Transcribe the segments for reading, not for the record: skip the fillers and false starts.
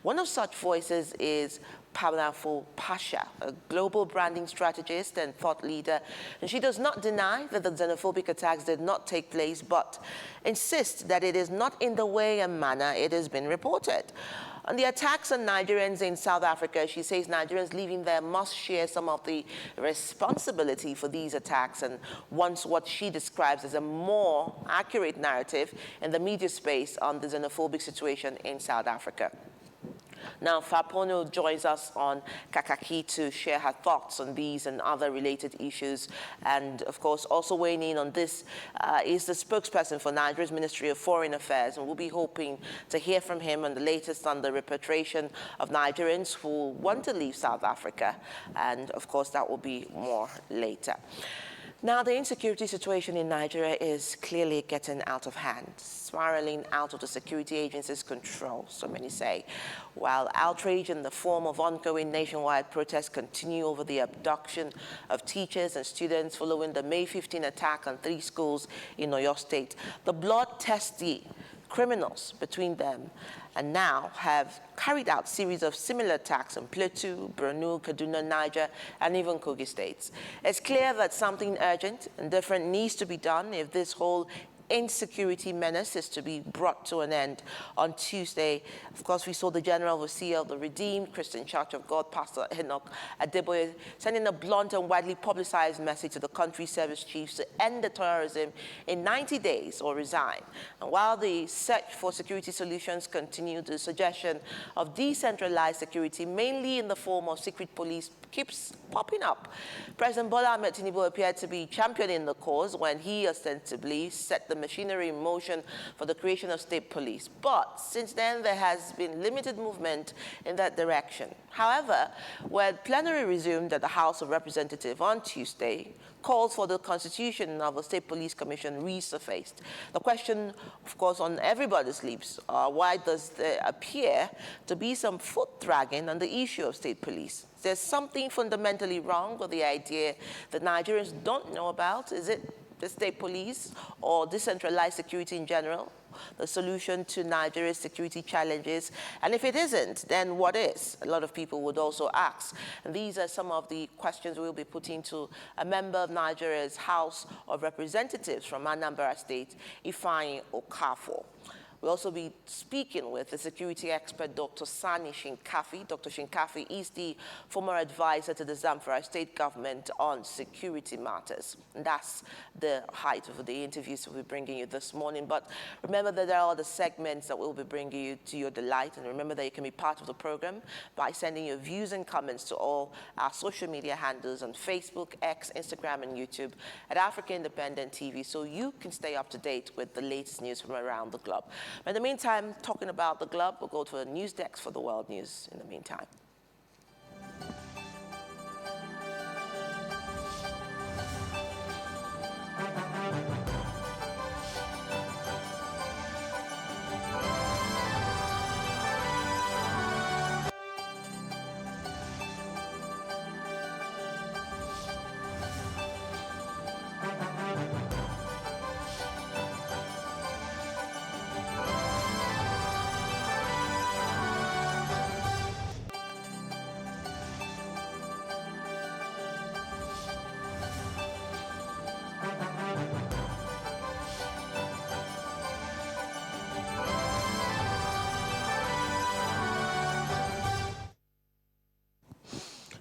One of such voices is Powerful Pasha, a global branding strategist and thought leader. And she does not deny that the xenophobic attacks did not take place, but insists that it is not in the way and manner it has been reported. On the attacks on Nigerians in South Africa, she says Nigerians living there must share some of the responsibility for these attacks and wants what she describes as a more accurate narrative in the media space on the xenophobic situation in South Africa. Now, Fapono joins us on Kakaaki to share her thoughts on these and other related issues. And, of course, also weighing in on this is the spokesperson for Nigeria's Ministry of Foreign Affairs. And we'll be hoping to hear from him on the latest on the repatriation of Nigerians who want to leave South Africa. And, of course, that will be more later. Now, the insecurity situation in Nigeria is clearly getting out of hand, spiraling out of the security agency's control, so many say. While outrage in the form of ongoing nationwide protests continue over the abduction of teachers and students following the May 15 attack on 3 schools in Oyo State, the bloodthirsty criminals between them and now have carried out series of similar attacks in Plateau, Borno, Kaduna, Niger, and even Kogi states. It's clear that something urgent and different needs to be done if this whole insecurity menace is to be brought to an end. On Tuesday, of course, we saw the General Overseer of the Redeemed Christian Church of God, Pastor Enoch Adeboye, sending a blunt and widely publicized message to the country's service chiefs to end the terrorism in 90 days or resign. And while the search for security solutions continued, the suggestion of decentralized security, mainly in the form of secret police, keeps popping up. President Bola Ahmed Tinubu appeared to be championing the cause when he ostensibly set the machinery in motion for the creation of state police. But since then, there has been limited movement in that direction. However, when plenary resumed at the House of Representatives on Tuesday, calls for the constitution of the State Police Commission resurfaced. The question, of course, on everybody's lips, why does there appear to be some foot dragging on the issue of state police? There's something fundamentally wrong with the idea that Nigerians don't know about. Is it the state police or decentralized security in general the solution to Nigeria's security challenges? And if it isn't, then what is? A lot of people would also ask. And these are some of the questions we'll be putting to a member of Nigeria's House of Representatives from Anambra State, Ifeanyi Okafor. We'll also be speaking with the security expert, Dr. Sani Shinkafi. Dr. Shinkafi is the former advisor to the Zamfara state government on security matters. And that's the height of the interviews we'll be bringing you this morning. But remember that there are other segments that we'll be bringing you to your delight. And remember that you can be part of the program by sending your views and comments to all our social media handles on Facebook, X, Instagram, and YouTube at Africa Independent TV, so you can stay up to date with the latest news from around the globe. In the meantime, talking about the globe, we'll go to the news desk for the world news in the meantime.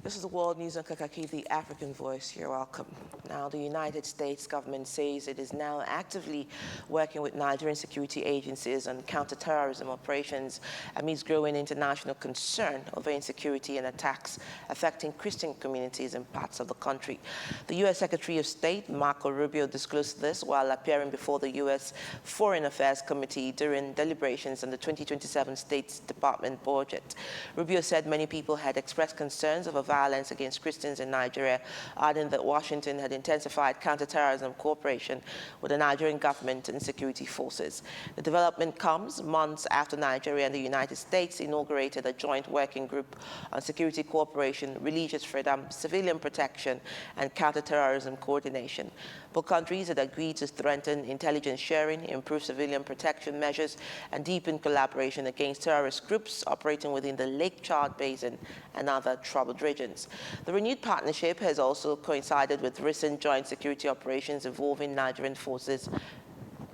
This is the World News on Kakaaki, the African Voice. You're welcome. Now, the United States government says it is now actively working with Nigerian security agencies on counterterrorism operations amidst growing international concern over insecurity and attacks affecting Christian communities in parts of the country. The U.S. Secretary of State, Marco Rubio, disclosed this while appearing before the U.S. Foreign Affairs Committee during deliberations on the 2027 State Department budget. Rubio said many people had expressed concerns over violence against Christians in Nigeria, adding that Washington had intensified counterterrorism cooperation with the Nigerian government and security forces. The development comes months after Nigeria and the United States inaugurated a joint working group on security cooperation, religious freedom, civilian protection, and counterterrorism coordination. Both countries had agreed to strengthen intelligence sharing, improve civilian protection measures, and deepen collaboration against terrorist groups operating within the Lake Chad Basin and other troubled regions. The renewed partnership has also coincided with recent joint security operations involving Nigerian forces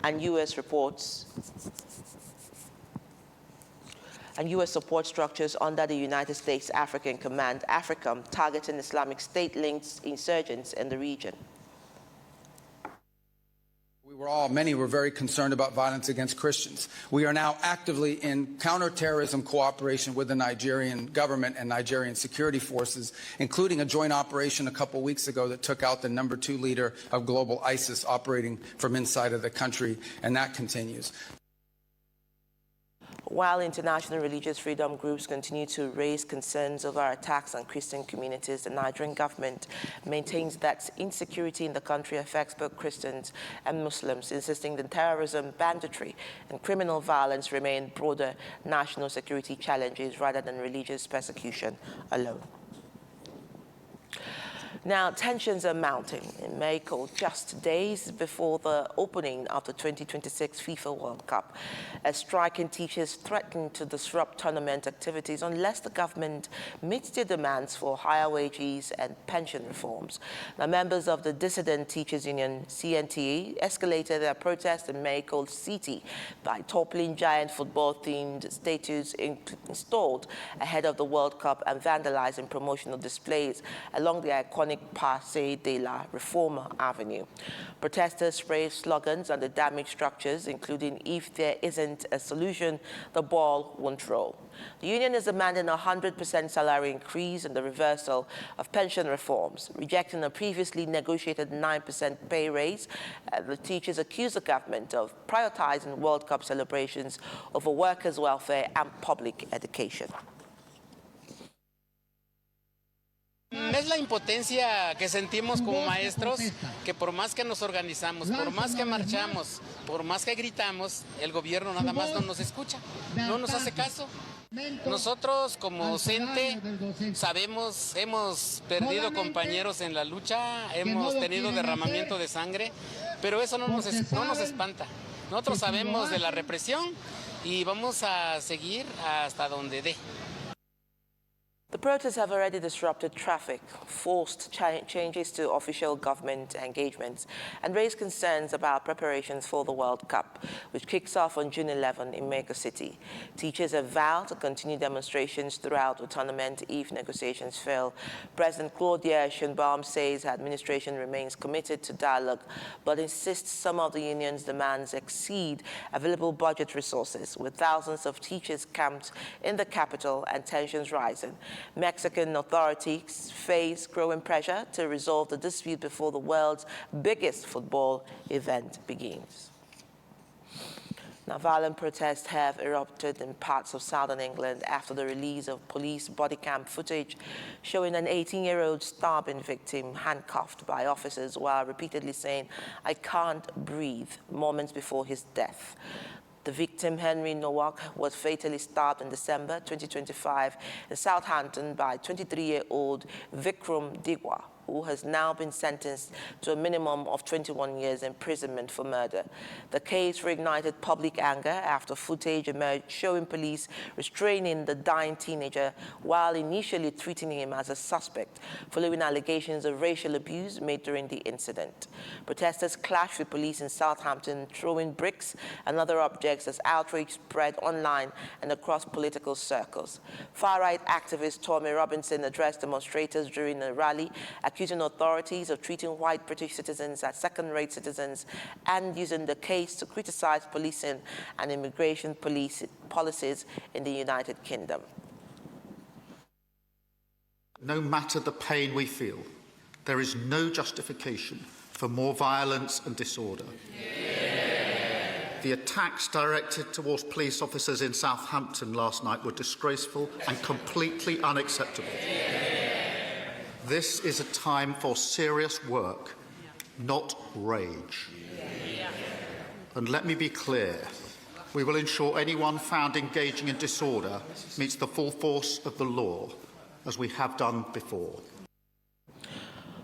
and U.S. reports and U.S. support structures under the United States African Command, AFRICOM, targeting Islamic State-linked insurgents in the region. Many were very concerned about violence against Christians. We are now actively in counterterrorism cooperation with the Nigerian government and Nigerian security forces, including a joint operation a couple weeks ago that took out the #2 leader of global ISIS operating from inside of the country, and that continues. While international religious freedom groups continue to raise concerns over attacks on Christian communities, the Nigerian government maintains that insecurity in the country affects both Christians and Muslims, insisting that terrorism, banditry, and criminal violence remain broader national security challenges rather than religious persecution alone. Now, tensions are mounting in Mexico just days before the opening of the 2026 FIFA World Cup, as striking teachers threaten to disrupt tournament activities unless the government meets their demands for higher wages and pension reforms. Now, members of the dissident teachers union, CNTE, escalated their protest in Mexico City by toppling giant football-themed statues installed ahead of the World Cup and vandalizing promotional displays along the iconic Paseo de la Reforma Avenue. Protesters sprayed slogans on the damaged structures, including "If there isn't a solution, the ball won't roll." The union is demanding a 100% salary increase and the reversal of pension reforms, rejecting a previously negotiated 9% pay raise. The teachers accuse the government of prioritizing World Cup celebrations over workers' welfare and public education. Es la impotencia que sentimos como maestros, que por más que nos organizamos, por más que marchamos, por más que gritamos, el gobierno nada más no nos escucha, no nos hace caso. Nosotros como docente sabemos, hemos perdido compañeros en la lucha, hemos tenido derramamiento de sangre, pero eso no nos espanta. Nosotros sabemos de la represión y vamos a seguir hasta donde dé. The protests have already disrupted traffic, forced changes to official government engagements, and raised concerns about preparations for the World Cup, which kicks off on June 11 in Mexico City. Teachers have vowed to continue demonstrations throughout the tournament if negotiations fail. President Claudia Sheinbaum says her administration remains committed to dialogue, but insists some of the union's demands exceed available budget resources, with thousands of teachers camped in the capital and tensions rising. Mexican authorities face growing pressure to resolve the dispute before the world's biggest football event begins. Now, violent protests have erupted in parts of southern England after the release of police body cam footage showing an 18-year-old starving victim handcuffed by officers while repeatedly saying, "I can't breathe," moments before his death. The victim, Henry Nowak, was fatally stabbed in December 2025 in Southampton by 23-year-old Vikram Digwa, who has now been sentenced to a minimum of 21 years imprisonment for murder. The case reignited public anger after footage emerged showing police restraining the dying teenager while initially treating him as a suspect, following allegations of racial abuse made during the incident. Protesters clashed with police in Southampton, throwing bricks and other objects as outrage spread online and across political circles. Far-right activist Tommy Robinson addressed demonstrators during a rally, accusing authorities of treating white British citizens as second-rate citizens and using the case to criticize policing and immigration policies in the United Kingdom. No matter the pain we feel, there is no justification for more violence and disorder. The attacks directed towards police officers in Southampton last night were disgraceful and completely unacceptable. This is a time for serious work, not rage. And let me be clear, we will ensure anyone found engaging in disorder meets the full force of the law, as we have done before.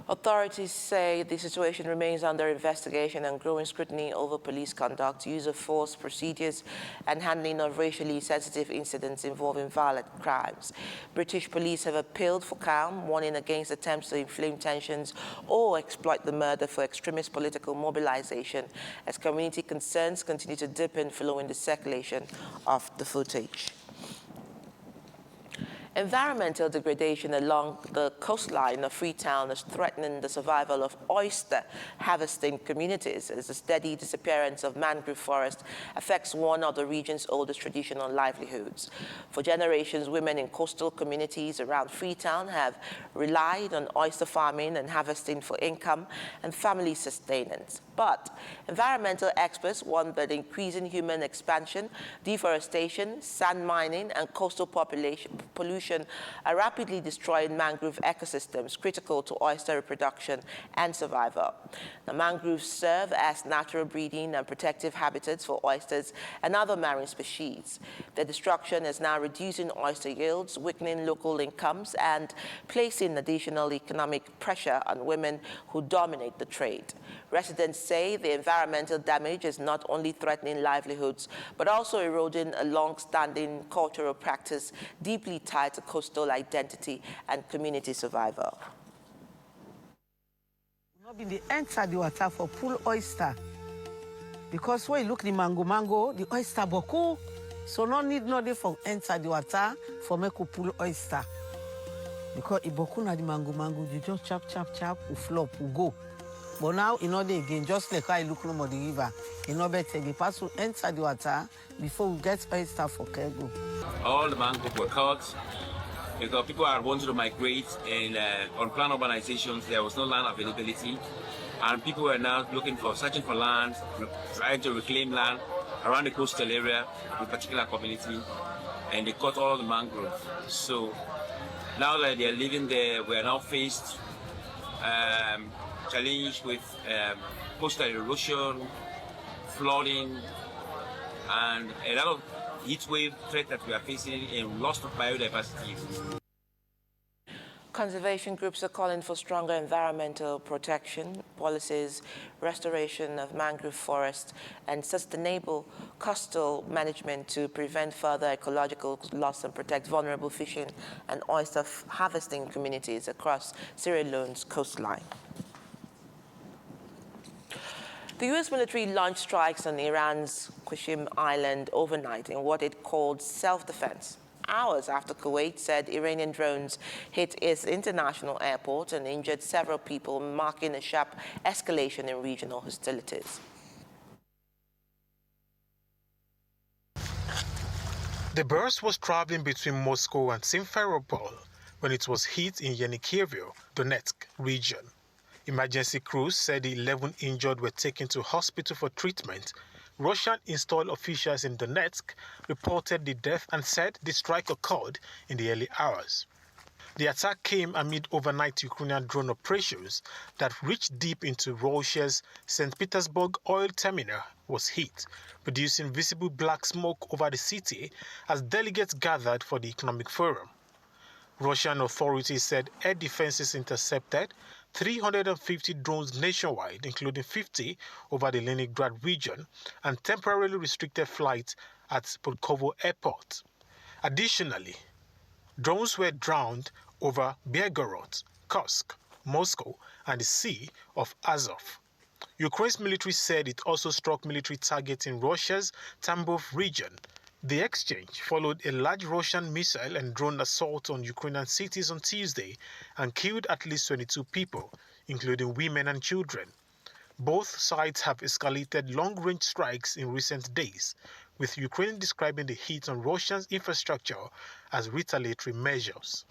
Authorities say the situation remains under investigation and growing scrutiny over police conduct, use of force procedures, and handling of racially sensitive incidents involving violent crimes. British police have appealed for calm, warning against attempts to inflame tensions or exploit the murder for extremist political mobilization, as community concerns continue to deepen following the circulation of the footage. Environmental degradation along the coastline of Freetown is threatening the survival of oyster harvesting communities as the steady disappearance of mangrove forest affects one of the region's oldest traditional livelihoods. For generations, women in coastal communities around Freetown have relied on oyster farming and harvesting for income and family sustenance. But environmental experts warn that increasing human expansion, deforestation, sand mining, and coastal pollution are rapidly destroying mangrove ecosystems critical to oyster reproduction and survival. The mangroves serve as natural breeding and protective habitats for oysters and other marine species. Their destruction is now reducing oyster yields, weakening local incomes, and placing additional economic pressure on women who dominate the trade. Residents say the environmental damage is not only threatening livelihoods, but also eroding a long-standing cultural practice deeply tied to coastal identity and community survival. Not been the enter the water for pull oyster. Because when you look the mango, the oyster boku. So no need for enter the water for make you pull oyster. Because if boku na the mango, you just chop, you flop, you go. But now, in order again, just like I look no the river, in order to be pass to enter the water before we get oyster for cargo. All the mangroves were cut because people are wanting to migrate, and on planned urbanizations, there was no land availability, and people were now searching for land, trying to reclaim land around the coastal area, in particular community, and they cut all the mangroves. So now that they are living there, we are now faced challenge with coastal erosion, flooding, and a lot of heat wave threat that we are facing and loss of biodiversity. Conservation groups are calling for stronger environmental protection policies, restoration of mangrove forests, and sustainable coastal management to prevent further ecological loss and protect vulnerable fishing and oyster harvesting communities across Sierra Leone's coastline. The U.S. military launched strikes on Iran's Qassim Island overnight in what it called self-defense, hours after Kuwait said Iranian drones hit its international airport and injured several people, marking a sharp escalation in regional hostilities. The burst was traveling between Moscow and Simferopol when it was hit in Yenikivyo, Donetsk region. Emergency crews said the 11 injured were taken to hospital for treatment. Russian-installed officials in Donetsk reported the death and said the strike occurred in the early hours. The attack came amid overnight Ukrainian drone operations that reached deep into Russia's St. Petersburg oil terminal was hit, producing visible black smoke over the city as delegates gathered for the economic forum. Russian authorities said air defenses intercepted 350 drones nationwide, including 50 over the Leningrad region, and temporarily restricted flights at Pulkovo Airport. Additionally, drones were drowned over Belgorod, Kursk, Moscow, and the Sea of Azov. Ukraine's military said it also struck military targets in Russia's Tambov region. The exchange followed a large Russian missile and drone assault on Ukrainian cities on Tuesday and killed at least 22 people, including women and children. Both sides have escalated long-range strikes in recent days, with Ukraine describing the hit on Russia's infrastructure as retaliatory measures.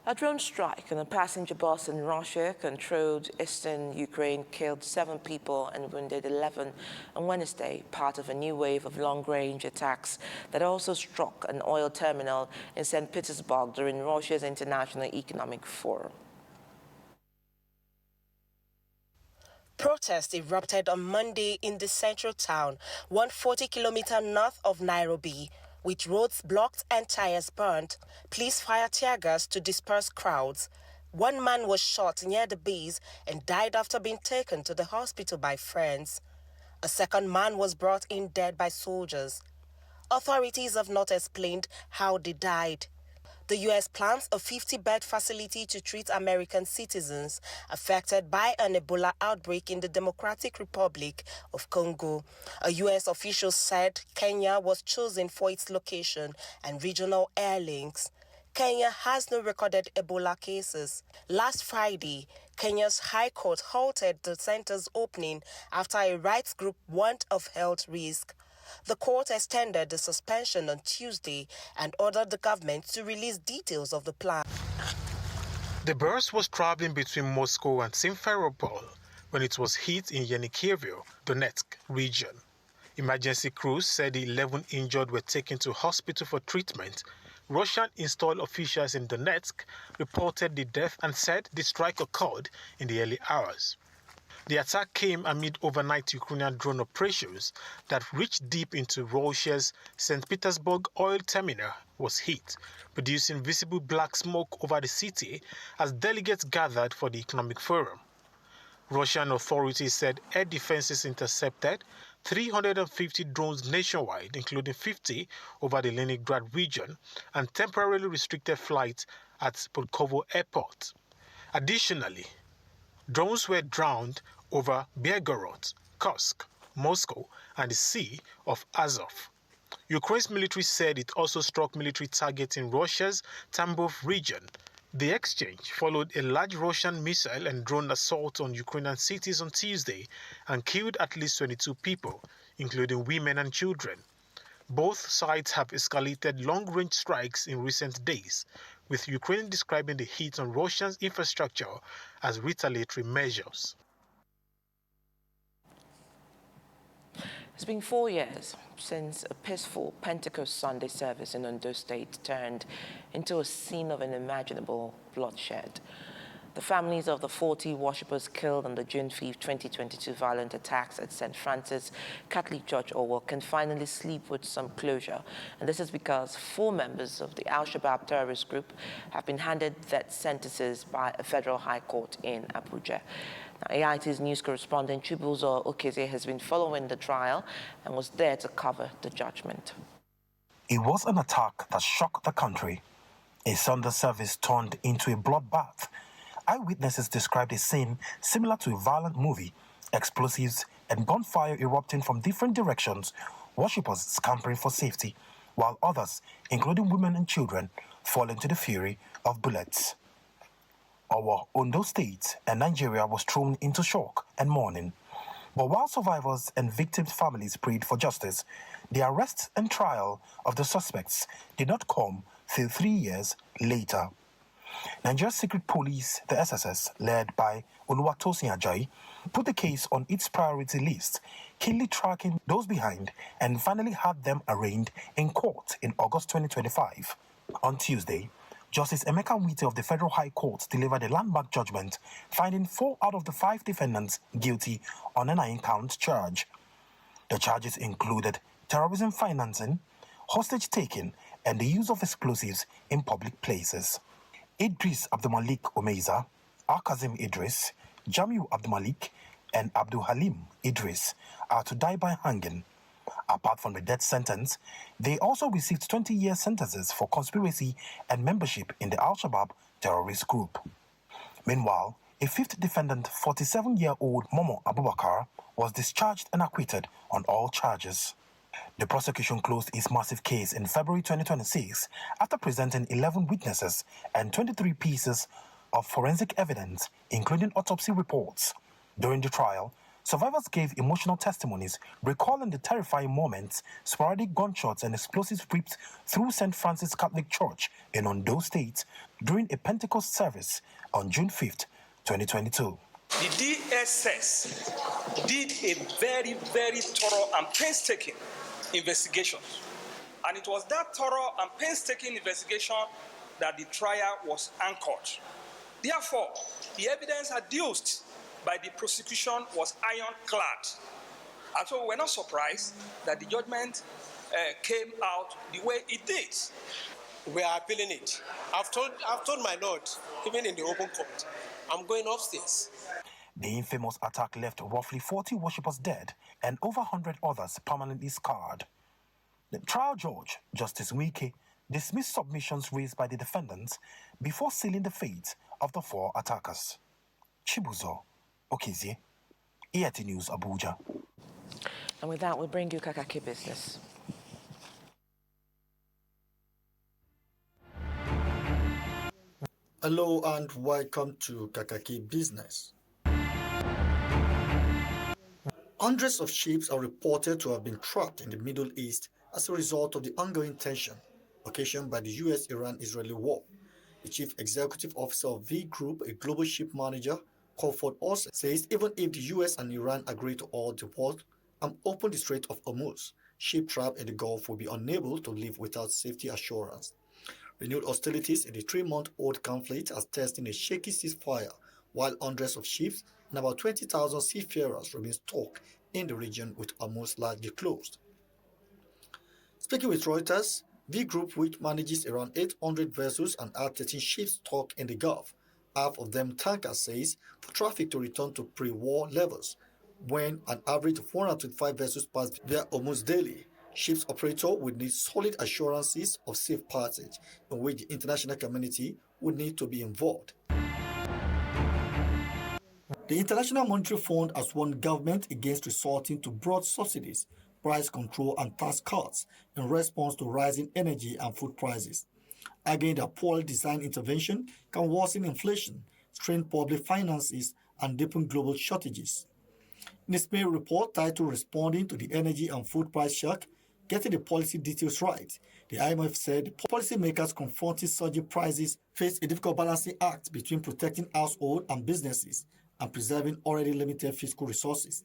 A drone strike on a passenger bus in Russia-controlled eastern Ukraine killed 7 people and wounded 11 on Wednesday, part of a new wave of long-range attacks that also struck an oil terminal in St. Petersburg during Russia's International Economic Forum. Protests erupted on Monday in the central town, 140 kilometers north of Nairobi, with roads blocked and tires burnt. Police fired tear gas to disperse crowds. 1 man was shot near the base and died after being taken to the hospital by friends. A second man was brought in dead by soldiers. Authorities have not explained how they died. The U.S. plans a 50-bed facility to treat American citizens affected by an Ebola outbreak in the Democratic Republic of Congo. A U.S. official said Kenya was chosen for its location and regional air links. Kenya has no recorded Ebola cases. Last Friday, Kenya's High Court halted the center's opening after a rights group warned of health risk. The court extended the suspension on Tuesday and ordered the government to release details of the plan. The bus was traveling between Moscow and Simferopol when it was hit in Yenikivyo, Donetsk region. Emergency crews said the 11 injured were taken to hospital for treatment. Russian-installed officials in Donetsk reported the death and said the strike occurred in the early hours. The attack came amid overnight Ukrainian drone operations that reached deep into Russia's St. Petersburg oil terminal was hit, producing visible black smoke over the city as delegates gathered for the economic forum. Russian authorities said air defenses intercepted 350 drones nationwide, including 50 over the Leningrad region, and temporarily restricted flights at Pulkovo airport. Additionally, drones were drowned over Belgorod, Kursk, Moscow, and the Sea of Azov. Ukraine's military said it also struck military targets in Russia's Tambov region. The exchange followed a large Russian missile and drone assault on Ukrainian cities on Tuesday and killed at least 22 people, including women and children. Both sides have escalated long-range strikes in recent days, with Ukraine describing the hit on Russia's infrastructure as retaliatory measures. It's been 4 years since a peaceful Pentecost Sunday service in Ondo State turned into a scene of unimaginable bloodshed. The families of the 40 worshippers killed on the June 5, 2022 violent attacks at St. Francis Catholic Church, Owo, can finally sleep with some closure. And this is because 4 members of the Al-Shabaab terrorist group have been handed death sentences by a federal high court in Abuja. Now, AIT's news correspondent Chibuzo Okeze has been following the trial and was there to cover the judgment. It was an attack that shocked the country. A Sunday service turned into a bloodbath. Eyewitnesses described a scene similar to a violent movie, explosives and bonfire erupting from different directions, worshippers scampering for safety, while others, including women and children, fall into the fury of bullets. Our Ondo State and Nigeria was thrown into shock and mourning. But while survivors and victims' families prayed for justice, the arrest and trial of the suspects did not come till 3 years later. Nigeria's Secret Police, the SSS, led by Oluwatosin Ajayi, put the case on its priority list, keenly tracking those behind, and finally had them arraigned in court in August 2025. On Tuesday, Justice Emeka Nwite of the Federal High Court delivered a landmark judgment, finding 4 out of the 5 defendants guilty on a 9-count charge. The charges included terrorism financing, hostage-taking, and the use of explosives in public places. Idris Abdulmalik Omeiza, Akazim Idris, Jamiu Abdulmalik, and Abdul Halim Idris are to die by hanging. Apart from the death sentence, they also received 20-year sentences for conspiracy and membership in the Al-Shabaab terrorist group. Meanwhile, a 5th defendant, 47-year-old Momo Abubakar, was discharged and acquitted on all charges. The prosecution closed its massive case in February 2026 after presenting 11 witnesses and 23 pieces of forensic evidence, including autopsy reports. During the trial, Survivors gave emotional testimonies, recalling the terrifying moments sporadic gunshots and explosives ripped through St. Francis Catholic Church in Ondo State during a Pentecost service on June 5th, 2022. The DSS did a very, very thorough and painstaking investigation. And it was that thorough and painstaking investigation that the trial was anchored. Therefore, the evidence adduced by the prosecution was ironclad. And so we're not surprised that the judgment came out the way it did. We are appealing it. I've told my lord, even in the open court, I'm going upstairs. The infamous attack left roughly 40 worshippers dead and over 100 others permanently scarred. The trial judge, Justice Wike, dismissed submissions raised by the defendants before sealing the fate of the 4 attackers. Chibuzo Okezie, EAT News, Abuja. And with that, we'll bring you Kakaaki Business. Hello and welcome to Kakaaki Business. Hundreds of ships are reported to have been trapped in the Middle East as a result of the ongoing tension occasioned by the US-Iran-Israeli war. The chief executive officer of V Group, a global ship manager, Colford Olsen, says even if the US and Iran agree to halt the war and open the Strait of Hormuz, ships trapped in the Gulf will be unable to live without safety assurance. Renewed hostilities in the 3-month-old conflict are testing a shaky ceasefire, while hundreds of ships and about 20,000 seafarers remain stuck in the region with Hormuz largely closed. Speaking with Reuters, V Group, which manages around 800 vessels and had 13 ships stuck in the Gulf, half of them tankers, says for traffic to return to pre-war levels, when an average of 125 vessels pass via Hormuz daily, ships operator would need solid assurances of safe passage, in which the international community would need to be involved. The International Monetary Fund has warned government against resorting to broad subsidies, price control and tax cuts in response to rising energy and food prices, arguing that poorly designed intervention can worsen inflation, strain public finances, and deepen global shortages. In its May report titled Responding to the Energy and Food Price Shock, Getting the Policy Details Right, the IMF said policymakers confronting surging prices face a difficult balancing act between protecting households and businesses and preserving already limited fiscal resources.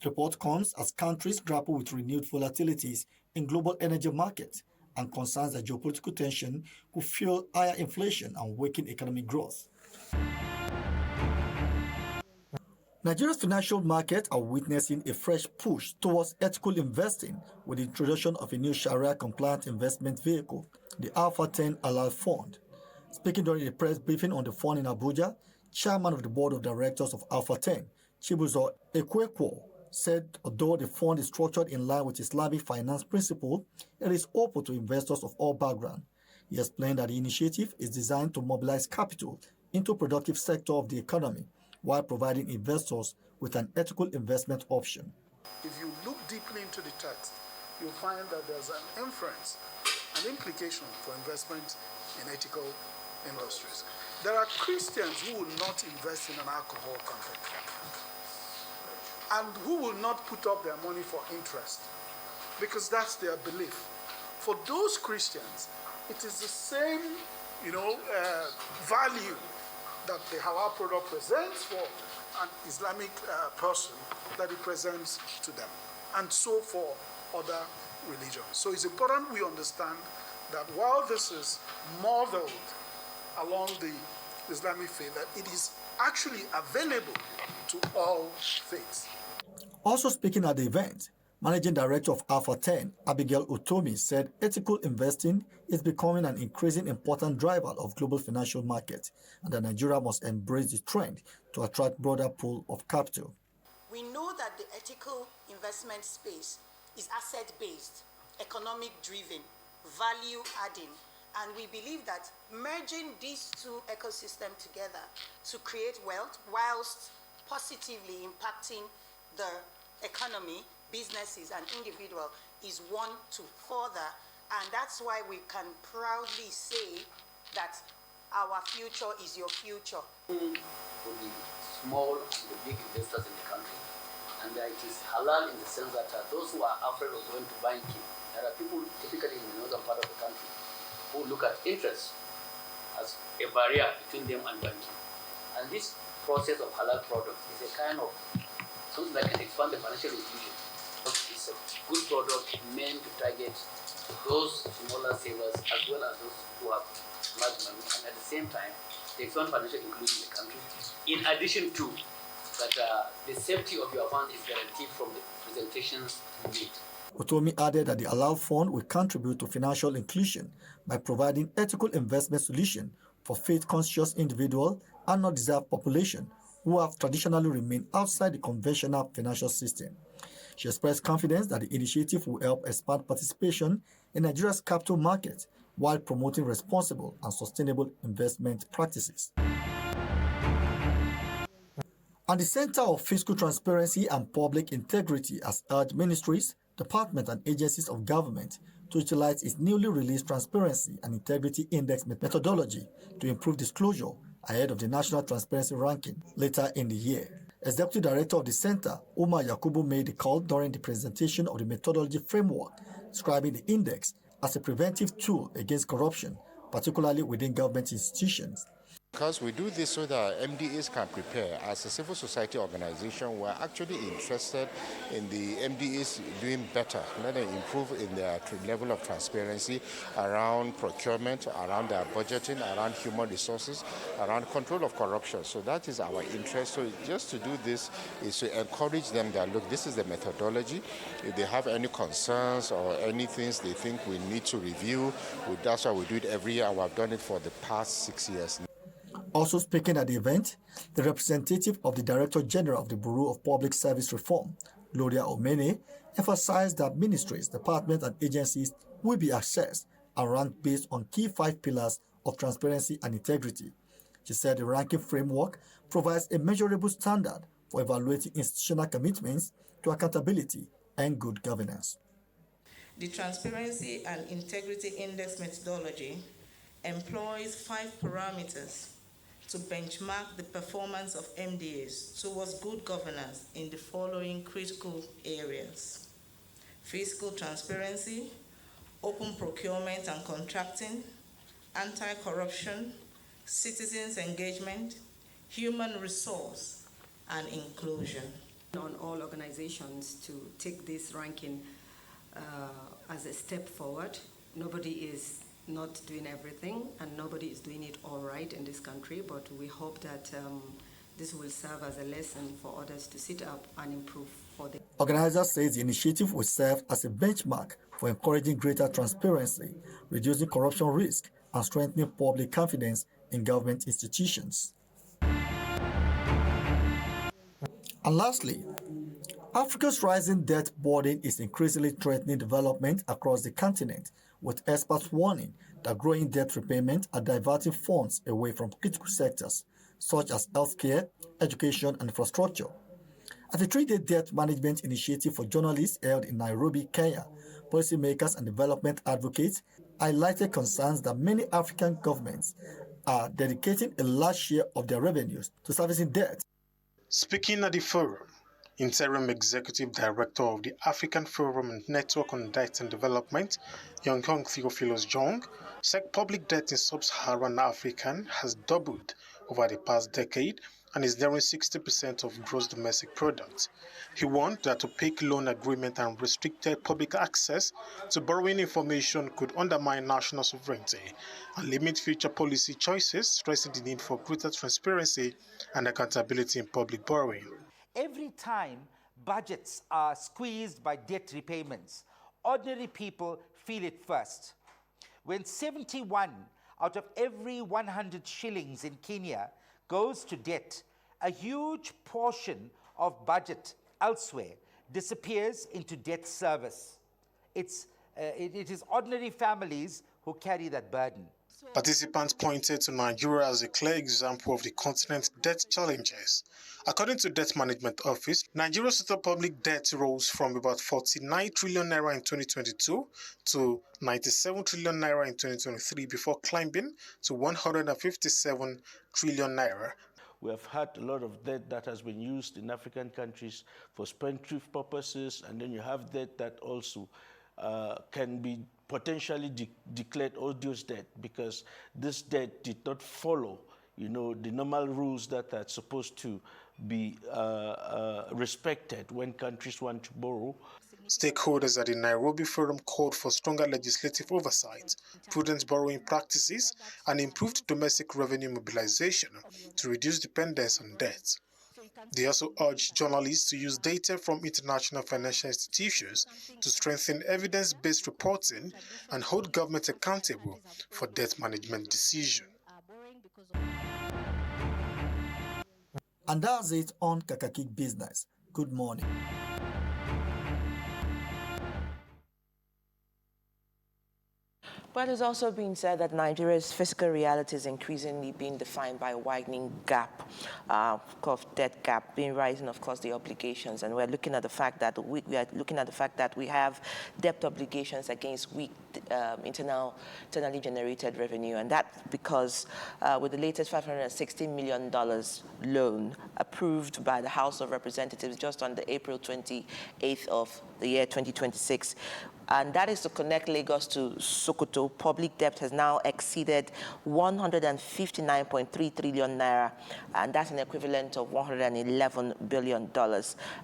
The report comes as countries grapple with renewed volatilities in global energy markets and concerns that geopolitical tension could fuel higher inflation and weaken economic growth. Nigeria's financial markets are witnessing a fresh push towards ethical investing with the introduction of a new Sharia-compliant investment vehicle, the Alpha 10 Halal Fund. Speaking during a press briefing on the fund in Abuja, Chairman of the Board of Directors of Alpha 10, Chibuzo Okezie, said although the fund is structured in line with Islamic finance principle, it is open to investors of all backgrounds. He explained that the initiative is designed to mobilize capital into a productive sector of the economy while providing investors with an ethical investment option. If you look deeply into the text, you'll find that there's an inference, an implication for investment in ethical industries. There are Christians who will not invest in an alcohol company and who will not put up their money for interest because that's their belief. For those Christians, it is the same, value that the halal product presents for an Islamic person that it presents to them, and so for other religions. So it's important we understand that while this is modeled along the Islamic faith, that it is actually available to all faiths. Also speaking at the event, Managing Director of Alpha 10, Abigail Utomi, said ethical investing is becoming an increasingly important driver of global financial markets, and that Nigeria must embrace the trend to attract broader pool of capital. We know that the ethical investment space is asset-based, economic-driven, value-adding, and we believe that merging these two ecosystems together to create wealth whilst positively impacting the economy, businesses and individuals is one to further, and that's why we can proudly say that our future is your future. For the small and the big investors in the country, And it is halal in the sense that those who are afraid of going to banking, there are people typically in the northern part of the country who look at interest as a barrier between them and banking. And this process of halal products is a kind of something that can expand the financial inclusion. It's a good product meant to target those smaller savers as well as those who have large money, and at the same time, they expand financial inclusion in the country. In addition to that, the safety of your fund is guaranteed from the presentations made. Otomi added that the Halal Fund will contribute to financial inclusion by providing ethical investment solutions for faith-conscious individuals and not-deserved population who have traditionally remained outside the conventional financial system. She expressed confidence that the initiative will help expand participation in Nigeria's capital market while promoting responsible and sustainable investment practices. And the Center of Fiscal Transparency and Public Integrity has urged ministries, departments, and agencies of government to utilize its newly released Transparency and Integrity Index methodology to improve disclosure ahead of the National Transparency Ranking later in the year. Executive Director of the Center, Umar Yakubu, made the call during the presentation of the methodology framework, describing the index as a preventive tool against corruption, particularly within government institutions. Because we do this so that MDAs can prepare. As a civil society organization, we're actually interested in the MDAs doing better, let them improve in their level of transparency around procurement, around their budgeting, around human resources, around control of corruption. So that is our interest. So just to do this is to encourage them that, look, this is the methodology. If they have any concerns or any things they think we need to review, that's why we do it every year. We've done it for the past 6 years. Also speaking at the event, the representative of the Director General of the Bureau of Public Service Reform, Gloria Omene, emphasized that ministries, departments, and agencies will be assessed and ranked based on key 5 pillars of transparency and integrity. She said the ranking framework provides a measurable standard for evaluating institutional commitments to accountability and good governance. The Transparency and Integrity Index methodology employs 5 parameters to benchmark the performance of MDAs towards good governance in the following critical areas: fiscal transparency, open procurement and contracting, anti-corruption, citizens' engagement, human resource, and inclusion. On all organizations to take this ranking as a step forward. Nobody is not doing everything, and nobody is doing it all right in this country, but we hope that this will serve as a lesson for others to sit up and improve for them. Organizers say the initiative will serve as a benchmark for encouraging greater transparency, reducing corruption risk, and strengthening public confidence in government institutions. And lastly, Africa's rising debt burden is increasingly threatening development across the continent, with experts warning that growing debt repayment are diverting funds away from critical sectors such as healthcare, education, and infrastructure. At a 3-day debt management initiative for journalists held in Nairobi, Kenya, policymakers and development advocates highlighted concerns that many African governments are dedicating a large share of their revenues to servicing debt. Speaking at the forum, Interim Executive Director of the African Forum and Network on Debt and Development, Young Theophilus Jong, said public debt in sub-Saharan Africa has doubled over the past decade and is nearing 60% of gross domestic product. He warned that opaque loan agreement and restricted public access to borrowing information could undermine national sovereignty and limit future policy choices, stressing the need for greater transparency and accountability in public borrowing. Every time budgets are squeezed by debt repayments, ordinary people feel it first. When 71 out of every 100 shillings in Kenya goes to debt, a huge portion of budget elsewhere disappears into debt service. It is ordinary families who carry that burden. Participants pointed to Nigeria as a clear example of the continent's debt challenges. According to Debt Management Office, Nigeria's total public debt rose from about 49 trillion naira in 2022 to 97 trillion naira in 2023 before climbing to 157 trillion naira. We have had a lot of debt that has been used in African countries for spendthrift purposes, and then you have debt that also can be potentially declared odious debt because this debt did not follow, the normal rules that are supposed to be respected when countries want to borrow. Stakeholders at the Nairobi Forum called for stronger legislative oversight, prudent borrowing practices, and improved domestic revenue mobilization to reduce dependence on debt. They also urged journalists to use data from international financial institutions to strengthen evidence-based reporting and hold government accountable for debt management decisions. And that's it on Kakaaki Business. Good morning. But it's also been said that Nigeria's fiscal reality is increasingly being defined by a widening gap, of course, debt gap, being rising, of course, the obligations, and we're looking at the fact that we have debt obligations against weak internally generated revenue, and that's because with the latest $560 million loan approved by the House of Representatives just on the April 28th of the year 2026. And that is to connect Lagos to Sokoto. Public debt has now exceeded 159.3 trillion naira, and that's an equivalent of $111 billion.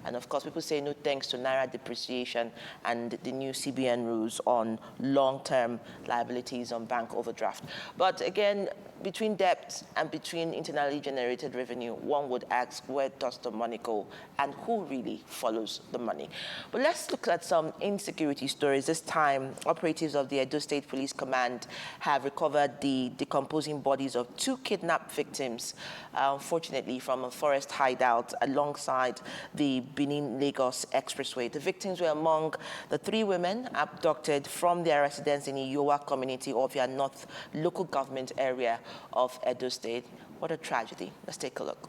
And of course, people say no thanks to naira depreciation and the new CBN rules on long-term liabilities on bank overdraft. But again, between debt and between internally generated revenue, one would ask, where does the money go and who really follows the money? But let's look at some insecurity stories. This time, operatives of the Edo State Police Command have recovered the decomposing bodies of 2 kidnapped victims, unfortunately, from a forest hideout alongside the Benin-Lagos Expressway. The victims were among the 3 women abducted from their residence in Iyowa community of their North local government area of Edo State. What a tragedy. Let's take a look.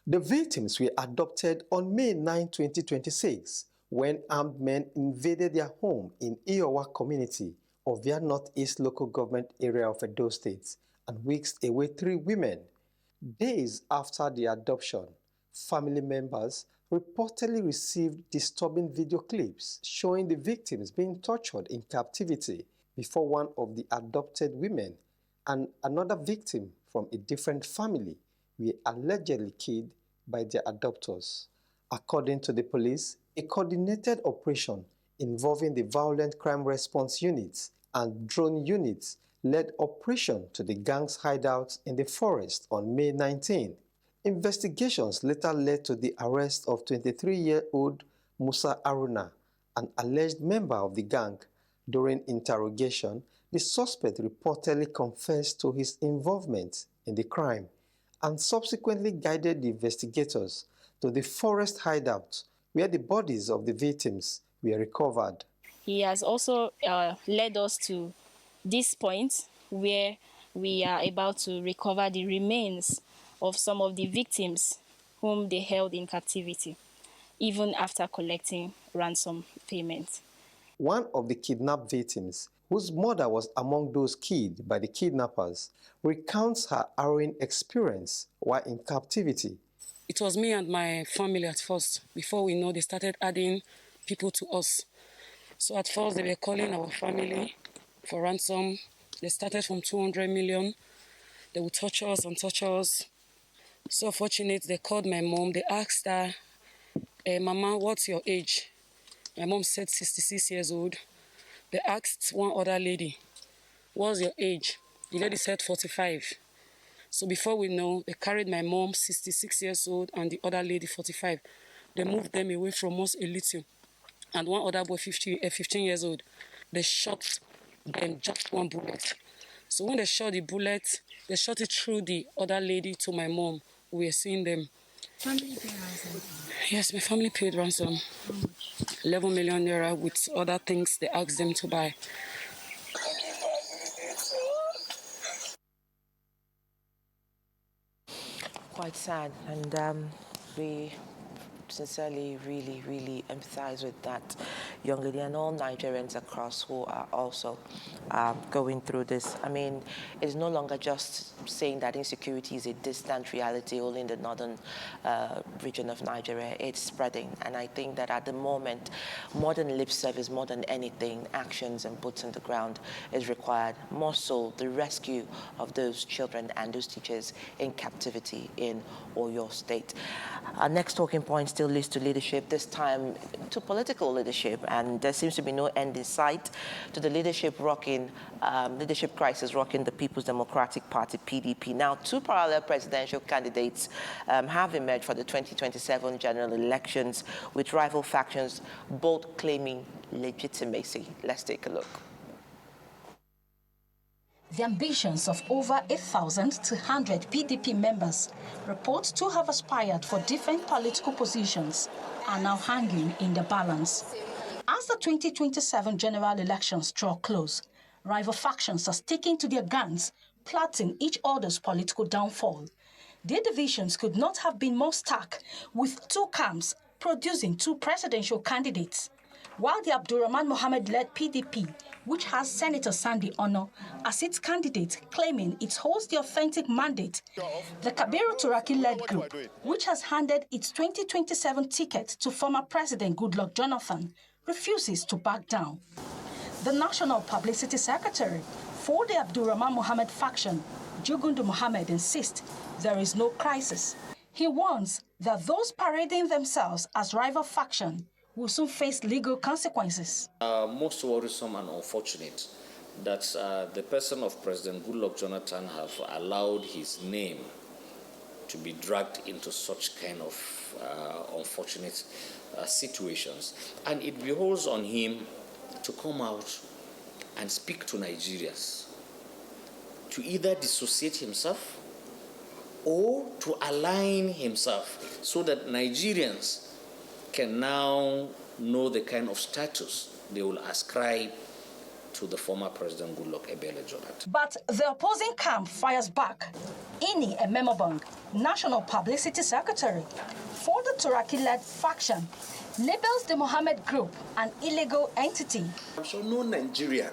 The victims were adopted on May 9, 2026, when armed men invaded their home in Iyowa community of their Northeast local government area of Edo State and whisked away 3 women. Days after the adoption, family members reportedly received disturbing video clips showing the victims being tortured in captivity before one of the adopted women and another victim from a different family were allegedly killed by their adopters. According to the police, a coordinated operation involving the Violent Crime Response Units and drone units led operation to the gang's hideouts in the forest on May 19. Investigations later led to the arrest of 23-year-old Musa Aruna, an alleged member of the gang. During interrogation, the suspect reportedly confessed to his involvement in the crime and subsequently guided the investigators to the forest hideout where the bodies of the victims were recovered. He has also led us to this point where we are about to recover the remains of some of the victims whom they held in captivity, even after collecting ransom payment. One of the kidnapped victims, whose mother was among those killed by the kidnappers, recounts her harrowing experience while in captivity. It was me and my family at first. Before we know, they started adding people to us. So at first, they were calling our family for ransom. They started from 200 million. They would torture us and torture us. So fortunate, they called my mom. They asked her, Mama, what's your age? My mom said 66 years old. They asked one other lady, what's your age? The lady said 45. So before we know, they carried my mom, 66 years old, and the other lady, 45. They moved them away from us a little. And one other boy, 15 years old, they shot them just 1 bullet. So when they shot the bullet, they shot it through the other lady to my mom. We were seeing them. Family paid ransom? Yes, my family paid ransom. How much? 11 million naira with other things they asked them to buy. Quite sad, and we sincerely really empathize with that young lady and all Nigerians across who are also going through this. I mean, it's no longer just saying that insecurity is a distant reality only in the northern region of Nigeria. It's spreading. And I think that at the moment, more than lip service, more than anything, actions and boots on the ground is required. More so, the rescue of those children and those teachers in captivity in Oyo State. Our next talking point still leads to leadership, this time to political leadership. And there seems to be no end in sight to the leadership crisis rocking the People's Democratic Party, PDP. Now, two parallel presidential candidates have emerged for the 2027 general elections, with rival factions both claiming legitimacy. Let's take a look. The ambitions of over 8,200 PDP members, reports to have aspired for different political positions, are now hanging in the balance. As the 2027 general elections draw close, rival factions are sticking to their guns, plotting each other's political downfall. Their divisions could not have been more stark, with two camps producing two presidential candidates. While the Abdulrahman Mohammed-led PDP, which has Senator Sandy Ono as its candidate, claiming it holds the authentic mandate, the Kabiru Turaki-led group, which has handed its 2027 ticket to former President Goodluck Jonathan, refuses to back down. The National Publicity Secretary for the Abdulrahman Mohammed faction, Jugundu Mohammed, insists there is no crisis. He warns that those parading themselves as rival faction will soon face legal consequences. Most worrisome and unfortunate that the person of President Goodluck Jonathan have allowed his name to be dragged into such kind of unfortunate situations. And it behoves on him to come out and speak to Nigerians, to either dissociate himself or to align himself so that Nigerians can now know the kind of status they will ascribe to the former President Goodluck Ebele Jonathan. But the opposing camp fires back. Ini Ememobong, National Publicity Secretary for the Turaki-led faction, labels the Mohammed group an illegal entity. I'm sure no Nigerian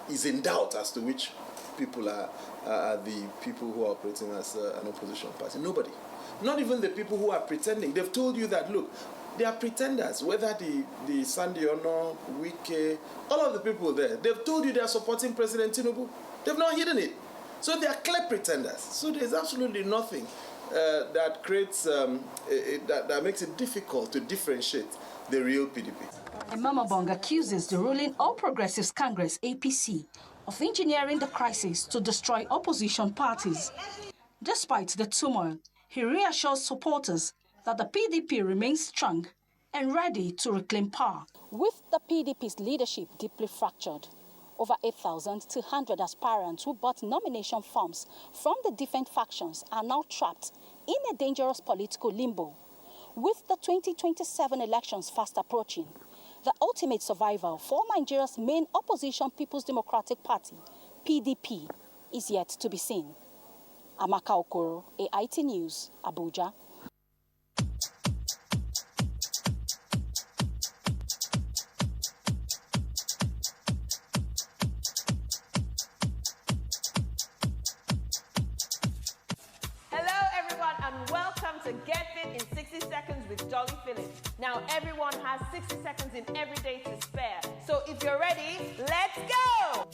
is in doubt as to which people are the people who are operating as an opposition party. Nobody. Not even the people who are pretending. They've told you that, look, they are pretenders, whether the Sandy Ono, Wike, all of the people there, they've told you they are supporting President Tinubu. They've not hidden it. So they are clear pretenders. So there's absolutely nothing that creates, that makes it difficult to differentiate the real PDP. Ememobong accuses the ruling All Progressives Congress, APC, of engineering the crisis to destroy opposition parties. Despite the turmoil, he reassures supporters that the PDP remains strong and ready to reclaim power. With the PDP's leadership deeply fractured, over 8,200 aspirants who bought nomination forms from the different factions are now trapped in a dangerous political limbo. With the 2027 elections fast approaching, the ultimate survival for Nigeria's main opposition People's Democratic Party, PDP, is yet to be seen. Amaka Okoro, AIT News, Abuja. To Get Fit in 60 Seconds with Dolly Phillips. Now, everyone has 60 seconds in every day to spare. So if you're ready, let's go!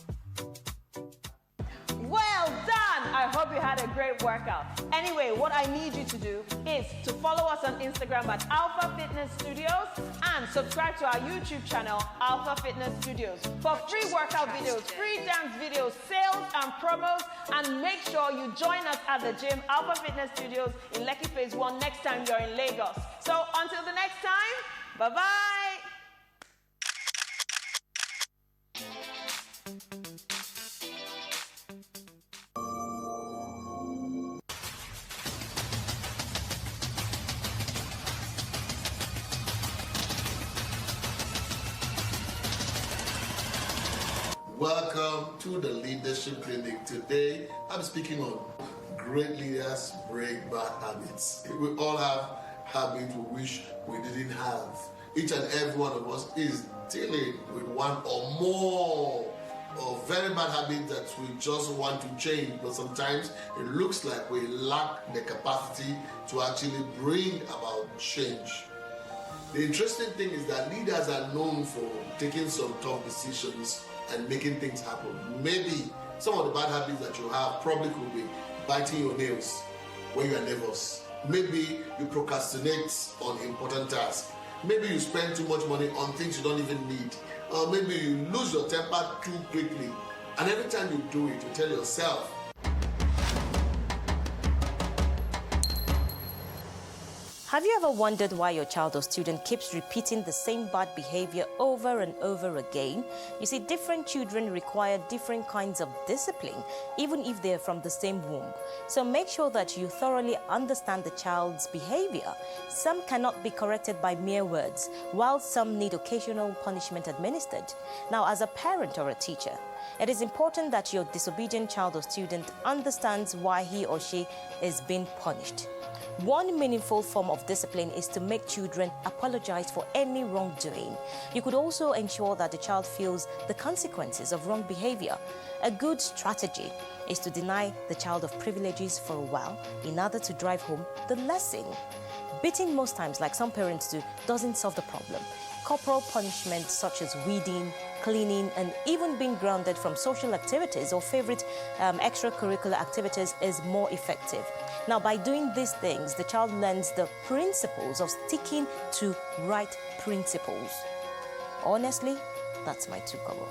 Well done! I hope you had a great workout. Anyway, what I need you to do is to follow us on Instagram at Alpha Fitness Studios and subscribe to our YouTube channel, Alpha Fitness Studios, for free workout videos, free dance videos, sales and promos, and make sure you join us at the gym, Alpha Fitness Studios in Lekki Phase 1 next time you're in Lagos. So until the next time, bye-bye! Welcome to the Leadership Clinic. Today, I'm speaking on great leaders break bad habits. We all have habits we wish we didn't have. Each and every one of us is dealing with one or more or very bad habits that we just want to change, but sometimes it looks like we lack the capacity to actually bring about change. The interesting thing is that leaders are known for taking some tough decisions and making things happen. Maybe some of the bad habits that you have probably could be biting your nails when you are nervous. Maybe you procrastinate on important tasks. Maybe you spend too much money on things you don't even need. Or maybe you lose your temper too quickly. And every time you do it, you tell yourself, have you ever wondered why your child or student keeps repeating the same bad behavior over and over again? You see, different children require different kinds of discipline, even if they're from the same womb. So make sure that you thoroughly understand the child's behavior. Some cannot be corrected by mere words, while some need occasional punishment administered. Now, as a parent or a teacher, it is important that your disobedient child or student understands why he or she is being punished. One meaningful form of discipline is to make children apologize for any wrongdoing. You could also ensure that the child feels the consequences of wrong behavior. A good strategy is to deny the child of privileges for a while in order to drive home the lesson. Beating most times, like some parents do, doesn't solve the problem. Corporal punishment such as weeding, cleaning, and even being grounded from social activities or favorite extracurricular activities is more effective. Now, by doing these things, the child learns the principles of sticking to right principles. Honestly, that's my 2 kobo.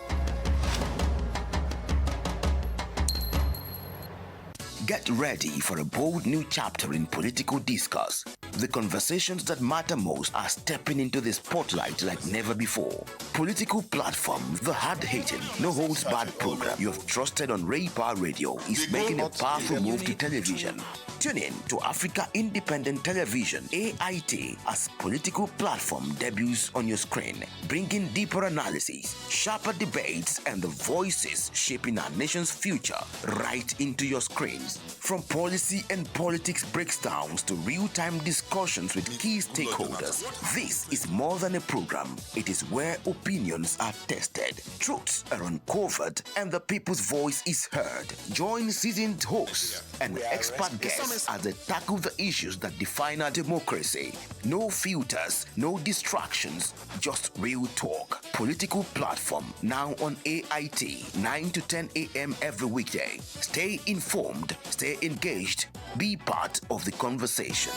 Get ready for a bold new chapter in political discourse. The conversations that matter most are stepping into the spotlight like never before. Political platform, the hard-hitting, no-holds-barred program you have trusted on Ray Power Radio is making a powerful move to television. Tune in to Africa Independent Television, AIT, as political platform debuts on your screen, bringing deeper analysis, sharper debates, and the voices shaping our nation's future right into your screens. From policy and politics breakdowns to real-time discussions with key stakeholders, this is more than a program. It is where opinions are tested, truths are uncovered, and the people's voice is heard. Join seasoned hosts and expert guests as they tackle the issues that define our democracy. No filters, no distractions, just real talk. Political platform now on AIT, 9 to 10 a.m. every weekday. Stay informed, stay engaged, be part of the conversation.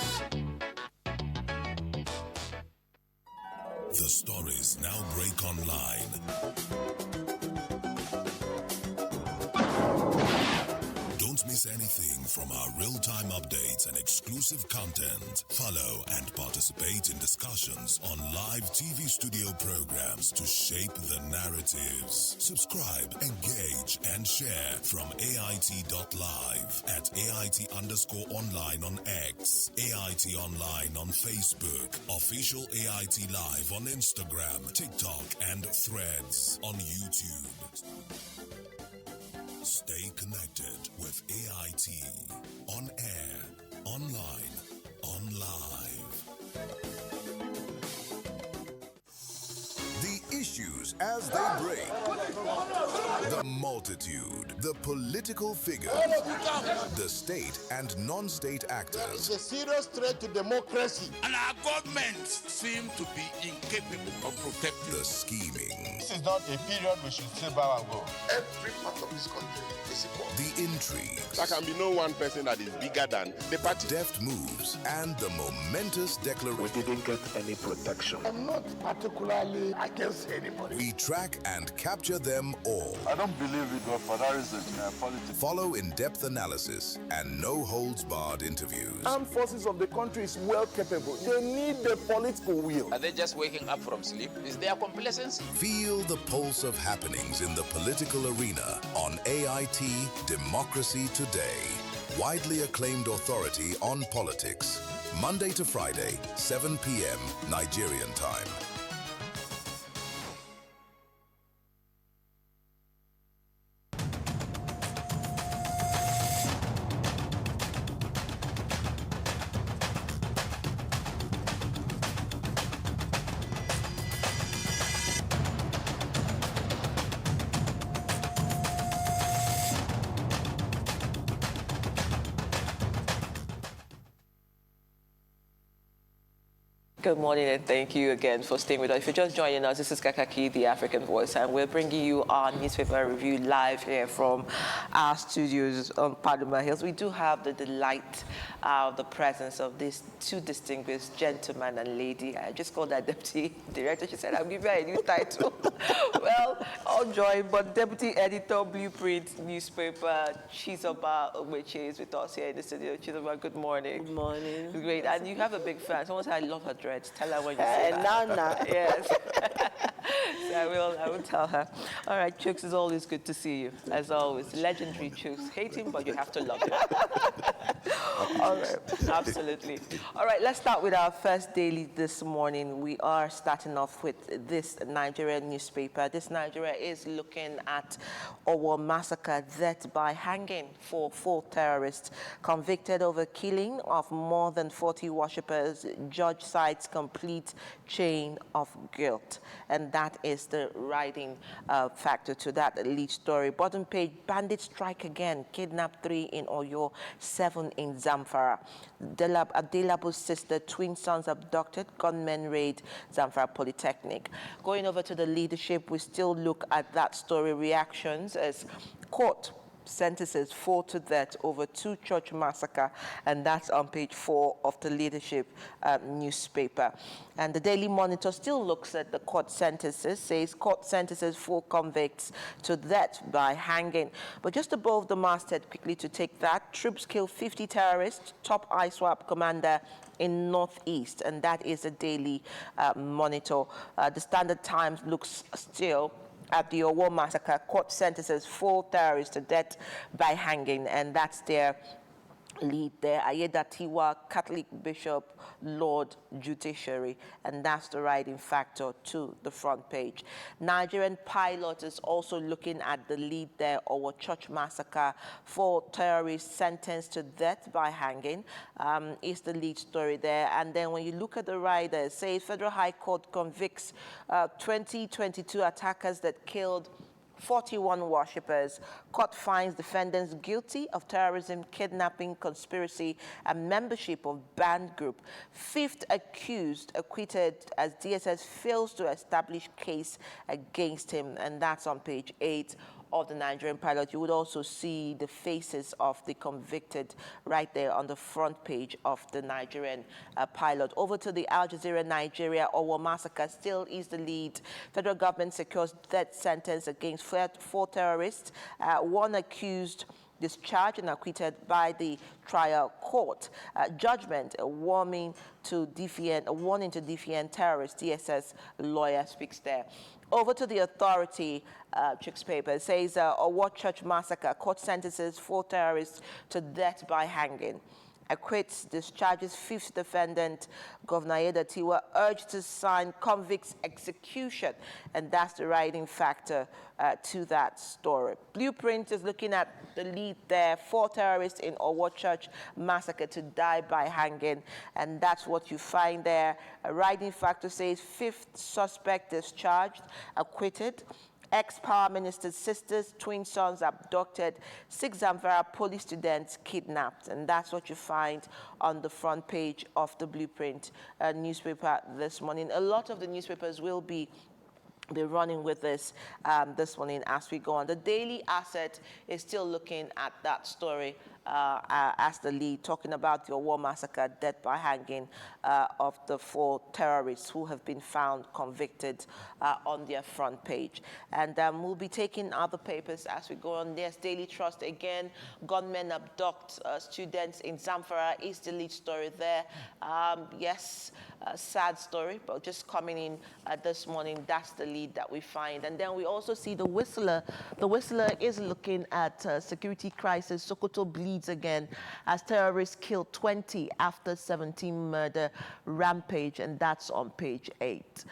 The stories now break online. Don't miss anything from our real-time updates and exclusive content. Follow and participate in discussions on live TV studio programs to shape the narratives. Subscribe, engage, and share from AIT.live at AIT_online on X, AIT Online on Facebook, Official AIT Live on Instagram, TikTok, and Threads on YouTube. Stay connected with AIT. On air, online, on live. The issues as they break. The multitude. The political figures. The state and non-state actors. It's a serious threat to democracy. And our governments seem to be incapable of protecting. The scheming. This is not a period we should say bow and go. Every part of this country is equal. The intrigues. There can be no one person that is bigger than the party. Deft moves and the momentous declaration. We didn't get any protection. I'm not particularly against anybody. We track and capture them all. I don't believe it was for that reason in politics. Follow in-depth analysis and no-holds-barred interviews. Armed forces of the country is well capable. They need the political will. Are they just waking up from sleep? Is there complacency? Feel the pulse of happenings in the political arena on AIT Democracy Today. Widely acclaimed authority on politics. Monday to Friday, 7 p.m. Nigerian time. Good morning, and thank you again for staying with us. If you're just joining us, this is Kakaaki, the African Voice, and we're bringing you our newspaper review live here from our studios on Paduma Hills. We do have the delight of the presence of these two distinguished gentleman and lady. I just called that deputy director. She said, I'll give you a new title. Well, all joined, but deputy editor, Blueprint newspaper, Chizoba, which is with us here in the studio. Chizoba, good morning. Good morning. Great, and you have a big fan. Someone said, I love her dreads. Tell her when you see her. No. Yes. So I will tell her. All right, Chooks, it's always good to see you, as always. Legendary Chooks. Hate him, but you have to love him. All right, absolutely. All right, let's start with our first daily this morning. We are starting off with this Nigerian newspaper. This Nigeria is looking at Owo massacre, death by hanging for 4 terrorists convicted over killing of more than 40 worshippers. Judge cites complete chain of guilt, and that is the writing factor to that lead story. Bottom page, bandits strike again, kidnap 3 in Oyo, 7 in Zamfara. Adelabu's sister, twin sons abducted, gunmen raid Zamfara Polytechnic. Going over to the leadership, we still look at that story. Reactions as court sentences 4 to death over 2 church massacre, and that's on page 4 of the leadership newspaper. And the Daily Monitor still looks at the court sentences, says court sentences 4 convicts to death by hanging. But just above the masthead, quickly to take that, troops kill 50 terrorists, top ISWAP commander in Northeast, and that is the Daily Monitor. The Standard Times looks still at the Owo massacre. Court sentences 4 terrorists to death by hanging, and that's their lead there. Ayedatiwa, Catholic Bishop, Lord Judiciary, and that's the writing factor to the front page. Nigerian pilot is also looking at the lead there, Owo church massacre. 4 terrorists sentenced to death by hanging is the lead story there. And then when you look at the rider, it says Federal High Court convicts 2022 attackers that killed 41 worshippers. Court finds defendants guilty of terrorism, kidnapping, conspiracy, and membership of banned group. 5th accused acquitted as DSS fails to establish case against him, and that's on page 8 of the Nigerian pilot. You would also see the faces of the convicted right there on the front page of the Nigerian pilot. Over to the Al Jazeera Nigeria, Owo massacre still is the lead. Federal government secures death sentence against 4 terrorists. 1 accused discharged and acquitted by the trial court. Judgment, a warning to defiant terrorists. DSS lawyer speaks there. Over to the Authority, Chicks paper, says Owo church massacre, court sentences 4 terrorists to death by hanging. Acquits, discharges 5th defendant. Governor Ayedatiwa urged to sign convicts execution, and that's the writing factor to that story. Blueprint is looking at the lead there, 4 terrorists in Owo church massacre to die by hanging, and that's what you find there. A writing factor says 5th suspect discharged, acquitted. Ex-power minister's sisters, twin sons abducted, 6 Zamfara police students kidnapped, and that's what you find on the front page of the Blueprint newspaper this morning. A lot of the newspapers will be running with this this morning as we go on. The Daily Asset is still looking at that story as the lead, talking about the Owo massacre, death by hanging of the 4 terrorists who have been found convicted on their front page. And we'll be taking other papers as we go on. There's Daily Trust again. Gunmen abduct students in Zamfara is the lead story there. Yes, sad story, but just coming in this morning, that's the lead that we find. And then we also see the Whistler. The Whistler is looking at security crisis. Sokoto bleeds again as terrorists kill 20 after 17 murder rampage, and that's on page 8.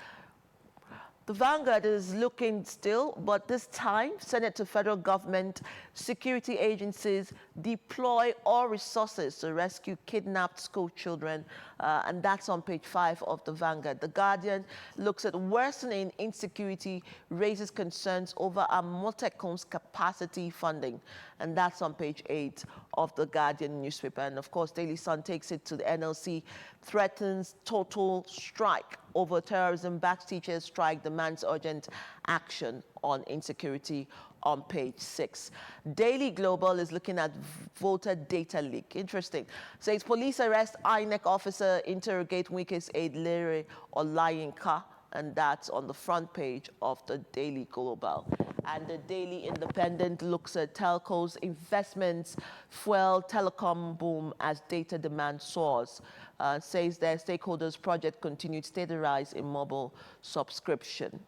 The Vanguard is looking still, but this time, Senate to federal government, security agencies deploy all resources to rescue kidnapped school children, and that's on page 5 of the Vanguard. The Guardian looks at worsening insecurity, raises concerns over Amotekун's capacity funding, and that's on page 8 of the Guardian newspaper. And of course, Daily Sun takes it to the NLC, threatens total strike over terrorism, backs teachers strike, demands urgent action on insecurity on page 6. Daily Global is looking at voter data leak. Interesting. Says police arrest INEC officer, interrogate Wike's aide Lere Olayinka, and that's on the front page of the Daily Global. And the Daily Independent looks at telcos investments fuel telecom boom as data demand soars. Says their stakeholders project continued steady rise in mobile subscription.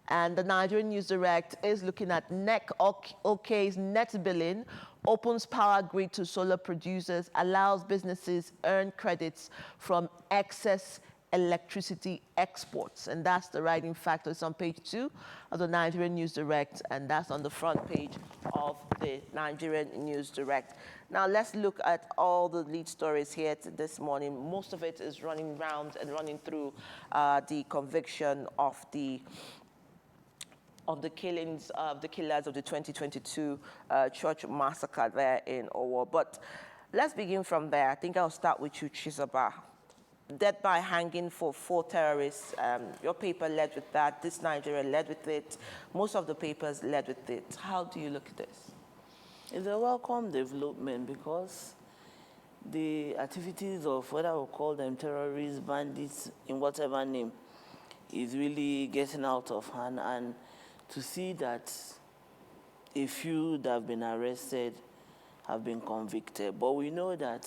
And the Nigerian News Direct is looking at NEC OK's net billing, opens power grid to solar producers, allows businesses earn credits from excess electricity exports. And that's the writing factor. It's on page 2 of the Nigerian News Direct, and that's on the front page of the Nigerian News Direct. Now let's look at all the lead stories here this morning. Most of it is running round and running through the conviction of the killings of the killers of the 2022 church massacre there in Owo. But let's begin from there. I think I'll start with you, Chizoba. Death by hanging for 4 terrorists. Your paper led with that. This Nigeria led with it. Most of the papers led with it. How do you look at this? It's a welcome development because the activities of whether we call them terrorists, bandits, in whatever name, is really getting out of hand. And to see that a few that have been arrested have been convicted. But we know that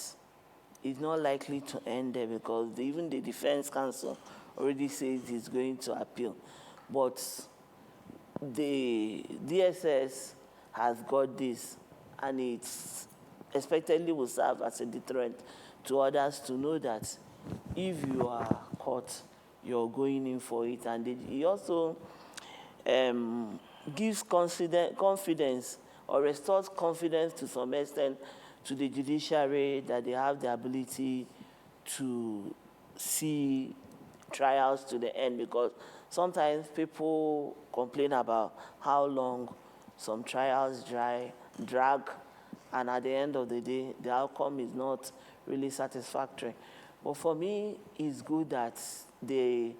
it's not likely to end there because even the Defense Council already says it's going to appeal. But the DSS has got this, and it's expectedly will serve as a deterrent to others to know that if you are caught, you're going in for it. And he also gives confidence or restores confidence to some extent to the judiciary that they have the ability to see trials to the end, because sometimes people complain about how long some trials drag, and at the end of the day, the outcome is not really satisfactory. But for me, it's good that they've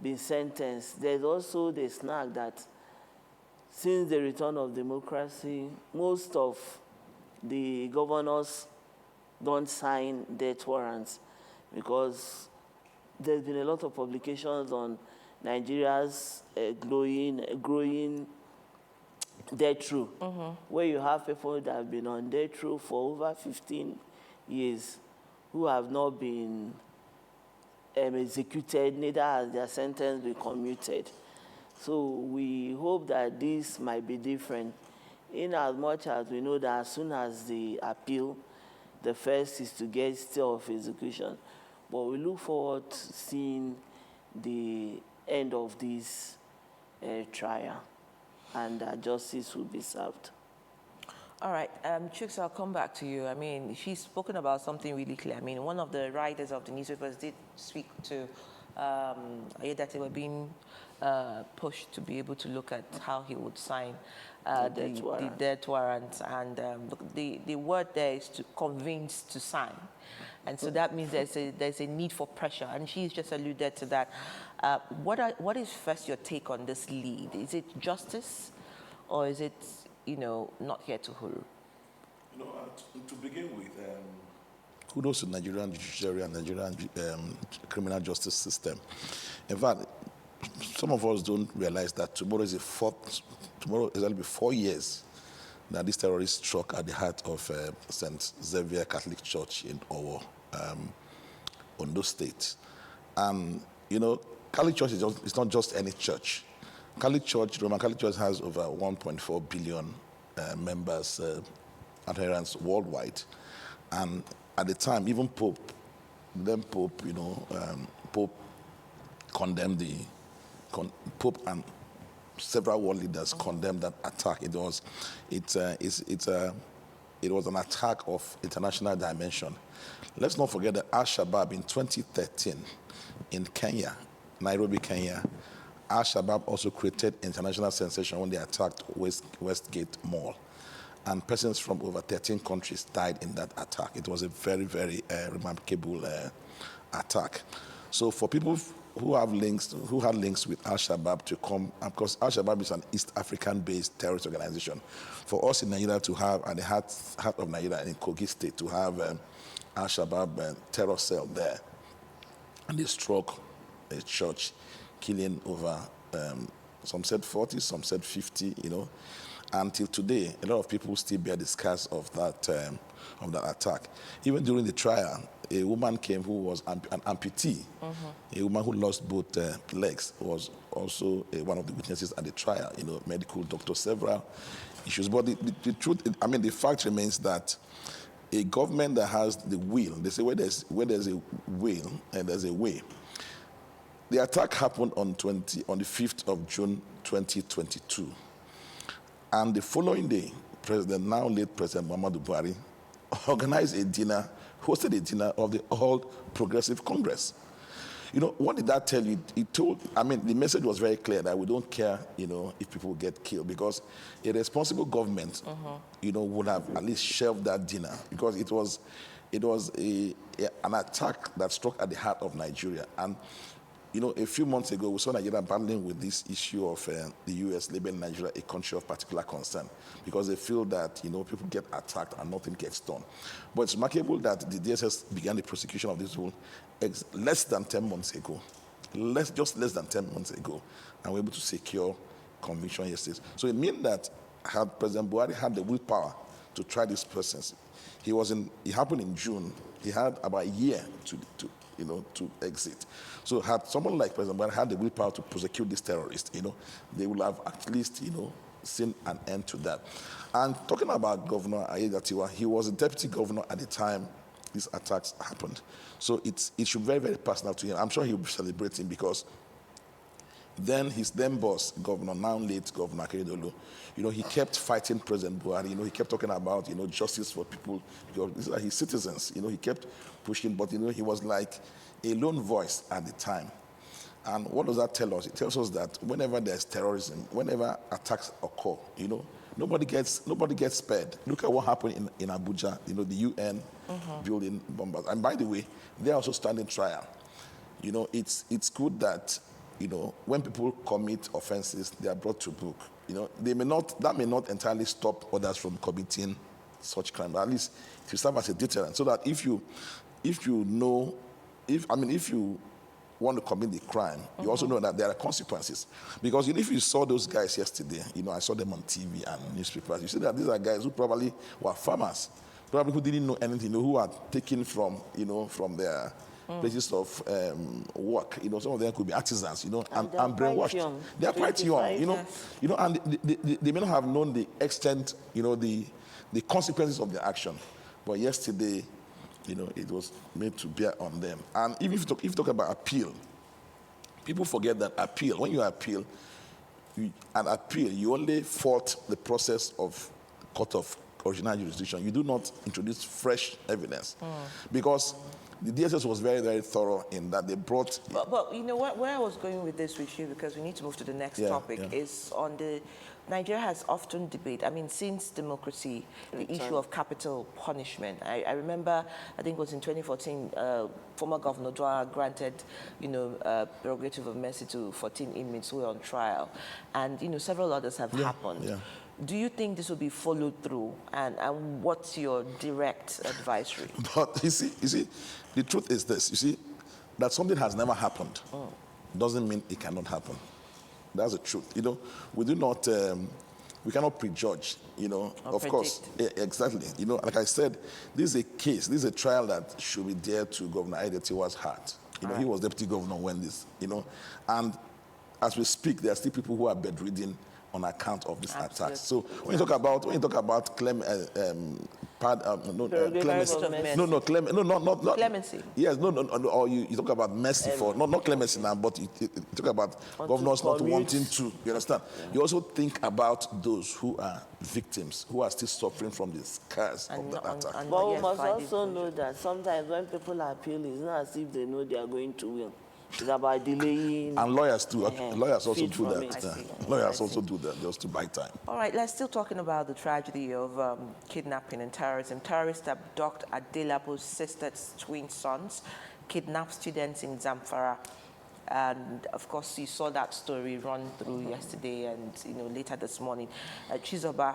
been sentenced. There's also the snag that since the return of democracy, most of the governors don't sign death warrants because there's been a lot of publications on Nigeria's growing death row, where you have people that have been on death row for over 15 years who have not been executed, neither has their sentence been commuted. So we hope that this might be different, in as much as we know that as soon as the appeal, the first is to get stay of execution. But we look forward to seeing the end of this trial, and that justice will be served. All right, Chooks, I'll come back to you. I mean, she's spoken about something really clear. I mean, one of the writers of the newspapers did speak to that they were being pushed to be able to look at how he would sign the death warrant. And the word there is to convince to sign. And so that means there's a need for pressure. And she's just alluded to that. What is first your take on this lead? Is it justice, or is it, not here to hold? To begin with, kudos to Nigerian judiciary and Nigerian criminal justice system. In fact, some of us don't realize that tomorrow is going to be 4 years that this terrorist struck at the heart of St. Xavier Catholic Church in Owo, Ondo State. And, Catholic Church is not just any church. Roman Catholic Church has over 1.4 billion members, adherents worldwide. And at the time, even Pope condemned the Pope and several world leaders condemned that attack. It was an attack of international dimension. Let's not forget that Al-Shabaab in 2013 in Kenya, Nairobi, Kenya, Al-Shabaab also created international sensation when they attacked Westgate Mall. And persons from over 13 countries died in that attack. It was a very, very remarkable attack. So for people who had links with Al-Shabaab to come, of course, Al-Shabaab is an East African-based terrorist organization. For us in Nigeria to have, at the heart of Nigeria in Kogi State, to have Al-Shabaab terror cell there, and they struck a church, killing over, some said 40, some said 50, Until today, a lot of people still bear the scars of that attack. Even during the trial, a woman came who was an amputee. A woman who lost both legs was also one of the witnesses at the trial. Medical doctor, several issues. But the truth, the fact remains that a government that has the will, they say where there's a will and there's a way. The attack happened on the 5th of June 2022. And the following day, now late President Muhammadu Buhari hosted a dinner of the All Progressive Congress. What did that tell you? The message was very clear that we don't care, if people get killed, because a responsible government, would have at least shelved that dinner, because it was an attack that struck at the heart of Nigeria. And a few months ago, we saw Nigeria battling with this issue of the U.S. labeling Nigeria a country of particular concern, because they feel that, people get attacked and nothing gets done. But it's remarkable that the DSS began the prosecution of this rule less than 10 months ago. Just less than 10 months ago. And we're able to secure conviction yesterday. So it means that had President Buhari had the willpower to try these persons, it happened in June. He had about a year to exit. So had someone like President Buhari had the willpower to prosecute these terrorists, they would have at least, seen an end to that. And talking about Governor Ayedatiwa, he was a deputy governor at the time these attacks happened. So it should be very, very personal to him. I'm sure he'll be celebrating, because then his then boss, Governor, now late Governor Akeredolu, he kept fighting President Buhari. He kept talking about, justice for people, because these are his citizens. He kept pushing, but, he was like a lone voice at the time. And what does that tell us? It tells us that whenever there's terrorism, whenever attacks occur, nobody gets spared. Look at what happened in Abuja, the UN building bombers. And by the way, they're also standing trial. It's good that, when people commit offenses, they are brought to book. That may not entirely stop others from committing such crime, but at least it will serve as a deterrent, so that if you want to commit the crime, you also know that there are consequences. Because if you saw those guys yesterday, I saw them on TV and newspapers, you see that these are guys who probably were farmers, probably who didn't know anything, who are taken from their places of work. Some of them could be artisans, and brainwashed. They are quite young, and they may not have known the extent, the consequences of their action. But yesterday, it was made to bear on them. And even if you talk about appeal, people forget that appeal, when you appeal, you only fault the process of court of original jurisdiction. You do not introduce fresh evidence. Because the DSS was very, very thorough in that they brought... But where I was going with this with you, because we need to move to the next topic, is on the... Nigeria has often debated, since democracy, the issue of capital punishment. I remember, I think it was in 2014, former Governor Dwara granted, prerogative of mercy to 14 inmates who were on trial. And, several others have happened. Yeah. Do you think this will be followed through? And what's your direct advisory? But you see, the truth is this. You see, that something has never happened doesn't mean it cannot happen. That's the truth. We do not, we cannot prejudge, of course. Yeah, exactly. Like I said, this is a trial that should be dear to Governor Ayedatiwa's heart. He was deputy governor when this, and as we speak, there are still people who are bedridden on account of this attack. So when you talk about clemency. Not clemency. Yes, no. Or you talk about mercy for not clemency now, but you talk about governors not wanting to. You understand? Yeah. You also think about those who are victims, who are still suffering from the scars of the attack. But we must also know that sometimes when people appeal, it's not as if they know they are going to win. It's about delaying. And lawyers too. Lawyers also do that. Lawyers also do that just to buy time. All right, let's still talking about the tragedy of kidnapping and terrorism. Terrorists abduct Adelabu's sister's twin sons, kidnap students in Zamfara. And of course, you saw that story run through yesterday and later this morning. Chizoba,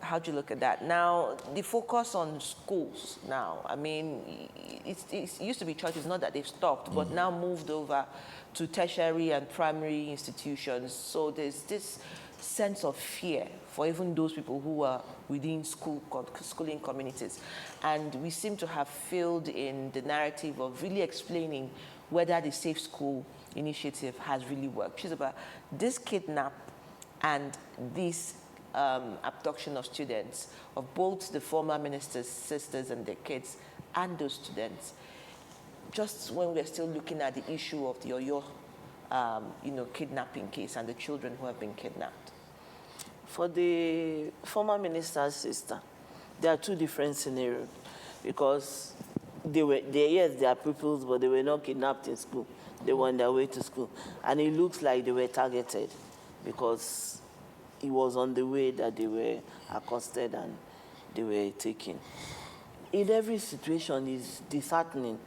how do you look at that? Now, the focus on schools now, I mean, it used to be churches, not that they've stopped, but now moved over to tertiary and primary institutions. So there's this sense of fear for even those people who are within schooling communities. And we seem to have failed in the narrative of really explaining whether the Safe School initiative has really worked. She's about this kidnap and this abduction of students, of both the former minister's sisters and their kids, and those students. Just when we're still looking at the issue of the Oyo, kidnapping case and the children who have been kidnapped. For the former minister's sister, there are two different scenarios, because yes, they are pupils, but they were not kidnapped in school. They were on their way to school, and it looks like they were targeted, because it was on the way that they were accosted and they were taken. In every situation is disheartening.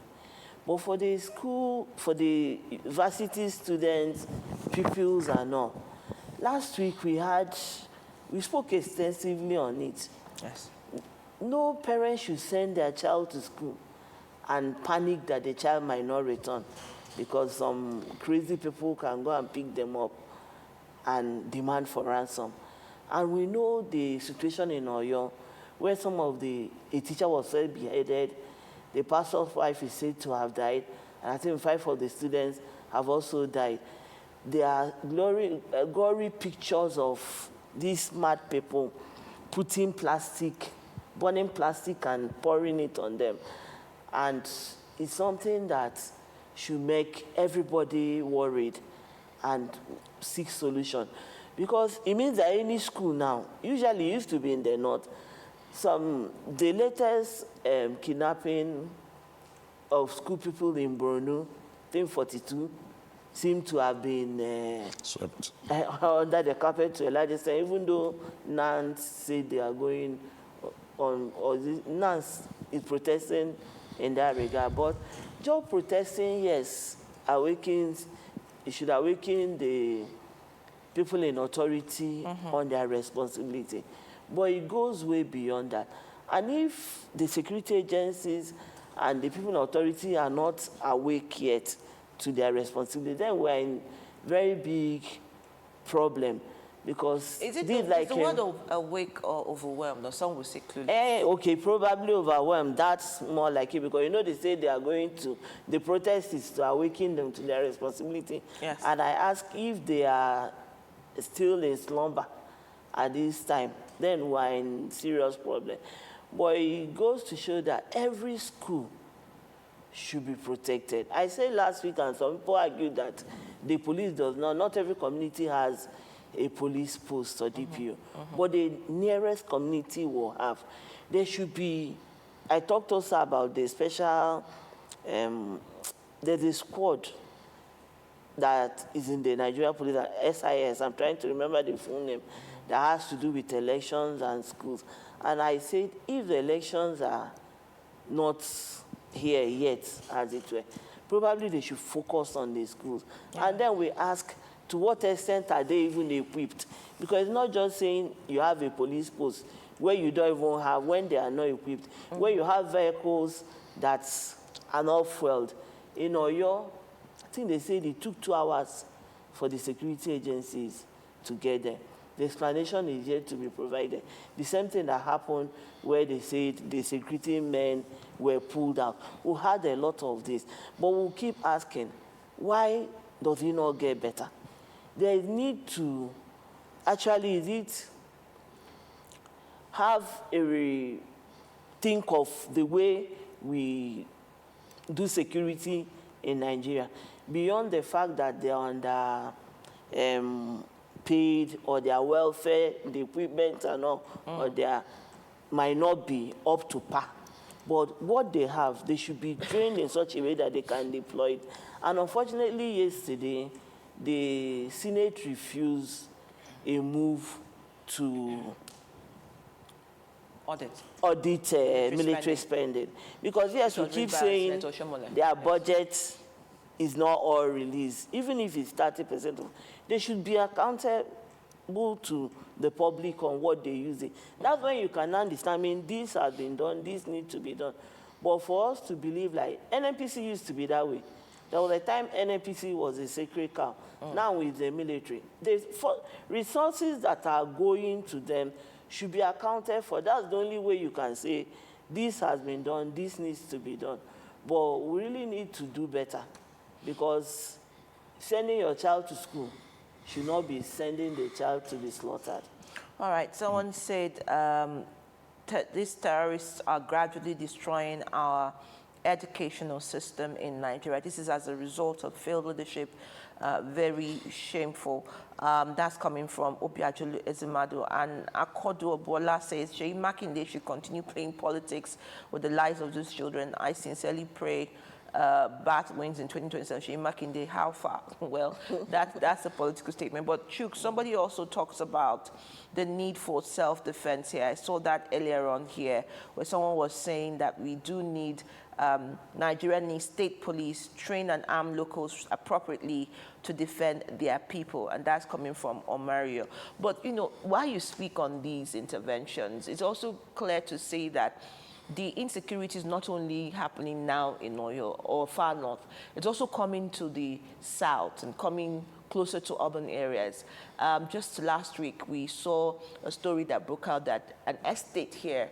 But for the school, for the varsity students, pupils and all, last week we spoke extensively on it. Yes. No parent should send their child to school and panic that the child might not return, because some crazy people can go and pick them up and demand for ransom. And we know the situation in Oyo, where a teacher was beheaded, the pastor's wife is said to have died, and I think 5 of the students have also died. There are gory pictures of these smart people burning plastic and pouring it on them. And it's something that should make everybody worried and seek solution. Because it means that any school now, usually used to be in the north, the latest kidnapping of school people in Borno, I think 42, seem to have been swept under the carpet to a large extent, even though NANS said they are going on, or NANS is protesting in that regard. But just protesting, yes, it should awaken the people in authority on their responsibility. But it goes way beyond that. And if the security agencies and the people in authority are not awake yet to their responsibility, then we're in very big problem. Because is the word awake or overwhelmed, or some will say clueless? Okay, probably overwhelmed. That's more like it, because they say they are going to, the protest is to awaken them to their responsibility. Yes. And I ask if they are still in slumber at this time, then we're in serious problem. But it goes to show that every school should be protected. I said last week, and some people argue that the police does not every community has a police post or DPO, but the nearest community will have. There should be, I talked also about the special, there's a squad that is in the Nigerian police, SIS, I'm trying to remember the full name, that has to do with elections and schools. And I said, if the elections are not here yet, as it were, probably they should focus on the schools. Yeah. And then we ask, to what extent are they even equipped? Because it's not just saying you have a police post where you don't even have, when they are not equipped, where you have vehicles that are not fueled. In Oyo, I think they said it took 2 hours for the security agencies to get there. The explanation is yet to be provided. The same thing that happened where they said the security men were pulled out. We had a lot of this. But we'll keep asking, why does it not get better? There is need to, actually, is it have think of the way we do security in Nigeria, beyond the fact that they are under paid or their welfare, the equipment and all, or they might not be up to par. But what they have, they should be trained in such a way that they can deploy it. And unfortunately, yesterday, the Senate refused a move to audit military spending. Because yes, we keep saying their budget is not all released. Even if it's 30%, they should be accountable to the public on what they use it. That's when you can understand, I mean, this has been done, this needs to be done. But for us to believe, like, NNPC used to be that way. There was a time NNPC was a sacred cow. Now with the military. The resources that are going to them should be accounted for. That's the only way you can say, this has been done, this needs to be done. But we really need to do better, because sending your child to school should not be sending the child to be slaughtered. All right, someone said these terrorists are gradually destroying our educational system in Nigeria. This is as a result of failed leadership, very shameful. That's coming from Obiajulu Ezimadu. And Akodo Obola says, Sheyi Makinde should continue playing politics with the lives of those children. I sincerely pray Bat wins in 2027. Sheyi Makinde, how far? Well, that's a political statement. But Chuk, somebody also talks about the need for self-defense here. I saw that earlier on here, where someone was saying that we do need Nigeria needs state police, train and arm locals appropriately to defend their people, and that's coming from Omario. But, you know, while you speak on these interventions, it's also clear to say that the insecurity is not only happening now in Oyo or far north, it's also coming to the south and coming closer to urban areas. Just last week, we saw a story that broke out that an estate here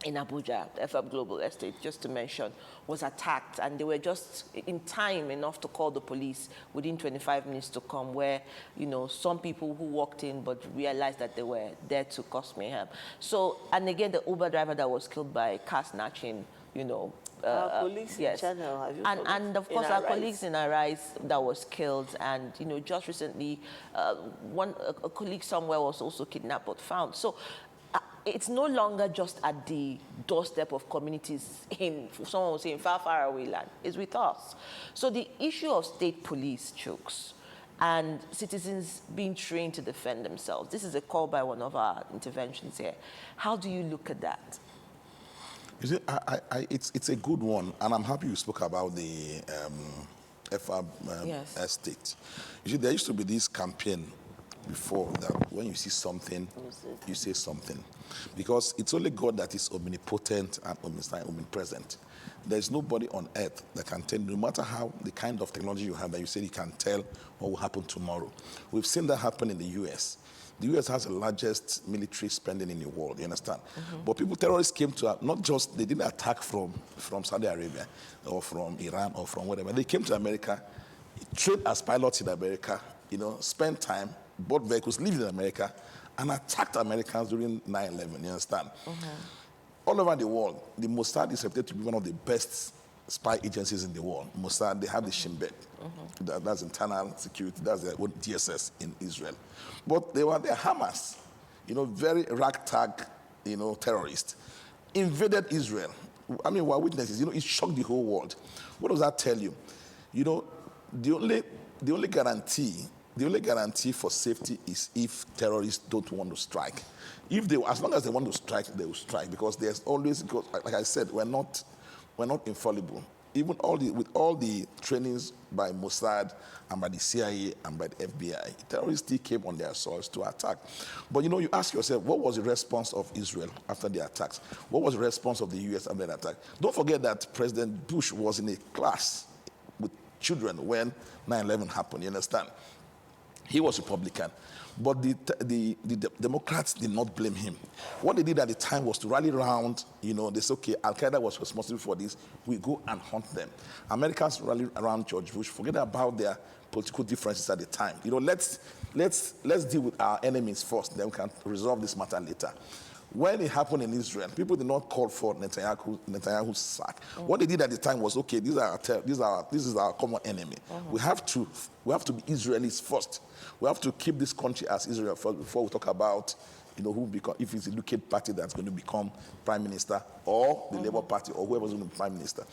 in Abuja, the FF Global Estate, just to mention, was attacked, and they were just in time enough to call the police within 25 minutes to come, where, you know, some people who walked in but realized that they were there to cause mayhem. So, and again, the Uber driver that was killed by car snatching, you know, our colleagues in Channel, have you and of course our colleagues in Arise that was killed, and you know, just recently a colleague somewhere was also kidnapped but found. So it's no longer just at the doorstep of communities in, someone was saying, far, far away land. It's with us. So the issue of state police chokes and citizens being trained to defend themselves, this is a call by one of our interventions here. How do you look at that? You see, it's a good one, and I'm happy you spoke about the FR estate. You see, there used to be this campaign before that when you see something, you say something. Because it's only God that is omnipotent and omnipresent. There's nobody on earth that can tell, no matter how the kind of technology you have, that you say you can tell what will happen tomorrow. We've seen that happen in the US. The US has the largest military spending in the world, you understand? But terrorists came to, not just, they didn't attack from Saudi Arabia or from Iran or from whatever. They came to America, trained as pilots in America, you know, spent time, bought vehicles, lived in America, and attacked Americans during 9/11, you understand? All over the world, the Mossad is reputed to be one of the best spy agencies in the world. Mossad, they have the Shin Bet. That's internal security, that's their own DSS in Israel. But they were the Hamas, you know, very ragtag, you know, terrorists, invaded Israel. I mean, we're witnesses, you know, it shocked the whole world. What does that tell you? You know, the only guarantee for safety is if terrorists don't want to strike. If they, as long as they want to strike, they will strike, because there's always, like I said, we're not infallible. Even with all the trainings by Mossad and by the CIA and by the FBI, terrorists still came on their soils to attack. But you know, you ask yourself, what was the response of Israel after the attacks? What was the response of the US after the attack? Don't forget that President Bush was in a class with children when 9/11 happened, you understand? He was Republican. But the Democrats did not blame him. What they did at the time was to rally around, you know, they said, okay, Al-Qaeda was responsible for this, we go and hunt them. Americans rallied around George Bush, forget about their political differences at the time. You know, let's deal with our enemies first, then we can resolve this matter later. When it happened in Israel, people did not call for Netanyahu's sack. What they did at the time was, okay, this is our common enemy. We have to be Israelis first. We have to keep this country as Israel first before we talk about, if it's the UK party that's going to become prime minister, or the Labour Party, or whoever's going to be prime minister.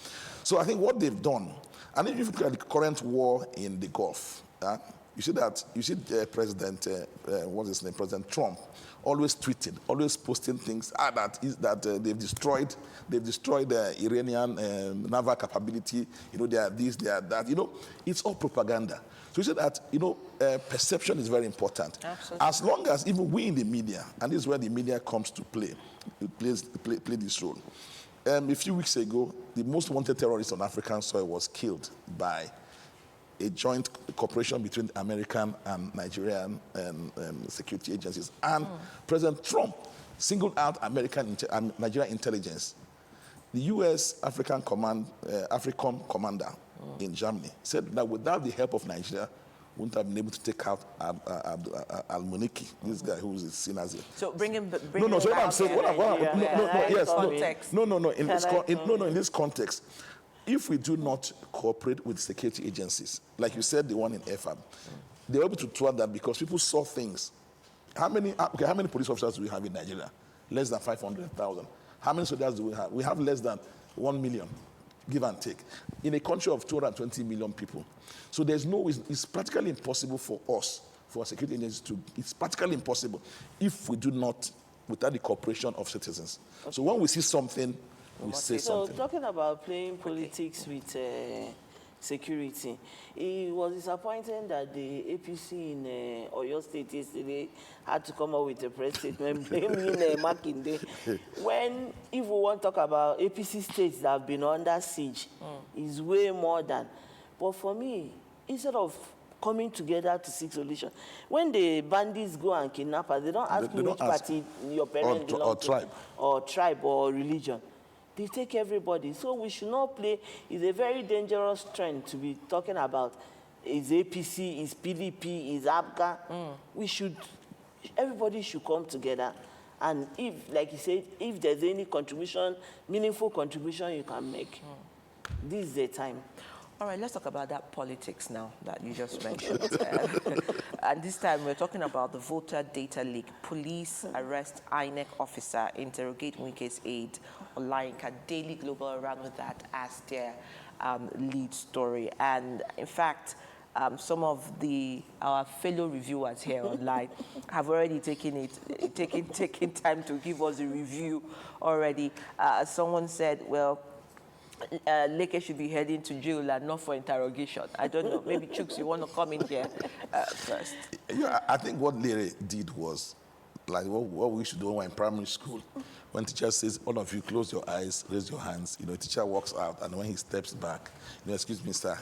So I think what they've done, and if you look at the current war in the Gulf, you see President Trump always tweeting, always posting things that they've destroyed Iranian naval capability. They are this, they are that. It's all propaganda. So you say that perception is very important. Absolutely. As long as even we in the media, and this is where the media comes to play, play this role. A few weeks ago, the most wanted terrorist on African soil was killed by a joint cooperation between American and Nigerian security agencies. And President Trump singled out American and Nigerian intelligence. The U.S. AFRICOM commander in Germany said that without the help of Nigeria, wouldn't have been able to take out Al-Muniki, this guy who is seen as a... So bring him back. So what I'm saying, in this context, if we do not cooperate with security agencies, like you said, the one in FAB, they were able to thwart that because people saw things. How many police officers do we have in Nigeria? Less than 500,000. How many soldiers do we have? We have less than 1 million, give and take, in a country of 220 million people. So it's practically impossible for us, for our security agencies it's practically impossible if we do not, without the cooperation of citizens. Okay. So when we see something, we say something. So talking about playing politics with security, it was disappointing that the APC in Oyo State yesterday had to come up with a press statement blaming Makinde. When, if we want to talk about APC states that have been under siege, is way more than. But for me, instead of coming together to seek solution, when the bandits go and kidnap us, they don't ask you which party your parents belong to, or tribe or religion. They take everybody. So we should not play. It's a very dangerous trend to be talking about. Is APC, is PDP, is ABGA. Everybody should come together. And if, like you said, if there's any contribution, meaningful contribution you can make, this is the time. All right, let's talk about that politics now that you just mentioned. And this time we're talking about the voter data leak. Police arrest INEC officer, interrogate Wike's aide, Olayinka. Daily Global ran with that as their lead story. And in fact, some of our fellow reviewers here online have already taken time to give us a review already. Someone said, well, Leke should be heading to jail and not for interrogation. I don't know. Maybe Chooks, you want to come in here first? Yeah, I think what Lere did was like what we should do when we're in primary school. When teacher says, all of you close your eyes, raise your hands, teacher walks out, and when he steps back, excuse me, sir,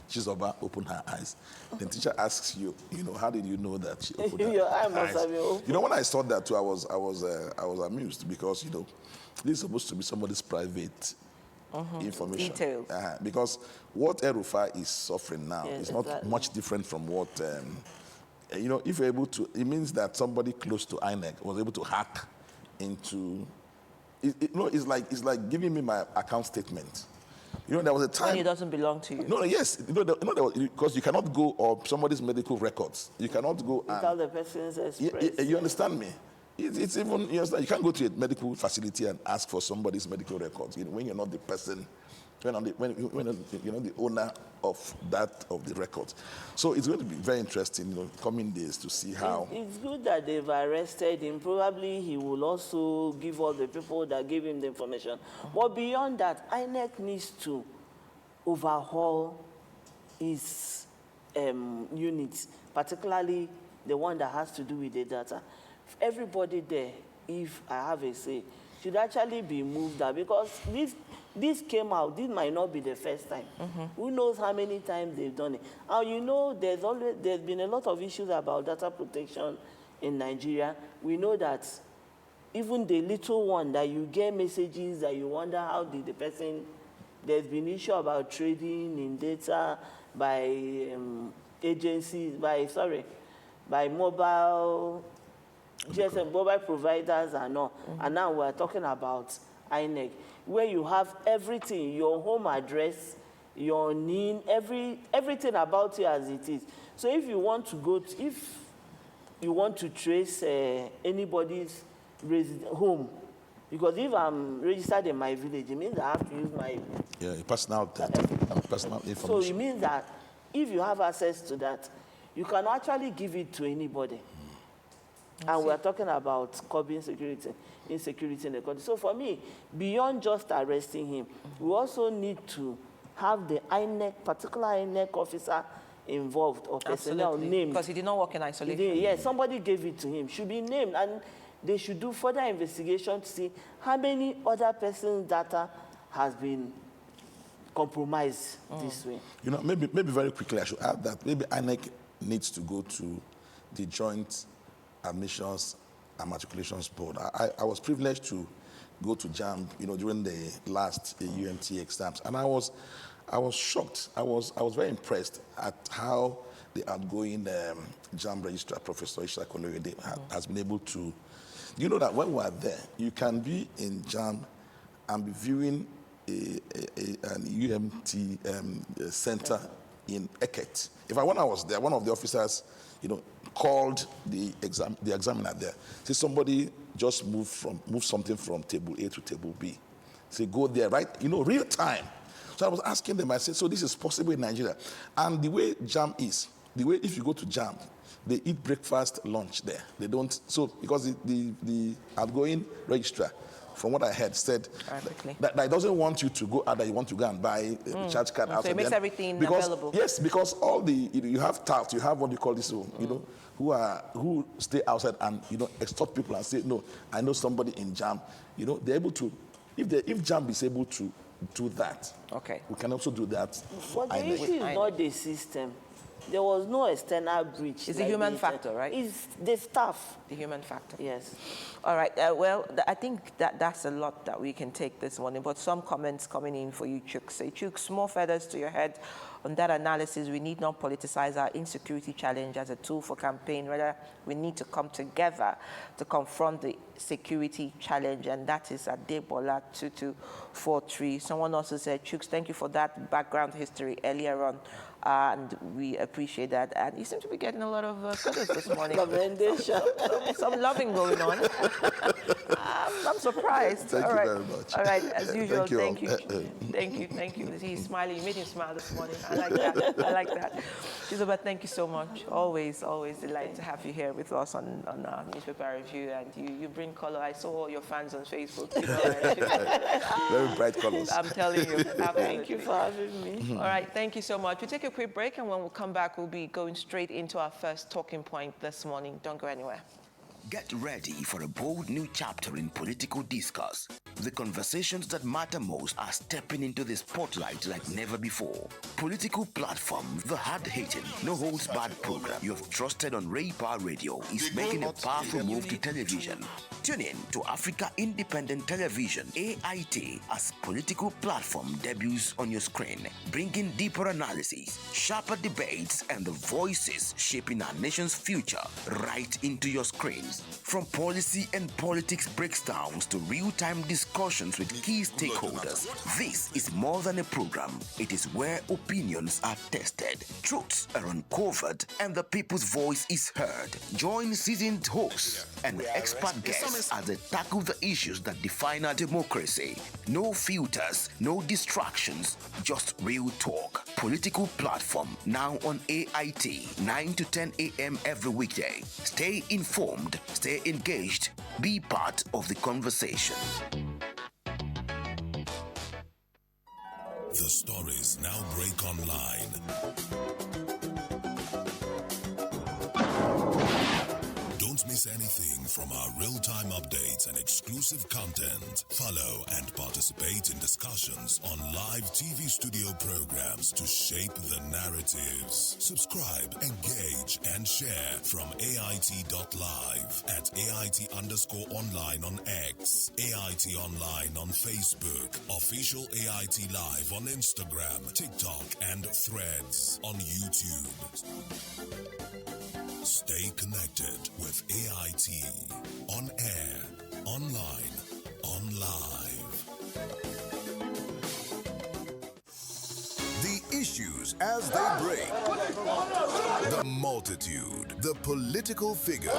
Chizoba opened her eyes. Then teacher asks you, how did you know that she opened her eyes? When I saw that too, I was amused because, this is supposed to be somebody's private information. Details. Because what Erufa is suffering now is not much different from what, if you're able to, it means that somebody close to INEC was able to hack into, it's like giving me my account statement. There was a time... When it doesn't belong to you. No, yes. Because you cannot go or somebody's medical records. You cannot go without the person's express. You understand me? It's even, you can't go to a medical facility and ask for somebody's medical records when you're not the person, when you're not the owner of the records. So it's going to be very interesting, coming days to see how. It's good that they've arrested him. Probably he will also give all the people that gave him the information. But beyond that, INEC needs to overhaul his units, particularly the one that has to do with the data. Everybody there, if I have a say, should actually be moved out because this came out. This might not be the first time. Who knows how many times they've done it? And there's been a lot of issues about data protection in Nigeria. We know that even the little one that you get messages that you wonder how did the person. There's been issue about trading in data by agencies, by mobile GSM, mobile providers and all. And now we're talking about INEC, where you have everything, your home address, your NIN, everything about you as it is. So if you want to if you want to trace anybody's home, because if I'm registered in my village, it means I have to use my personal information. So it means that if you have access to that, you can actually give it to anybody. And we're talking about curbing insecurity in the country. So for me, beyond just arresting him, we also need to have the particular INEC officer involved or personnel named. Because he did not work in isolation. Somebody gave it to him. Should be named, and they should do further investigation to see how many other persons' data has been compromised this way. You know, maybe very quickly I should add that maybe INEC needs to go to the Joint Admissions and Matriculations Board. I was privileged to go to JAMB, during the last UMT exams, and I was shocked. I was very impressed at how the outgoing JAMB registrar, Professor Isha Koloyede, has been able to. You know that when we are there, you can be in JAMB and be viewing an UMT center in Eket. When I was there, one of the officers, called the examiner there. Say somebody just moved something from table A to table B. Say go there, right? Real time. So I was asking them. I said, so this is possible in Nigeria, and the way JAMB is, if you go to JAMB, they eat breakfast, lunch there. They don't. So because the outgoing registrar, from what I heard, said that doesn't want you to go out, that you want to go and buy a charge card. So it makes everything available. Yes, because all you have touts, you have what you call this, who stay outside and extort people and say, no, I know somebody in JAMB. They're able to, if JAMB is able to do that, we can also do that. But the issue is not the system. There was no external breach. It's the human factor, right? It's the staff. The human factor. Yes. All right. I think that's a lot that we can take this morning, but some comments coming in for you, Chuk. Say, Chuk, small feathers to your head on that analysis. We need not politicize our insecurity challenge as a tool for campaign. Rather, we need to come together to confront the security challenge, and that is Adebola 2243. Someone also said, Chuk, thank you for that background history earlier on. And we appreciate that. And you seem to be getting a lot of kudos this morning. Commendation. Some loving going on. I'm surprised. Thank you very much. All right, as usual, thank you. Thank you. He's smiling. You made him smile this morning. I like that. Elizabeth, thank you so much. Always delight to have you here with us on our newspaper review. And you bring color. I saw all your fans on Facebook. Very bright colors. I'm telling you. Thank you for having me. All right, thank you so much. We'll take a quick break, and when we come back, we'll be going straight into our first talking point this morning. Don't go anywhere. Get ready for a bold new chapter in political discourse. The conversations that matter most are stepping into the spotlight like never before. Political platform, the hard-hitting, no-holds-barred program you have trusted on Ray Power Radio is making a powerful move to television. Tune in to Africa Independent Television, AIT, as political platform debuts on your screen, bringing deeper analysis, sharper debates, and the voices shaping our nation's future right into your screens. From policy and politics breakdowns to real-time discussions with key stakeholders, this is more than a program. It is where opinions are tested, truths are uncovered, and the people's voice is heard. Join seasoned hosts and expert guests as they tackle the issues that define our democracy. No filters, no distractions, just real talk. Political platform now on AIT, 9 to 10 a.m. every weekday. Stay informed, stay engaged, be part of the conversation. The stories now break online. Don't miss anything from our real-time updates and exclusive content. Follow and participate in discussions on live TV studio programs to shape the narratives. Subscribe, engage, and share from AIT.live at AIT_online on X, AIT Online on Facebook, Official AIT Live on Instagram, TikTok, and Threads on YouTube. Stay connected with AIT. On air, online, on live. The issues as they break. The multitude, the political figures,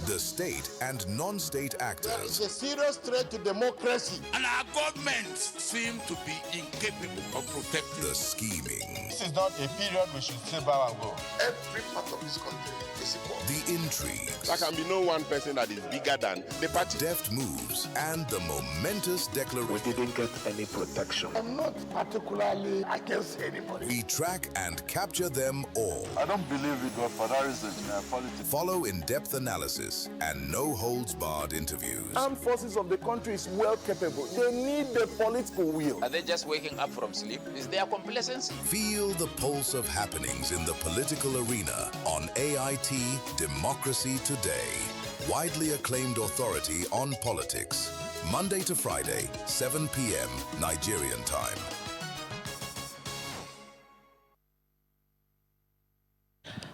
the state and non-state actors. It's a serious threat to democracy. And our governments seem to be incapable of protecting. The scheming. This is not a period we should sit back and go. Every part of this country is equal. The intrigues. There can be no one person that is bigger than the party. Deft moves and the momentous declaration. We didn't get any protection. I'm not particularly against anybody. We track and capture them all. I don't believe it was for that reason in politics. Follow in-depth analysis and no-holds-barred interviews. Armed forces of the country is well capable. They need the political will. Are they just waking up from sleep? Is there complacency? Feel the pulse of happenings in the political arena on AIT Democracy Today. Widely acclaimed authority on politics. Monday to Friday, 7 p.m. Nigerian time.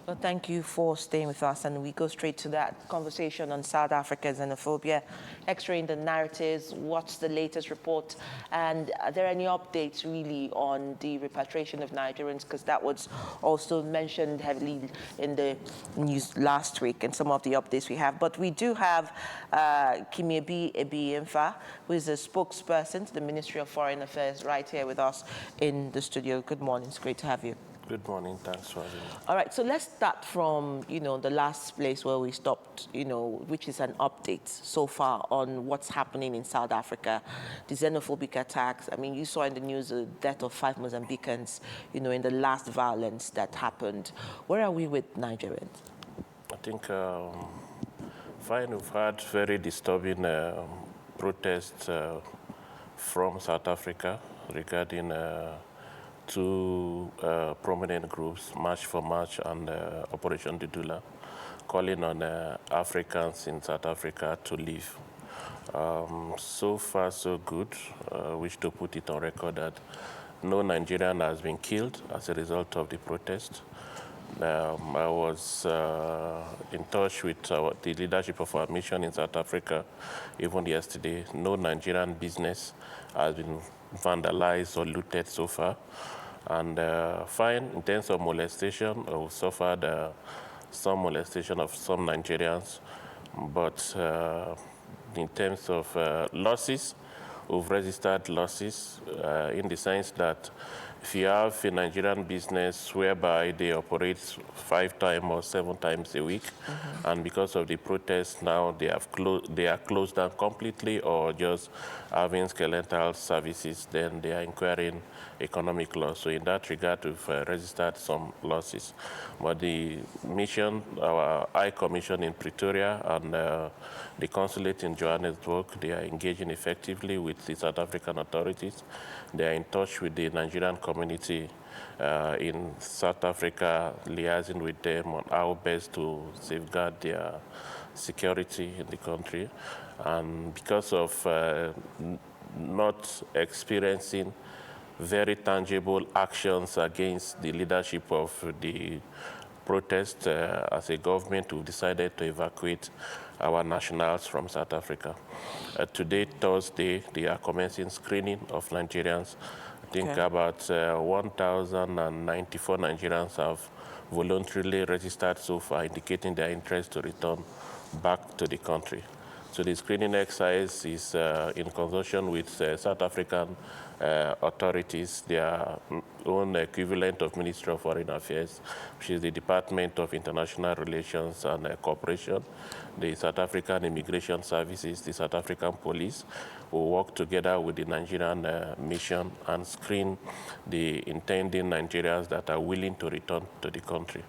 Well, thank you for staying with us, and we go straight to that conversation on South Africa's xenophobia, X-raying the narratives, what's the latest report, and are there any updates really on the repatriation of Nigerians, because that was also mentioned heavily in the news last week and some of the updates we have. But we do have Kimiebi Ebiemfa, who is a spokesperson to the Ministry of Foreign Affairs, right here with us in the studio. Good morning, it's great to have you. Good morning, thanks for having me. All right, so let's start from, the last place where we stopped, which is an update so far on what's happening in South Africa, the xenophobic attacks. I mean, you saw in the news the death of 5 Mozambicans, in the last violence that happened. Where are we with Nigerians? I think, fine, we've had very disturbing protests from South Africa regarding two prominent groups, March for March and Operation Dudula, calling on Africans in South Africa to leave. So far, so good. Wish to put it on record that no Nigerian has been killed as a result of the protest. I was in touch with the leadership of our mission in South Africa even yesterday. No Nigerian business has been vandalized or looted so far. And fine, in terms of molestation, we suffered some molestation of some Nigerians, but in terms of losses, we've registered losses in the sense that if you have a Nigerian business whereby they operate 5 times or 7 times a week, and because of the protests now they are closed down completely or just having skeletal services, then they are incurring economic loss. So in that regard, we've registered some losses. But the mission, our High Commission in Pretoria and the consulate in Johannesburg, they are engaging effectively with the South African authorities. They are in touch with the Nigerian community in South Africa, liaising with them on how best to safeguard their security in the country. And because of not experiencing very tangible actions against the leadership of the protest, as a government, we've decided to evacuate our nationals from South Africa. Today, Thursday, they are commencing screening of Nigerians. I think about 1,094 Nigerians have voluntarily registered so far, indicating their interest to return back to the country. So the screening exercise is in consortium with South African authorities, their own equivalent of Ministry of Foreign Affairs, which is the Department of International Relations and Cooperation, the South African Immigration Services, the South African Police, will work together with the Nigerian mission and screen the intending Nigerians that are willing to return to the country.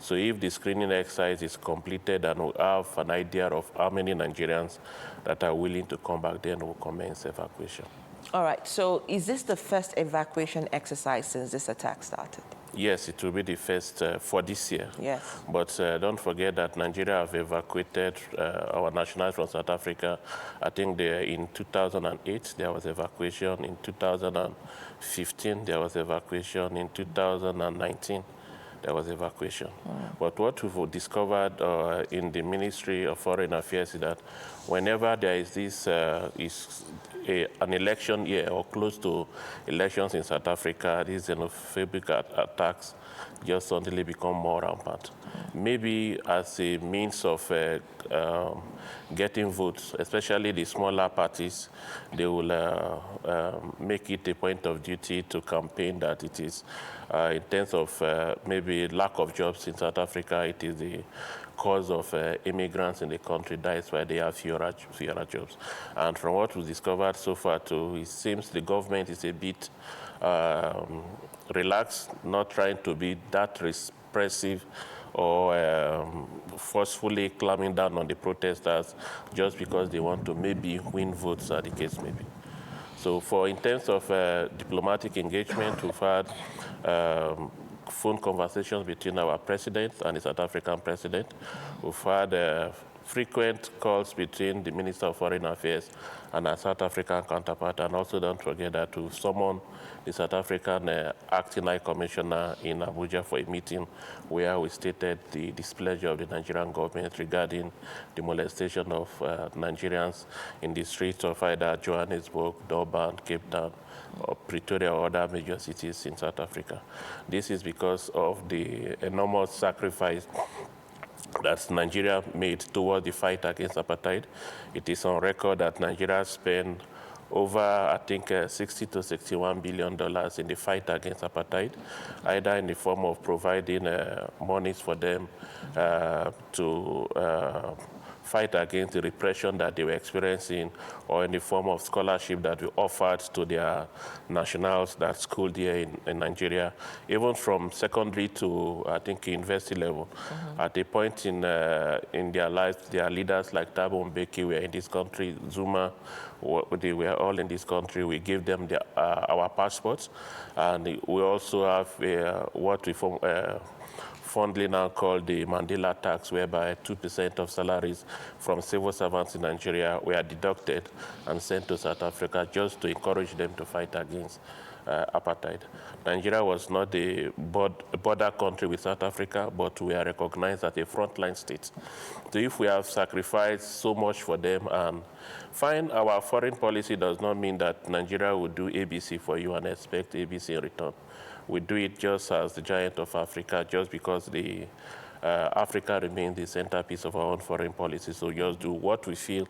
So if the screening exercise is completed and we have an idea of how many Nigerians that are willing to come back, then we'll commence evacuation. All right, so is this the first evacuation exercise since this attack started? Yes, it will be the first for this year. Yes. But don't forget that Nigeria have evacuated our nationals from South Africa. I think in 2008, there was evacuation. In 2015, there was evacuation. In 2019, there was evacuation. But what we've discovered in the Ministry of Foreign Affairs is that whenever there is this an election year or close to elections in South Africa, these xenophobic attacks just suddenly become more rampant. Maybe as a means of getting votes, especially the smaller parties, they will make it a point of duty to campaign that it is, in terms of maybe lack of jobs in South Africa, it is the cause of immigrants in the country. That is why they have fewer jobs. And from what we've discovered so far too, it seems the government is a bit relaxed, not trying to be that repressive or forcefully clamping down on the protesters just because they want to maybe win votes, as the case may be. So in terms of diplomatic engagement, we've had phone conversations between our president and the South African president. We've had frequent calls between the Minister of Foreign Affairs and our South African counterpart, and also don't forget that to summon the South African Acting High Commissioner in Abuja for a meeting where we stated the displeasure of the Nigerian government regarding the molestation of Nigerians in the streets of either Johannesburg, Durban, Cape Town, or Pretoria or other major cities in South Africa. This is because of the enormous sacrifice that Nigeria made towards the fight against apartheid. It is on record that Nigeria spent over, I think, $60 to $61 billion in the fight against apartheid, either in the form of providing monies for them to fight against the repression that they were experiencing, or in the form of scholarship that we offered to their nationals that schooled here in Nigeria, even from secondary to, I think, university level. At a point in their lives, their leaders like Thabo Mbeki were in this country, Zuma, they were all in this country. We gave them our passports, and we also have what we fondly now called the Mandela tax, whereby 2% of salaries from civil servants in Nigeria were deducted and sent to South Africa just to encourage them to fight against apartheid. Nigeria was not a border country with South Africa, but we are recognized as a frontline state. So if we have sacrificed so much for them, and fine, our foreign policy does not mean that Nigeria will do ABC for you and expect ABC in return. We do it just as the giant of Africa, just because Africa remains the centerpiece of our own foreign policy. So just do what we feel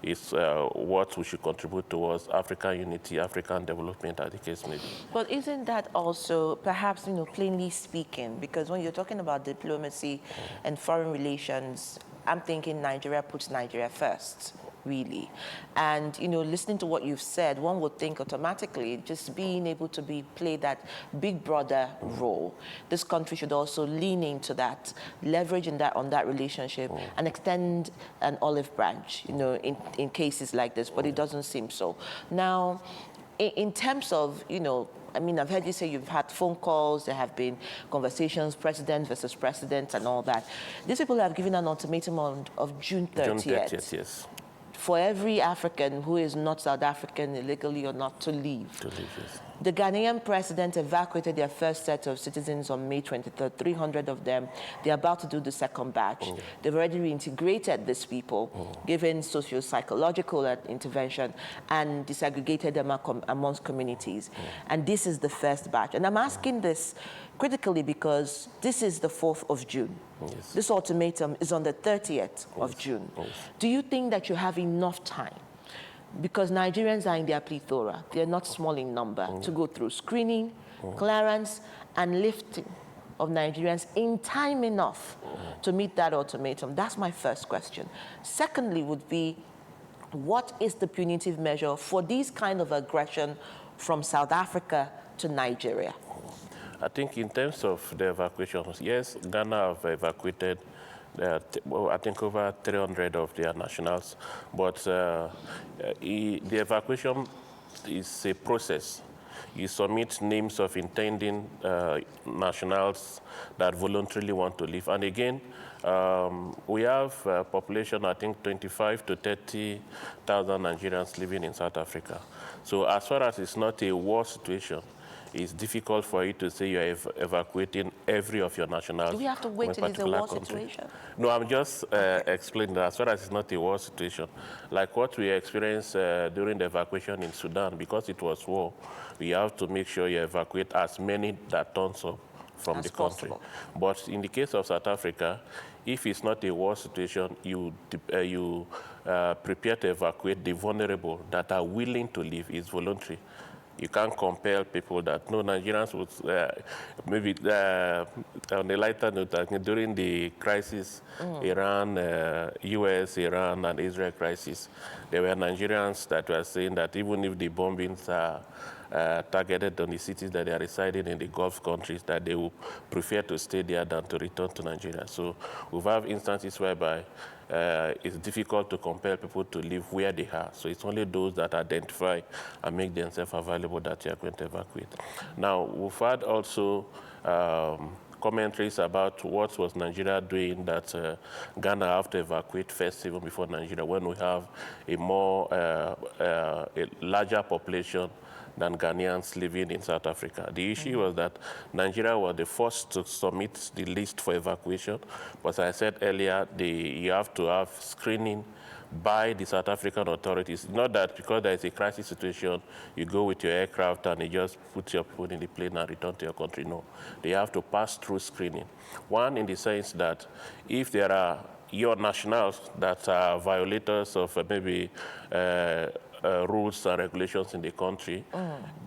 is what we should contribute towards African unity, African development, as the case may be. But isn't that also, perhaps, plainly speaking, because when you're talking about diplomacy and foreign relations, I'm thinking Nigeria puts Nigeria first, really. And, listening to what you've said, one would think automatically just being able to play that big brother role. This country should also lean into that, leverage on that relationship and extend an olive branch, in cases like this, but it doesn't seem so. Now, in terms of, I've heard you say you've had phone calls, there have been conversations, president versus president and all that. These people have given an ultimatum of June 30th. June 30th, yes. For every African who is not South African, illegally or not, to leave. Yes. The Ghanaian president evacuated their first set of citizens on May 23rd, 300 of them. They're about to do the second batch. They've already reintegrated these people, given socio-psychological intervention, and disaggregated them amongst communities. And this is the first batch. And I'm asking this critically because this is the 4th of June. Yes. This ultimatum is on the 30th of June. Yes. Do you think that you have enough time? Because Nigerians are in their plethora. They're not small in number to go through screening, clearance, and lifting of Nigerians in time enough to meet that ultimatum. That's my first question. Secondly would be, what is the punitive measure for these kind of aggression from South Africa to Nigeria? I think in terms of the evacuations, yes, Ghana have evacuated I think over 300 of their nationals, but the evacuation is a process. You submit names of intending nationals that voluntarily want to leave. And again, we have a population, I think, 25 to 30,000 Nigerians living in South Africa. So as far as it's not a war situation, it's difficult for you to say you're evacuating every of your nationals. Do we have to wait till it's a war situation? No, I'm just explaining that as far as it's not a war situation. Like what we experienced during the evacuation in Sudan, because it was war, we have to make sure you evacuate as many that turns up from the country. But in the case of South Africa, if it's not a war situation, you prepare to evacuate the vulnerable that are willing to leave. It's voluntary. You can't compel people that, no, Nigerians would, maybe on a lighter note, during the crisis, Iran, US, Iran, and Israel crisis, there were Nigerians that were saying that even if the bombings are targeted on the cities that they are residing in the Gulf countries, that they would prefer to stay there than to return to Nigeria. So we have instances whereby it's difficult to compel people to live where they are. So it's only those that identify and make themselves available that you are going to evacuate. Now, we've had also commentaries about what was Nigeria doing that Ghana have to evacuate first even before Nigeria, when we have a more, a larger population than Ghanaians living in South Africa. The issue was that Nigeria was the first to submit the list for evacuation. But as I said earlier, you have to have screening by the South African authorities. Not that because there is a crisis situation, you go with your aircraft and you just put your people in the plane and return to your country. No, they have to pass through screening. One, in the sense that if there are your nationals that are violators of maybe rules and regulations in the country,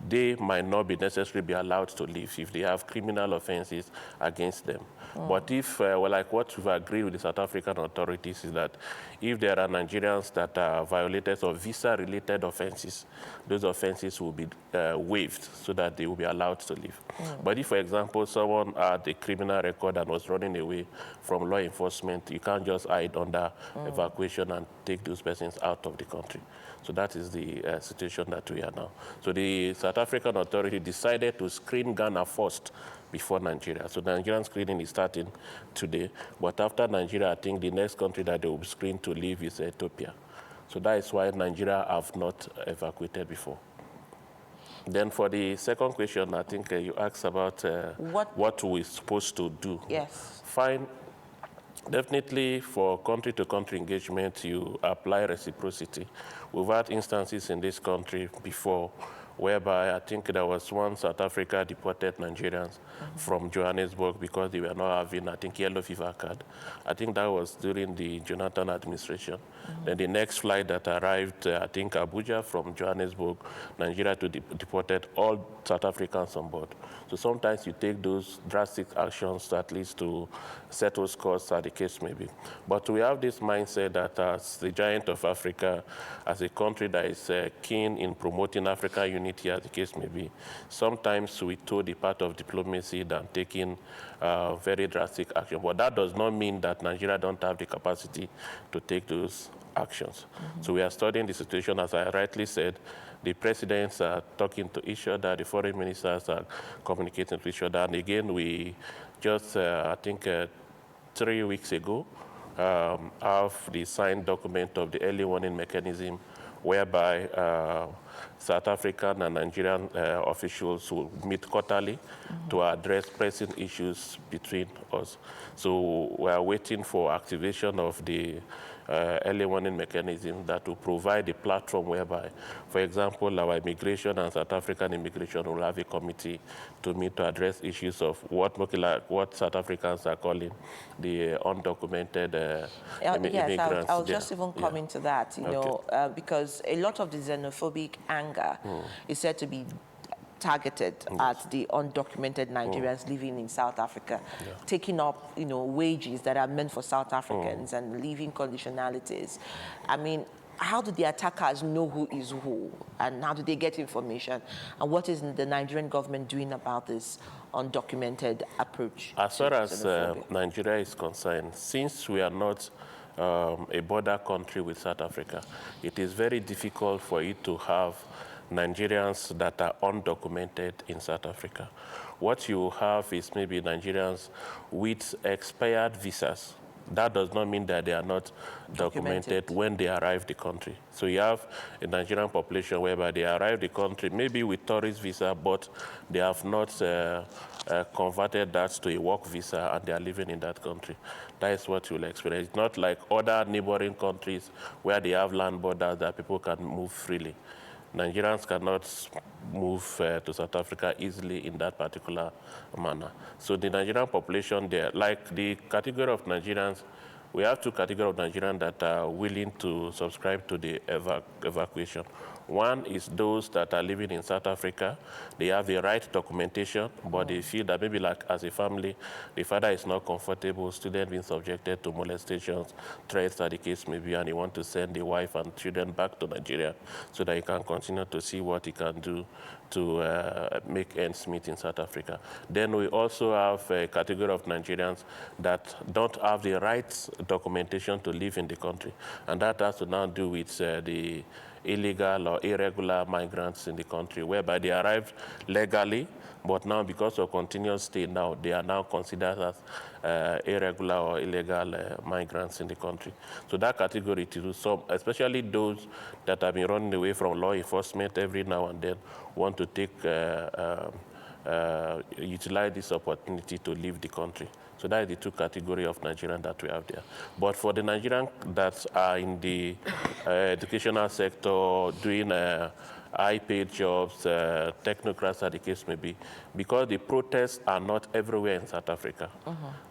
they might not be necessarily be allowed to leave if they have criminal offenses against them. But if, well, like what we've agreed with the South African authorities is that if there are Nigerians that are violators of visa-related offenses, those offenses will be waived so that they will be allowed to leave. But if, for example, someone had a criminal record and was running away from law enforcement, you can't just hide under evacuation and take those persons out of the country. So that is the situation that we are now. So the South African authority decided to screen Ghana first before Nigeria. So Nigerian screening is starting today. But after Nigeria, I think the next country that they will screen to leave is Ethiopia. So that is why Nigeria have not evacuated before. Then for the second question, I think you asked about what we're supposed to do. Yes. Fine. Definitely, for country-to-country engagement, you apply reciprocity. We've had instances in this country before whereby I think there was one South Africa deported Nigerians from Johannesburg because they were not having, I think, yellow fever card. I think that was during the Jonathan administration. Then the next flight that arrived, I think, Abuja from Johannesburg, Nigeria, to deported all South Africans on board. So sometimes you take those drastic actions at least to settle scores, as the case may be. But we have this mindset that as the giant of Africa, as a country that is keen in promoting African unity, as the case may be, sometimes we toe the path of diplomacy than taking very drastic action. But that does not mean that Nigeria don't have the capacity to take those actions. So we are studying the situation, as I rightly said. The presidents are talking to each other, the foreign ministers are communicating to each other. And again, we just, I think, 3 weeks ago, have the signed document of the early warning mechanism whereby South African and Nigerian officials will meet quarterly to address pressing issues between us. So we are waiting for activation of the early warning mechanism that will provide a platform whereby, for example, our immigration and South African immigration will have a committee to meet to address issues of what South Africans are calling the undocumented immigrants. Yes, I'll just even come into that, you know, because a lot of the xenophobic anger is said to be targeted at the undocumented Nigerians living in South Africa, taking up, you know, wages that are meant for South Africans and living conditionalities. I mean, how do the attackers know who is who, and how do they get information, and what is the Nigerian government doing about this undocumented approach? As far as Nigeria is concerned, since we are not a border country with South Africa, it is very difficult for it to have Nigerians that are undocumented in South Africa. What you have is maybe Nigerians with expired visas that does not mean that they are not documented when they arrive the country. So you have a Nigerian population whereby they arrive the country maybe with tourist visa, but they have not converted that to a work visa and they are living in that country. That is what you'll experience. It's not like other neighboring countries where they have land borders that people can move freely. Nigerians cannot move to South Africa easily in that particular manner. So the Nigerian population there, like the category of Nigerians, we have two categories of Nigerians that are willing to subscribe to the evacuation. One is those that are living in South Africa. They have the right documentation, but they feel that maybe like as a family, the father is not comfortable, student being subjected to molestations, threats that the case may be, and he want to send the wife and children back to Nigeria so that he can continue to see what he can do to make ends meet in South Africa. Then we also have a category of Nigerians that don't have the right documentation to live in the country, and that has to now do with the illegal or irregular migrants in the country, whereby they arrived legally, but now because of continuous stay now, they are now considered as irregular or illegal migrants in the country. So that category too, some, especially those that have been running away from law enforcement every now and then, want to take utilize this opportunity to leave the country. So that is the two categories of Nigerians that we have there. But for the Nigerians that are in the educational sector, doing high-paid jobs, technocrats as the case may be, because the protests are not everywhere in South Africa.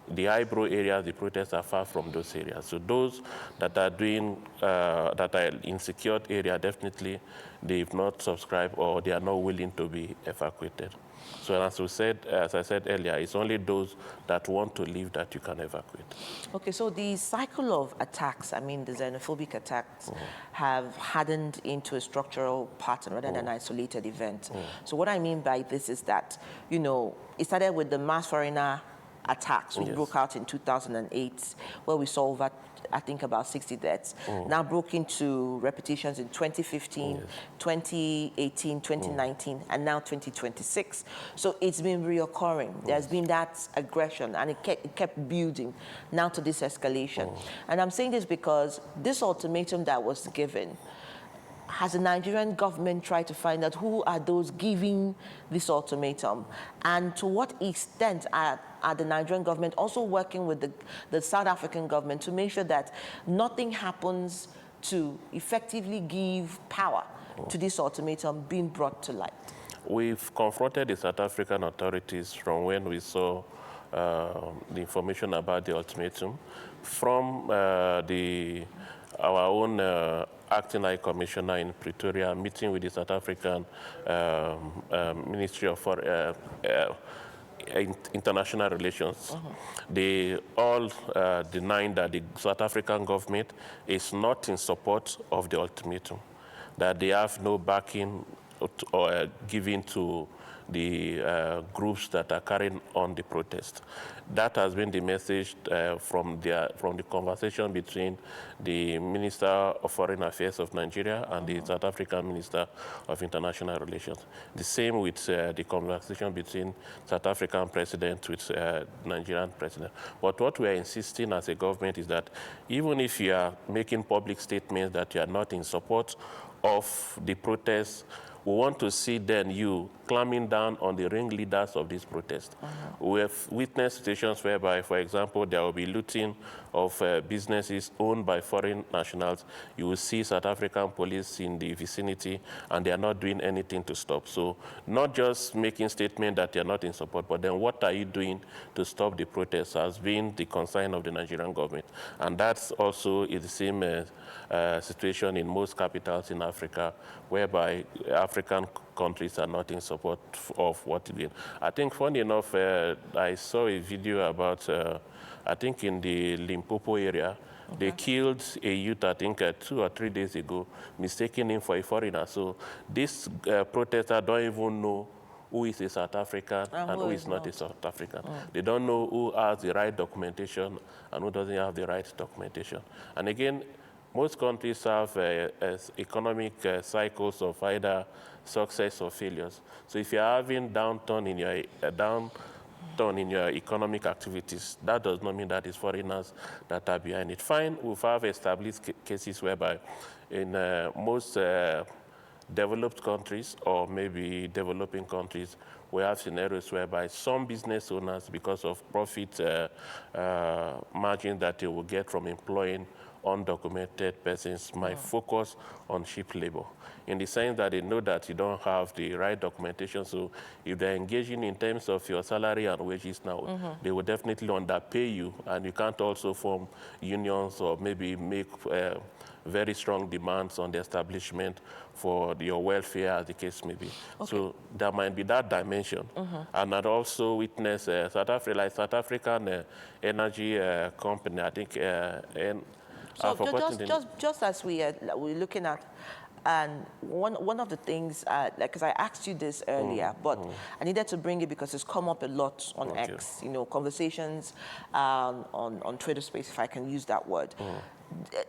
The Eyebrow areas, the protests are far from those areas. So those that are doing, that are in secured area, definitely they've not subscribed or they are not willing to be evacuated. So as I said earlier, it's only those that want to leave that you can evacuate. Okay, so the cycle of attacks, I mean, the xenophobic attacks, have hardened into a structural pattern rather than an isolated event. So what I mean by this is that, you know, it started with the mass foreigner attacks, which broke out in 2008, where we saw over, I think, about 60 deaths. Now broke into repetitions in 2015, 2018, 2019, and now 2026. So it's been reoccurring. There's been that aggression, and it kept building now to this escalation. And I'm saying this because this ultimatum that was given, has the Nigerian government tried to find out who are those giving this ultimatum? And to what extent are the Nigerian government also working with the South African government to make sure that nothing happens to effectively give power to this ultimatum being brought to light? We've confronted the South African authorities from when we saw the information about the ultimatum from our own acting high commissioner in Pretoria, meeting with the South African Ministry of International Relations. They all denying that the South African government is not in support of the ultimatum, that they have no backing or giving to the groups that are carrying on the protest. That has been the message from the conversation between the Minister of Foreign Affairs of Nigeria and the South African Minister of International Relations. The same with the conversation between South African President with Nigerian President. But what we are insisting as a government is that even if you are making public statements that you are not in support of the protests, we want to see then you clamping down on the ringleaders of this protest. We have witnessed situations whereby, for example, there will be looting of businesses owned by foreign nationals. You will see South African police in the vicinity, and they are not doing anything to stop. So not just making statement that they are not in support, but then what are you doing to stop the protests has been the concern of the Nigerian government. And that's also is the same situation in most capitals in Africa, whereby African countries are not in support of what they did. I think, funny enough, I saw a video about, I think in the Limpopo area, they killed a youth, I think, 2 or 3 days ago, mistaking him for a foreigner. So these protesters don't even know who is a South African and who is not a South African. They don't know who has the right documentation and who doesn't have the right documentation. And again, most countries have economic cycles of either success or failures. So if you're having downturn in your done in your economic activities, that does not mean that it's foreigners that are behind it. Fine, we have established cases whereby in most developed countries or maybe developing countries, we have scenarios whereby some business owners, because of profit margin that they will get from employing undocumented persons, might focus on cheap labor, in the sense that they know that you don't have the right documentation. So if they're engaging in terms of your salary and wages now, they will definitely underpay you, and you can't also form unions or maybe make very strong demands on the establishment for your welfare, as the case may be. Okay. So there might be that dimension. And I'd also witnessed South African energy company, I think, and so just as we're looking at, and one of the things, because I asked you this earlier, but I needed to bring it because it's come up a lot on X, you know, conversations on Twitter space, if I can use that word.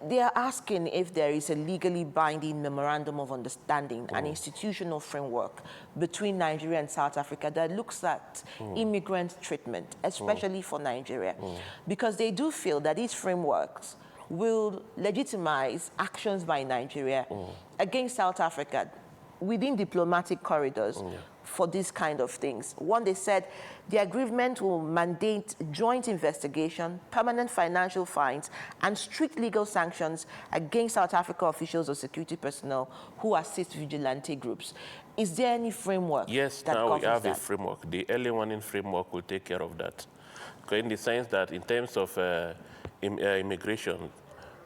They are asking if there is a legally binding memorandum of understanding, an institutional framework between Nigeria and South Africa that looks at immigrant treatment, especially for Nigeria, because they do feel that these frameworks will legitimize actions by Nigeria against South Africa within diplomatic corridors for these kind of things. One, they said the agreement will mandate joint investigation, permanent financial fines, and strict legal sanctions against South Africa officials or security personnel who assist vigilante groups. Is there any framework Yes, that now we have that? a framework. The early warning framework will take care of that. In the sense that in terms of immigration,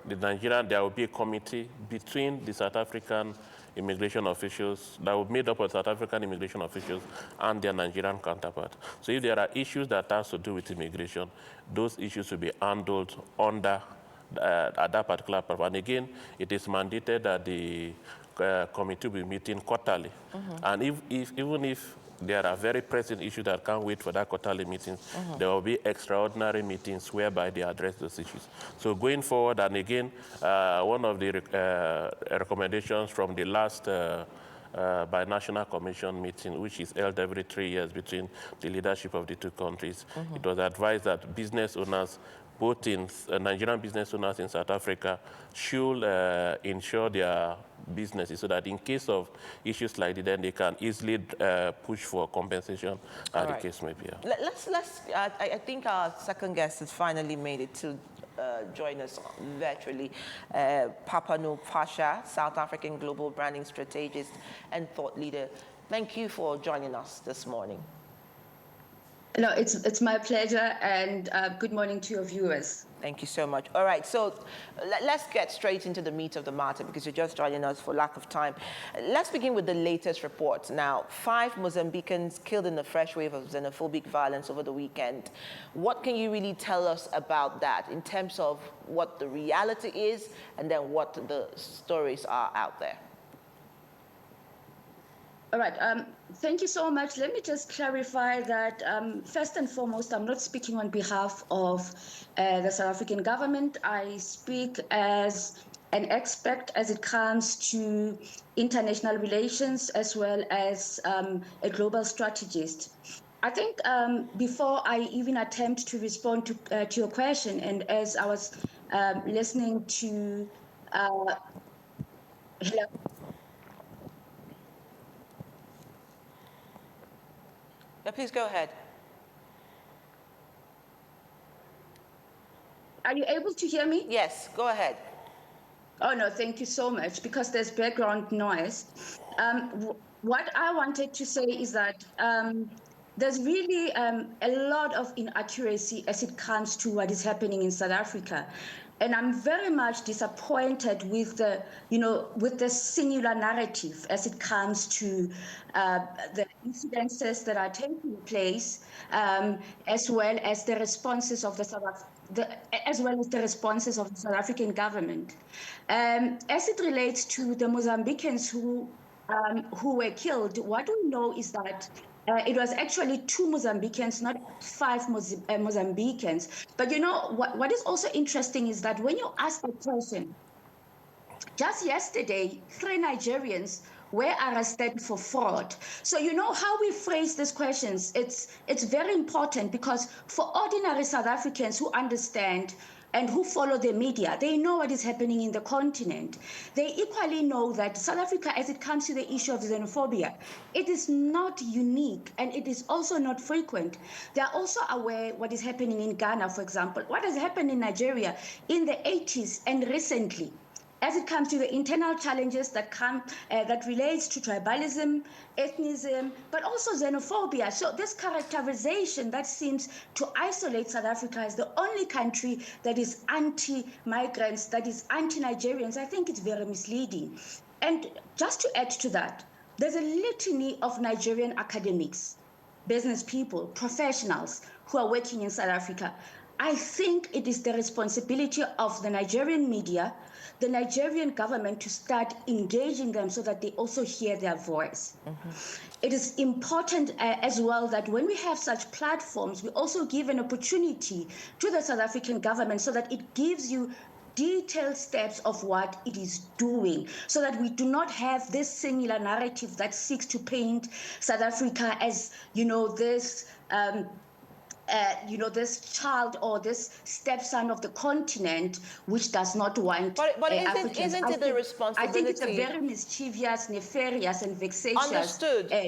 there will be a committee between the South African immigration officials that will be made up of South African immigration officials and their Nigerian counterpart. So if there are issues that have to do with immigration, those issues will be handled under at that particular purpose. And again, it is mandated that the committee will be meeting quarterly. And even if there are very pressing issues that can't wait for that quarterly meetings, there will be extraordinary meetings whereby they address those issues. So going forward, and again, one of the recommendations from the last binational commission meeting, which is held every 3 years between the leadership of the two countries, it was advised that business owners, both in Nigerian business owners in South Africa, should insure their businesses so that in case of issues like that, then they can easily push for compensation, as the case may be. I think our second guest has finally made it to join us virtually. Papano Pasha, South African global branding strategist and thought leader. Thank you for joining us this morning. No, it's my pleasure, and good morning to your viewers. Thank you so much. All right, so let's get straight into the meat of the matter because you're just joining us for lack of time. Let's begin with the latest reports. Now, 5 Mozambicans killed in a fresh wave of xenophobic violence over the weekend. What can you really tell us about that in terms of what the reality is and then what the stories are out there? All right, thank you so much. Let me just clarify that first and foremost, I'm not speaking on behalf of the South African government. I speak as an expert as it comes to international relations as well as a global strategist. I think before I even attempt to respond to your question, and as I was listening to Yeah, please go ahead. Are you able to hear me? Yes, go ahead. Oh, no, thank you so much, because there's background noise. What I wanted to say is that there's really a lot of inaccuracy as it comes to what is happening in South Africa. And I'm very much disappointed with the, with the singular narrative as it comes to the incidences that are taking place, as well as the responses of the South African government. As it relates to the Mozambicans who were killed, what we know is that it was actually 2 Mozambicans, not 5 Mozambicans. But what is also interesting is that when you ask the person, just yesterday, 3 Nigerians were arrested for fraud. So you know how we phrase these questions, it's very important, because for ordinary South Africans who understand and who follow the media, they know what is happening in the continent. They equally know that South Africa, as it comes to the issue of xenophobia, it is not unique and it is also not frequent. They are also aware what is happening in Ghana, for example, what has happened in Nigeria in the 80s and recently, as it comes to the internal challenges that come that relates to tribalism, ethnicism, but also xenophobia. So this characterization that seems to isolate South Africa as the only country that is anti-migrants, that is anti-Nigerians, I think it's very misleading. And just to add to that, there's a litany of Nigerian academics, business people, professionals who are working in South Africa. I think it is the responsibility of the Nigerian media, the Nigerian government, to start engaging them so that they also hear their voice. It is important as well that when we have such platforms, we also give an opportunity to the South African government so that it gives you detailed steps of what it is doing, so that we do not have this singular narrative that seeks to paint South Africa as, this this child or this stepson of the continent which does not want but Africans. isn't it the responsibility? I think it's a very mischievous, nefarious, and vexatious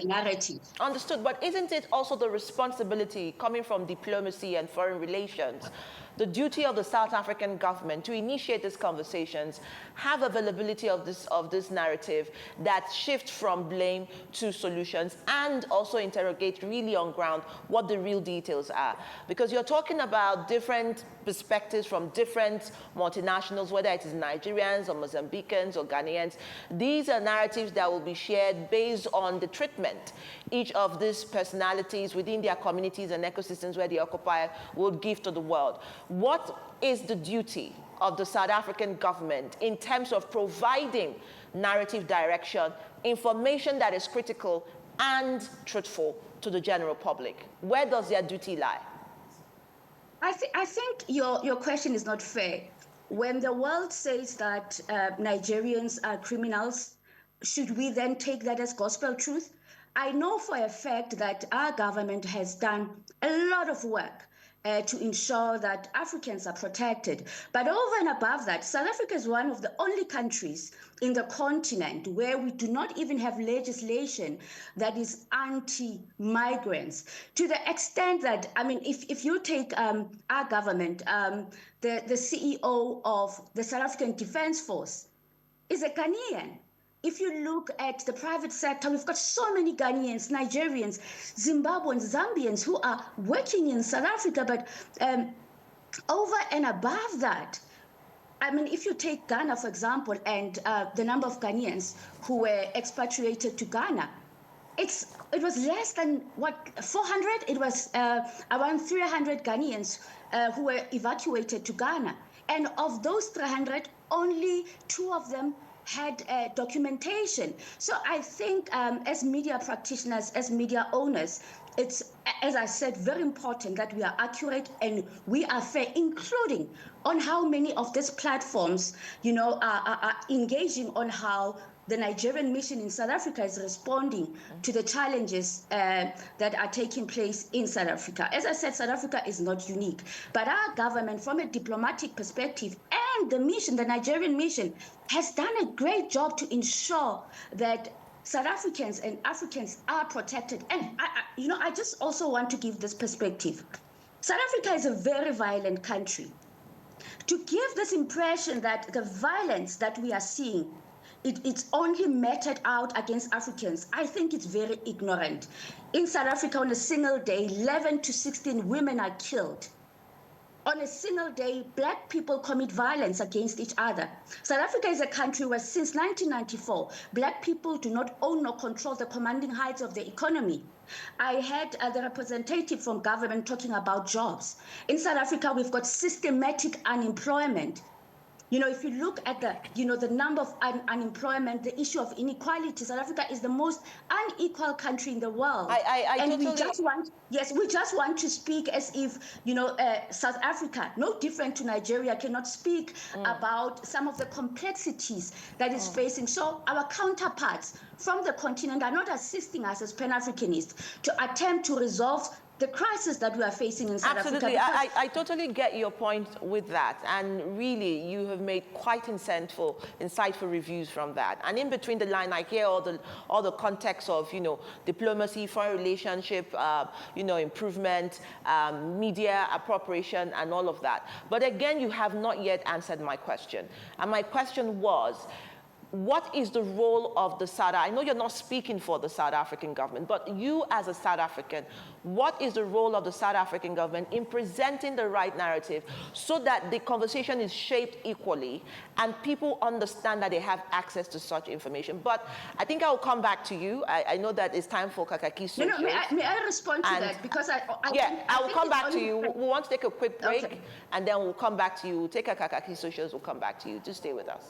narrative. Understood, but isn't it also the responsibility coming from diplomacy and foreign relations, the duty of the South African government to initiate these conversations, have availability of this narrative that shifts from blame to solutions, and also interrogate really on ground what the real details are? Because you're talking about different perspectives from different multinationals, whether it is Nigerians or Mozambicans or Ghanaians. These are narratives that will be shared based on the treatment each of these personalities within their communities and ecosystems where they occupy would give to the world. What is the duty of the South African government in terms of providing narrative direction, information that is critical and truthful to the general public? Where does their duty lie? I think your question is not fair. When the world says that Nigerians are criminals, should we then take that as gospel truth? I know for a fact that our government has done a lot of work to ensure that Africans are protected. But over and above that, South Africa is one of the only countries in the continent where we do not even have legislation that is anti-migrants, to the extent that, if you take our government, the CEO of the South African Defense Force is a Ghanaian. If you look at the private sector, we've got so many Ghanaians, Nigerians, Zimbabweans, Zambians who are working in South Africa. But over and above that, if you take Ghana, for example, and the number of Ghanaians who were expatriated to Ghana, it was less than 400? It was around 300 Ghanaians who were evacuated to Ghana. And of those 300, only 2 of them had documentation. So I think as media practitioners, as media owners, it's, as I said, very important that we are accurate and we are fair, including on how many of these platforms, are engaging on how the Nigerian mission in South Africa is responding to the challenges that are taking place in South Africa. As I said, South Africa is not unique, but our government, from a diplomatic perspective, and the mission, the Nigerian mission, has done a great job to ensure that South Africans and Africans are protected. And I just also want to give this perspective. South Africa is a very violent country. To give this impression that the violence that we are seeing, it's only meted out against Africans, I think it's very ignorant. In South Africa, on a single day, 11 to 16 women are killed. On a single day, Black people commit violence against each other. South Africa is a country where since 1994, Black people do not own nor control the commanding heights of the economy. I had the representative from government talking about jobs. In South Africa, we've got systematic unemployment. If you look at the number of unemployment, the issue of inequality, South Africa is the most unequal country in the world. We just want to speak as if, South Africa, no different to Nigeria, cannot speak about some of the complexities that is facing. So our counterparts from the continent are not assisting us as Pan-Africanists to attempt to resolve the crisis that we are facing in South Absolutely. Africa. I totally get your point with that. And really, you have made quite insightful reviews from that. And in between the line, I hear all the context of, diplomacy, foreign relationship, improvement, media appropriation, and all of that. But again, you have not yet answered my question. And my question was, what is the role of the South? I know you're not speaking for the South African government, but you as a South African, what is the role of the South African government in presenting the right narrative so that the conversation is shaped equally and people understand that they have access to such information? But I think I will come back to you. I know that it's time for Kakaaki Socials. No, may I respond to that? Because I will come back to you. We want to take a quick break, and then we'll come back to you. We'll take a Kakaaki Socials. We'll come back to you. Just stay with us.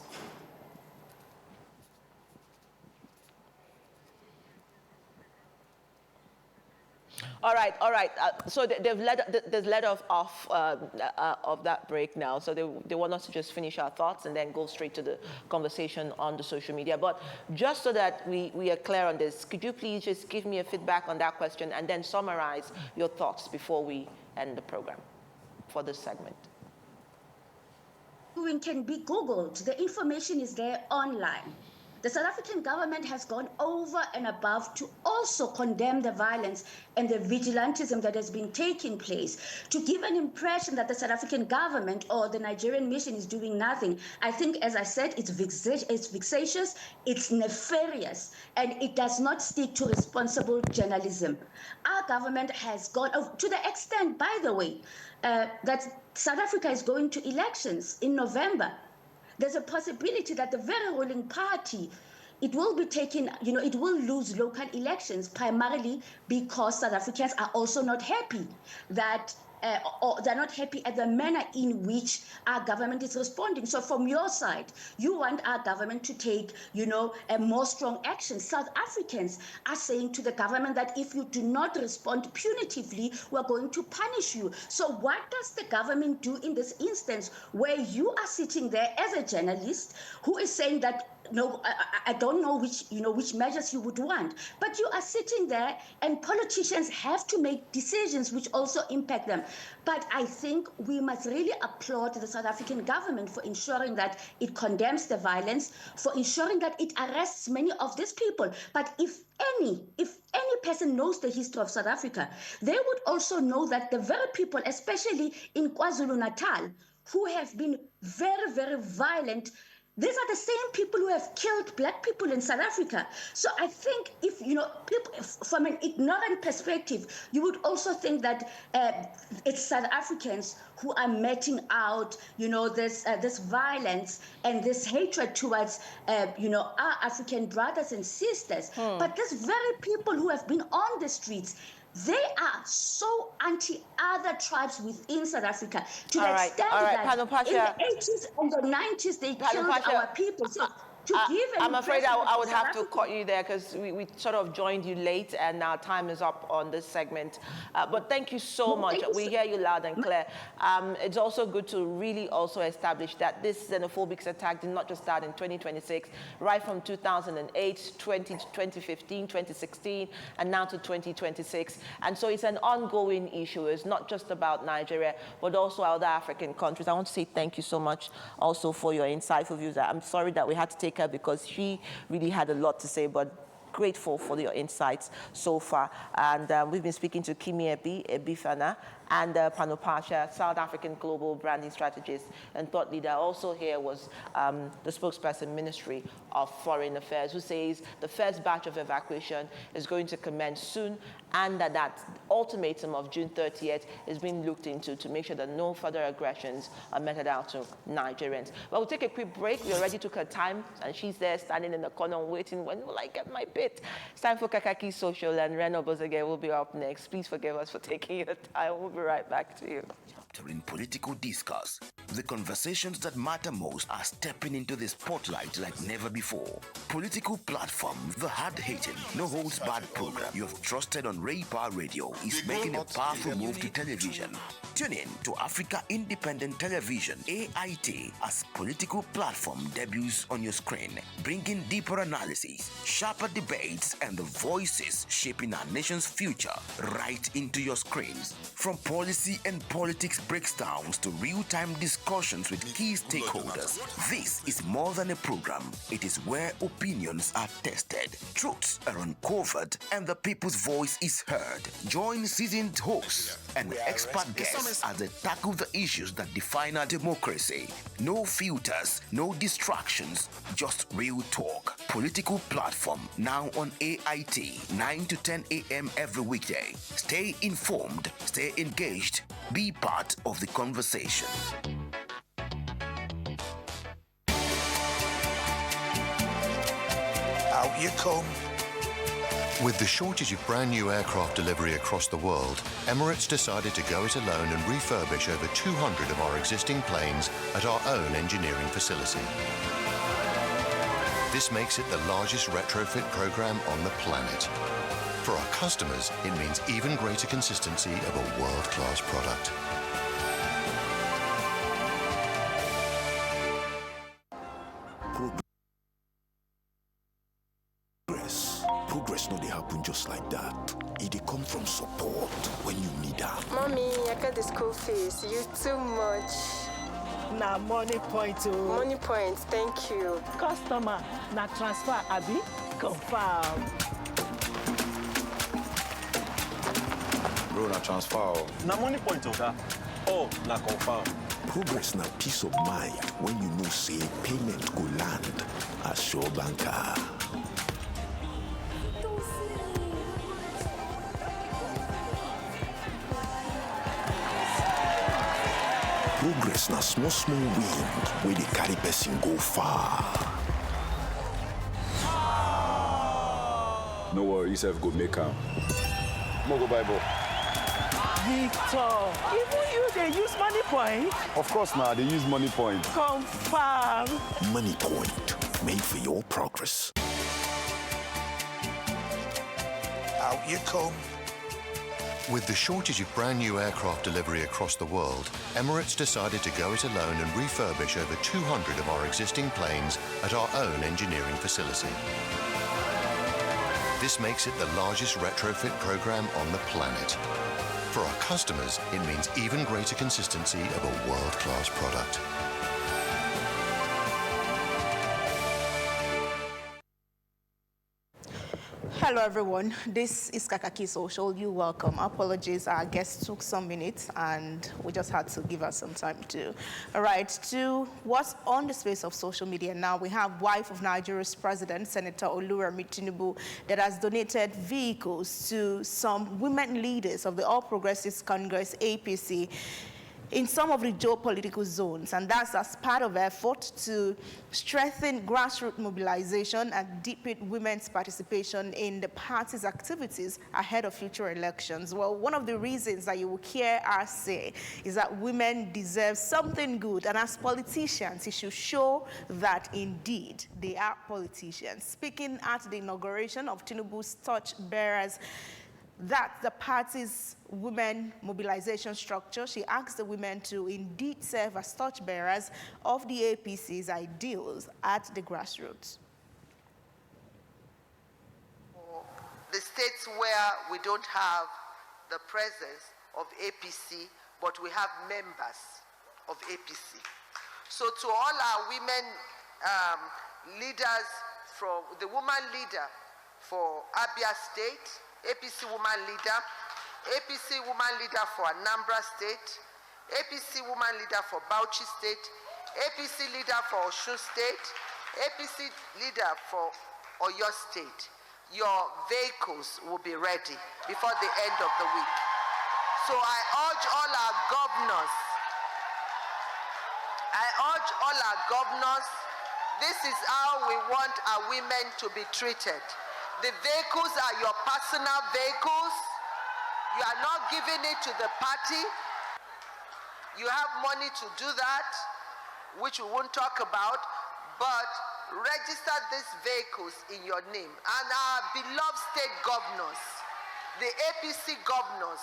All right. So they've let us off of that break now. So they want us to just finish our thoughts and then go straight to the conversation on the social media. But just so that we are clear on this, could you please just give me a feedback on that question and then summarize your thoughts before we end the program for this segment? It can be Googled. The information is there online. The South African government has gone over and above to also condemn the violence and the vigilantism that has been taking place. To give an impression that the South African government or the Nigerian mission is doing nothing, I think, as I said, it's vexatious, it's nefarious, and it does not stick to responsible journalism. Our government has gone, to the extent, by the way, that South Africa is going to elections in November. There's a possibility that the very ruling party, it will be taking, it will lose local elections, primarily because South Africans are also not happy that, or they're not happy at the manner in which our government is responding. So from your side, you want our government to take, a more strong action. South Africans are saying to the government that if you do not respond punitively, we're going to punish you. So what does the government do in this instance where you are sitting there as a journalist who is saying that, no, I don't know which measures you would want, but you are sitting there and politicians have to make decisions which also impact them. But I think we must really applaud the South African government for ensuring that it condemns the violence, for ensuring that it arrests many of these people. But if any person knows the history of South Africa, they would also know that the very people, especially in KwaZulu-Natal, who have been very, very violent, these are the same people who have killed Black people in South Africa. So I think if, people, from an ignorant perspective, you would also think that it's South Africans who are meting out, this violence and this hatred towards, our African brothers and sisters. But these very people who have been on the streets, they are so anti-other tribes within South Africa to the extent that in the 80s and the 90s they killed our people. So I'm afraid I would have to cut you there because we sort of joined you late and our time is up on this segment. But thank you so much. We hear you loud and clear. It's also good to really also establish that this xenophobic attack did not just start in 2026, right from 2008, 2015, 2016, and now to 2026. And so it's an ongoing issue. It's not just about Nigeria, but also other African countries. I want to say thank you so much also for your insightful views. I'm sorry that we had to take her because she really had a lot to say, but grateful for your insights so far. And we've been speaking to Kimi Ebifana and Pano Pasha, South African global branding strategist and thought leader. Also here was the spokesperson, Ministry of Foreign Affairs, who says the first batch of evacuation is going to commence soon and that ultimatum of June 30th is being looked into to make sure that no further aggressions are meted out to Nigerians. But we'll take a quick break. We already took her time and she's there standing in the corner waiting, when will I get my bit? It's time for Kakaaki Social and Reno Bozege will be up next. Please forgive us for taking your time. We'll be right back to you. chapter in political discourse. The conversations that matter most are stepping into the spotlight like never before. Political platform, the hard-hitting, no-holds-barred program you have trusted on Raybar Radio is making a powerful move to television. Tune in to Africa Independent Television, AIT, as political platform debuts on your screen, bringing deeper analysis, sharper debates, and the voices shaping our nation's future right into your screens. From policy and politics breakdowns to real-time discussions with key stakeholders, this is more than a program. It is where opinions are tested, truths are uncovered, and the people's voice is heard. Join seasoned hosts and expert guests as they tackle the issues that define our democracy. No filters, no distractions, just real talk. Political platform now on AIT, 9 to 10 a.m. every weekday. Stay informed, stay engaged, be part of the conversation. Out you come. With the shortage of brand new aircraft delivery across the world, Emirates decided to go it alone and refurbish over 200 of our existing planes at our own engineering facility. This makes it the largest retrofit program on the planet. For our customers, it means even greater consistency of a world-class product. Progress no dey happen just like that. It dey come from support when you need am. Mommy, I got the school fees. You too much. Na money point oh. Money point, thank you. Customer, na transfer abi? Confirm. Bro, na transfer. Na money point oga. Oh, na confirm. Progress na peace of mind when you know say payment go land as Sure Banker. Progress na small wind wey dey carry person go far. No worry, yourself go make am. Mo go buy ball. Victor, even you dey use money point? Of course now, they use money point. Confirm. Money point, made for your progress. Out you come. With the shortage of brand new aircraft delivery across the world, Emirates decided to go it alone and refurbish over 200 of our existing planes at our own engineering facility. This makes it the largest retrofit program on the planet. For our customers, it means even greater consistency of a world-class product. Hello everyone, this is Kakaaki Social. You're welcome. Apologies, our guest took some minutes and we just had to give her some time too. All right, to what's on the space of social media now, we have wife of Nigeria's president, Senator Oluremi Tinubu, that has donated vehicles to some women leaders of the All Progressives Congress, APC, in some of the geopolitical zones, and that's as part of effort to strengthen grassroots mobilization and deepen women's participation in the party's activities ahead of future elections. Well, one of the reasons that you will hear us say is that women deserve something good, and as politicians, it should show that indeed they are politicians. Speaking at the inauguration of Tinubu's torchbearers, that's the party's women mobilization structure. She asked the women to indeed serve as torchbearers of the APC's ideals at the grassroots. The states where we don't have the presence of APC, but we have members of APC. So to all our women leaders, from the woman leader for Abia State, APC woman leader, APC woman leader for Anambra State, APC woman leader for Bauchi State, APC leader for Osun State, APC leader for Oyo State. Your vehicles will be ready before the end of the week. So I urge all our governors, this is how we want our women to be treated. The vehicles are your personal vehicles. You are not giving it to the party. You have money to do that, which we won't talk about, but register these vehicles in your name. And our beloved state governors, the APC governors,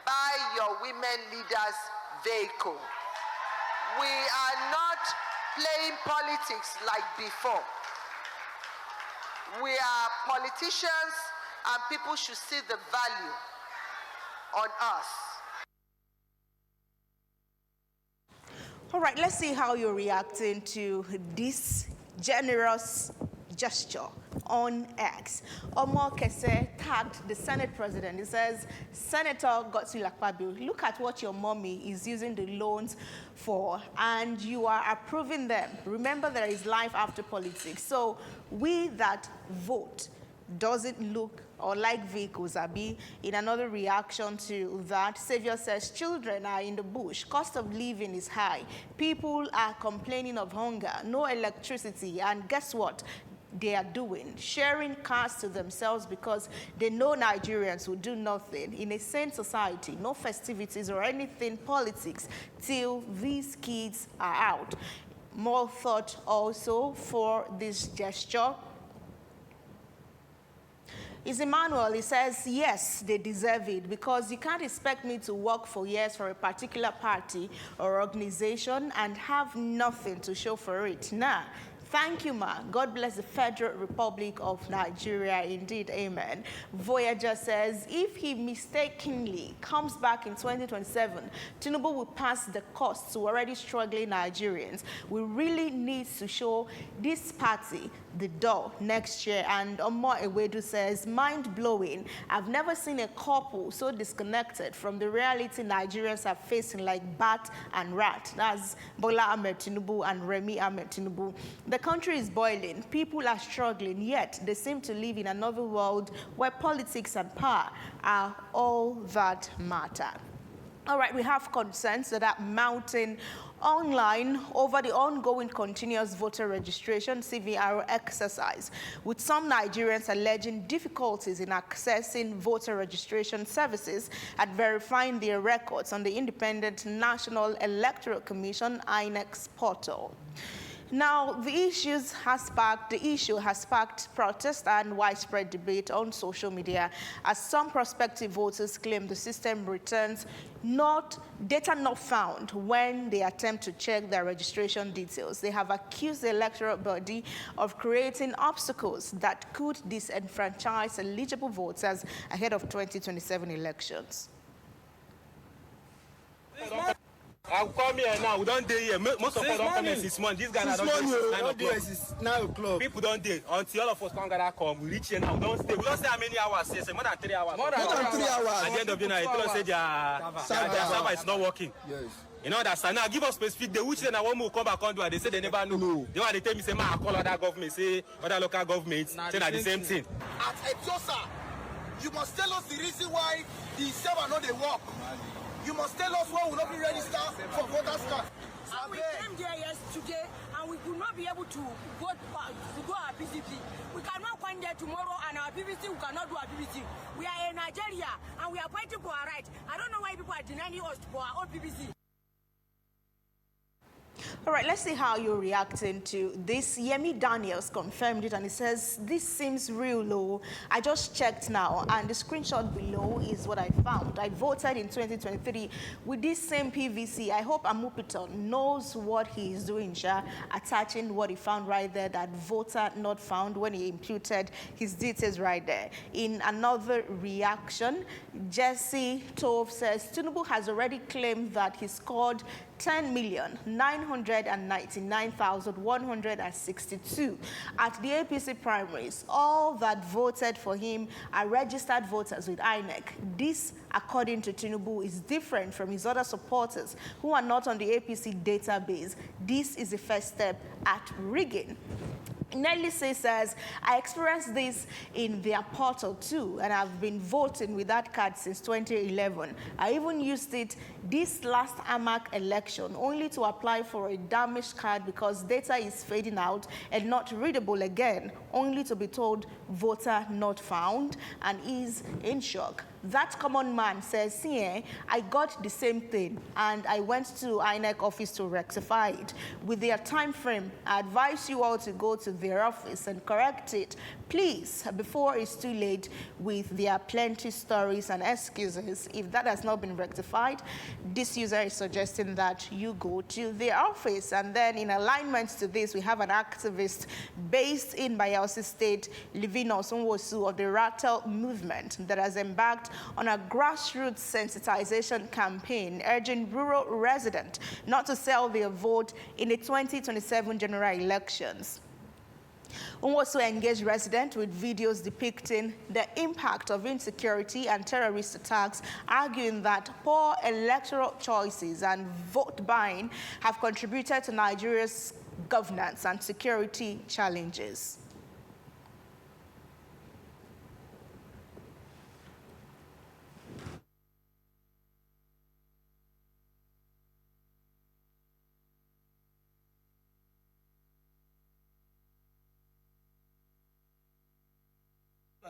buy your women leaders' vehicle. We are not playing politics like before. We are politicians, and people should see the value on us. All right, let's see how you're reacting to this generous gesture on X. Omar Kese tagged the Senate president. He says, Senator Godswill Akpabio, look at what your mommy is using the loans for, and you are approving them. Remember, there is life after politics. So we that vote doesn't look or like vehicles, Abi. In another reaction to that, Savior says children are in the bush. Cost of living is high. People are complaining of hunger, no electricity, and guess what? They are doing, sharing cars to themselves because they know Nigerians will do nothing. In a sane society, no festivities or anything politics till these kids are out. More thought also for this gesture is Emmanuel. He says, yes, they deserve it because you can't expect me to work for years for a particular party or organization and have nothing to show for it. Nah. Thank you, ma. God bless the Federal Republic of Nigeria. Indeed, amen. Voyager says, if he mistakenly comes back in 2027, Tinubu will pass the cost to already struggling Nigerians. We really need to show this party the door next year. And Omo Ewedu says, mind-blowing. I've never seen a couple so disconnected from the reality Nigerians are facing like bat and rat. That's Bola Ahmed Tinubu and Remi Ahmed Tinubu. The country is boiling. People are struggling, yet they seem to live in another world where politics and power are all that matter. All right, we have concerns that are mounting online over the ongoing continuous voter registration CVR exercise, with some Nigerians alleging difficulties in accessing voter registration services and verifying their records on the Independent National Electoral Commission INEC portal. Now, the issue has sparked protest and widespread debate on social media as some prospective voters claim the system returns data not found when they attempt to check their registration details. They have accused the electoral body of creating obstacles that could disenfranchise eligible voters ahead of 2027 elections. I'll come here now. We don't day here. Most of us don't come here 6 months. This guy don't do 9 o'clock. People don't day until all of us come. We reach here now. We don't stay. We don't stay how many hours? Say more than 3 hours. More than 3 hours. At the end of the night, people say their server is not working. Yes. You know that, sir. Now give us specific day. Which then I want to come back on do. They say they never know. They want to tell me say, I call other government, say other local governments, say that the same thing. At Etiosa, you must tell us the reason why the server not they work. You must tell us why we will not be registered for voters card. We came there yesterday and we could not be able to vote to go our PVC. We cannot come there tomorrow and our PVC, we cannot do our PVC. We are in Nigeria and we are fighting for our right. I don't know why people are denying us for our own PVC. All right, let's see how you're reacting to this. Yemi Daniels confirmed it, and he says, this seems real low. I just checked now, and the screenshot below is what I found. I voted in 2023 with this same PVC. I hope Amupiton knows what he is doing, attaching what he found right there, that voter not found when he imputed his details right there. In another reaction, Jesse Tove says, Tinubu has already claimed that he scored 10,999,162 at the APC primaries. All that voted for him are registered voters with INEC. This, according to Tinubu, is different from his other supporters who are not on the APC database. This is the first step at rigging. Nelly says, I experienced this in their portal too, and I've been voting with that card since 2011. I even used it this last AMAC election only to apply for a damaged card because data is fading out and not readable again, only to be told voter not found, and is in shock. That common man says, see, I got the same thing and I went to INEC office to rectify it. With their time frame, I advise you all to go to their office and correct it, please, before it's too late with their plenty stories and excuses. If that has not been rectified, this user is suggesting that you go to their office. And then in alignment to this, we have an activist based in Bayelsa State, Livinus Nwosu of the Rattle movement, that has embarked on a grassroots sensitization campaign urging rural residents not to sell their vote in the 2027 general elections. Also engaged residents with videos depicting the impact of insecurity and terrorist attacks, arguing that poor electoral choices and vote buying have contributed to Nigeria's governance and security challenges.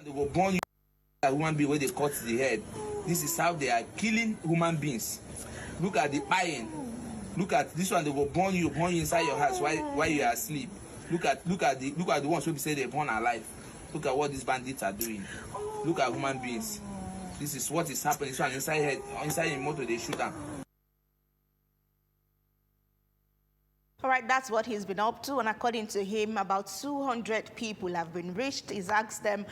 They will burn you a human being where they cut the head. This is how they are killing human beings. Look at the iron. Look at this one. They will burn you inside your house while you are asleep. Look at the ones who say they burn alive. Look at what these bandits are doing. Look at human beings. This is what is happening. This one inside the motor they shoot them. All right, that's what he's been up to, and according to him, about 200 people have been reached. He's taxed them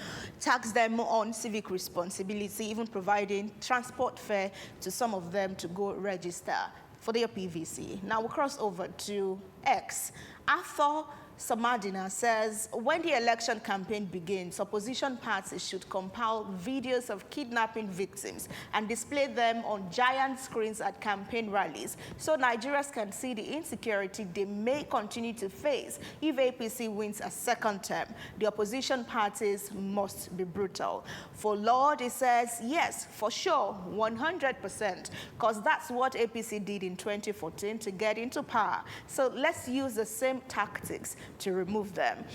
on civic responsibility, even providing transport fare to some of them to go register for their PVC. Now we'll cross over to X. Arthur Samadina says, when the election campaign begins, opposition parties should compile videos of kidnapping victims and display them on giant screens at campaign rallies so Nigerians can see the insecurity they may continue to face if APC wins a second term. The opposition parties must be brutal. For Lord, he says, yes, for sure, 100%, because that's what APC did in 2014 to get into power. So let's use the same tactics to remove them.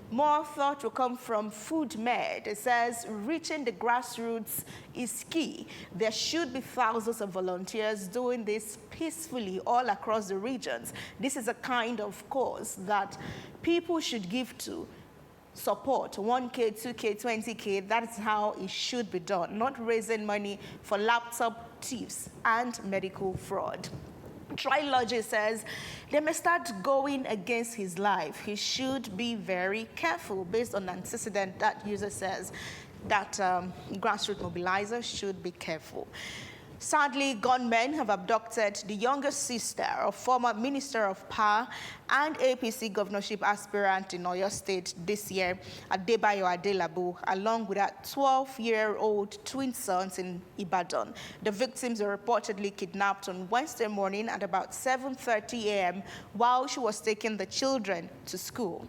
More thought will come from Food Med. It says reaching the grassroots is key. There should be thousands of volunteers doing this peacefully all across the regions. This is a kind of cause that people should give to. Support 1K, 2K, 20K. That's how it should be done, not raising money for laptop thieves and medical fraud. Trilogy says they may start going against his life. He should be very careful based on antecedent. That user says that grassroots mobilizers should be careful. Sadly, gunmen have abducted the younger sister of former Minister of Power and APC governorship aspirant in Oyo State this year, Adebayo Adelabu, along with her 12-year-old twin sons in Ibadan. The victims were reportedly kidnapped on Wednesday morning at about 7:30 a.m. while she was taking the children to school.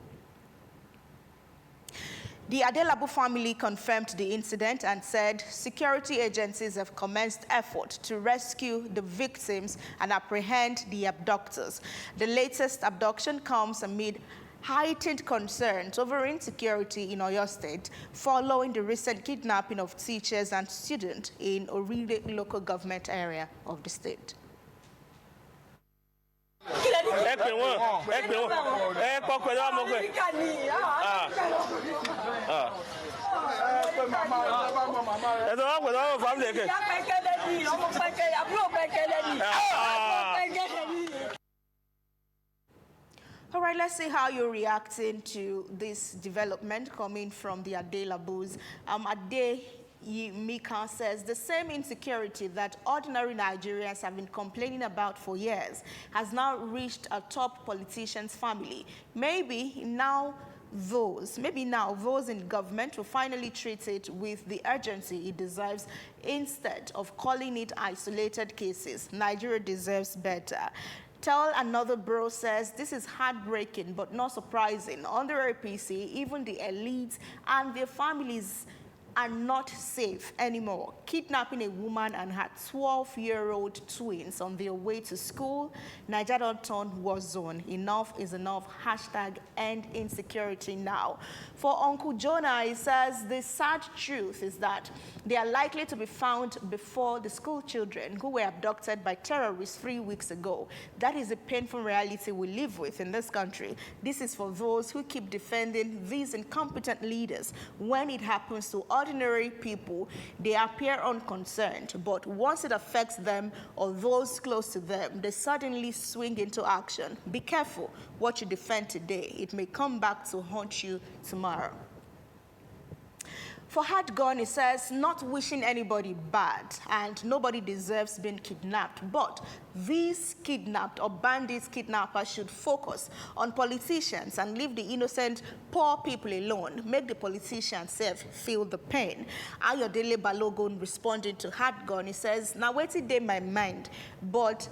The Adelabu family confirmed the incident and said security agencies have commenced effort to rescue the victims and apprehend the abductors. The latest abduction comes amid heightened concerns over insecurity in Oyo State following the recent kidnapping of teachers and students in Orire local government area of the state. All right, let's see how you're reacting to this development coming from the Adelabus. Mika says the same insecurity that ordinary Nigerians have been complaining about for years has now reached a top politician's family. Maybe now those in government will finally treat it with the urgency it deserves instead of calling it isolated cases. Nigeria deserves better. Tell Another Bro says this is heartbreaking but not surprising. Under APC, even the elites and their families are not safe anymore. Kidnapping a woman and her 12-year-old twins on their way to school, Nigeria don't turn war zone. Enough is enough. Hashtag end insecurity now. For Uncle Jonah, he says the sad truth is that they are likely to be found before the school children who were abducted by terrorists 3 weeks ago. That is a painful reality we live with in this country. This is for those who keep defending these incompetent leaders. When it happens to ordinary people, they appear unconcerned, but once it affects them or those close to them, they suddenly swing into action. Be careful what you defend today. It may come back to haunt you tomorrow. For Hardgun, it says, not wishing anybody bad, and nobody deserves being kidnapped, but these kidnapped or bandits kidnappers should focus on politicians and leave the innocent poor people alone. Make the politicians feel the pain. Ayodele Balogun responding to Hardgun, he says, now waiting day my mind, but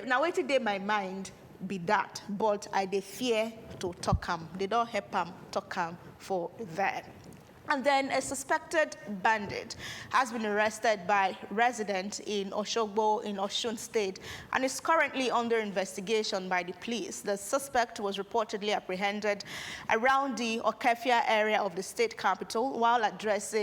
now waiting day my mind be that, but I dey fear to talk am. They don't help am talk am for that. And then a suspected bandit has been arrested by residents in Oshogbo in Osun State and is currently under investigation by the police. The suspect was reportedly apprehended around the Okefia area of the state capital while dressed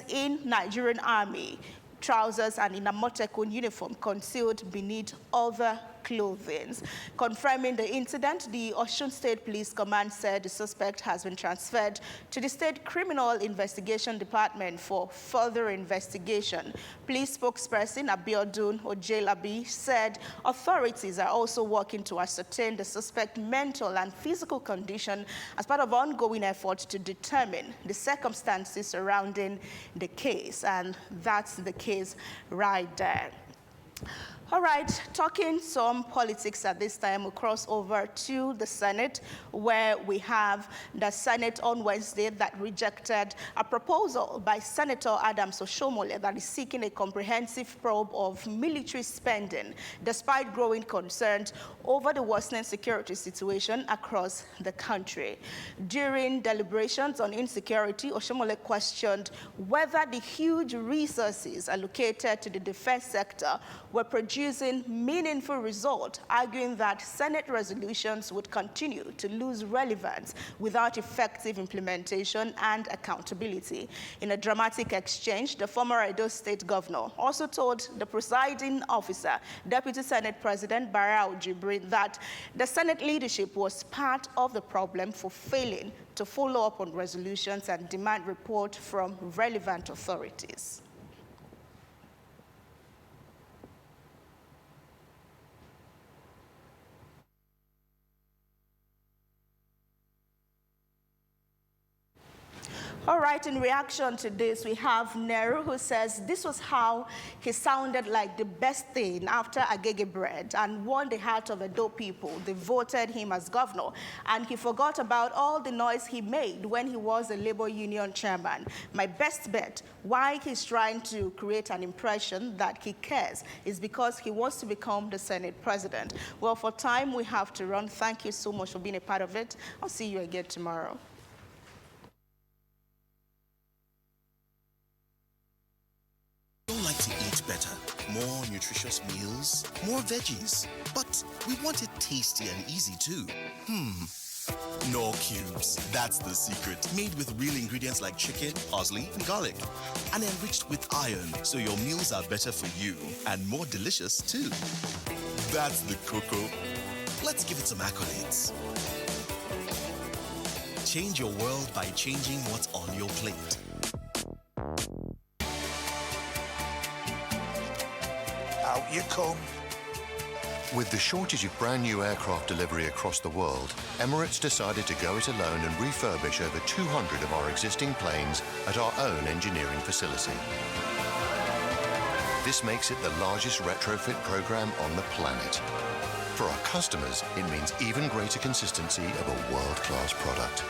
in Nigerian Army trousers and in a Motekun uniform concealed beneath other clothing. Confirming the incident, the Osun State Police Command said the suspect has been transferred to the State Criminal Investigation Department for further investigation. Police spokesperson Abiodun Ojelabi said authorities are also working to ascertain the suspect's mental and physical condition as part of ongoing efforts to determine the circumstances surrounding the case. And that's the case right there. All right, talking some politics at this time, we'll cross over to the Senate, where we have the Senate on Wednesday that rejected a proposal by Senator Adams Oshomole that is seeking a comprehensive probe of military spending, despite growing concerns over the worsening security situation across the country. During deliberations on insecurity, Oshomole questioned whether the huge resources allocated to the defense sector were producing meaningful results, arguing that Senate resolutions would continue to lose relevance without effective implementation and accountability. In a dramatic exchange, the former Edo State governor also told the presiding officer, Deputy Senate President Barau Jibrin, that the Senate leadership was part of the problem for failing to follow up on resolutions and demand report from relevant authorities. All right, in reaction to this, we have Nehru, who says this was how he sounded like the best thing after Agege bread and won the heart of Edo people. They voted him as governor, and he forgot about all the noise he made when he was a labor union chairman. My best bet why he's trying to create an impression that he cares is because he wants to become the Senate president. Well, for time, we have to run. Thank you so much for being a part of it. I'll see you again tomorrow. Like to eat better, more nutritious meals, more veggies, but we want it tasty and easy too. Knorr Cubes, that's the secret. Made with real ingredients like chicken, parsley, and garlic, and enriched with iron, so your meals are better for you and more delicious too. That's the cocoa. Let's give it some accolades. Change your world by changing what's on your plate. Out you come. With the shortage of brand new aircraft delivery across the world, Emirates decided to go it alone and refurbish over 200 of our existing planes at our own engineering facility. This makes it the largest retrofit program on the planet. For our customers, it means even greater consistency of a world-class product.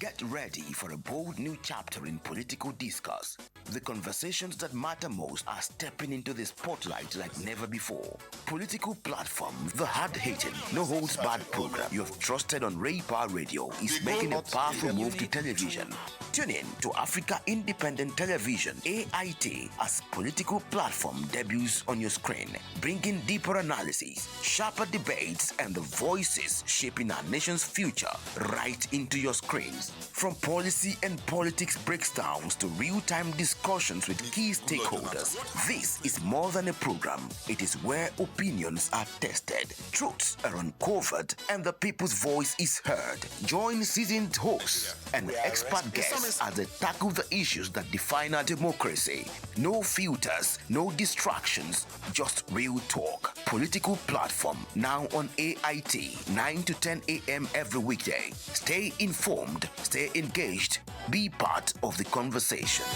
Get ready for a bold new chapter in political discourse. The conversations that matter most are stepping into the spotlight like never before. Political platform, the hard-hitting, no-holds-barred program you have trusted on Raypower Radio is making a powerful move to television. Tune in to Africa Independent Television, AIT, as political platform debuts on your screen, bringing deeper analysis, sharper debates, and the voices shaping our nation's future right into your screens. From policy and politics breakdowns to real-time discussions with key stakeholders, this is more than a program. It is where opinions are tested, truths are uncovered, and the people's voice is heard. Join seasoned hosts and expert guests as they tackle the issues that define our democracy. No filters, no distractions, just real talk. Political platform now on AIT, 9 to 10 a.m. every weekday. Stay informed, stay engaged, be part of the conversation.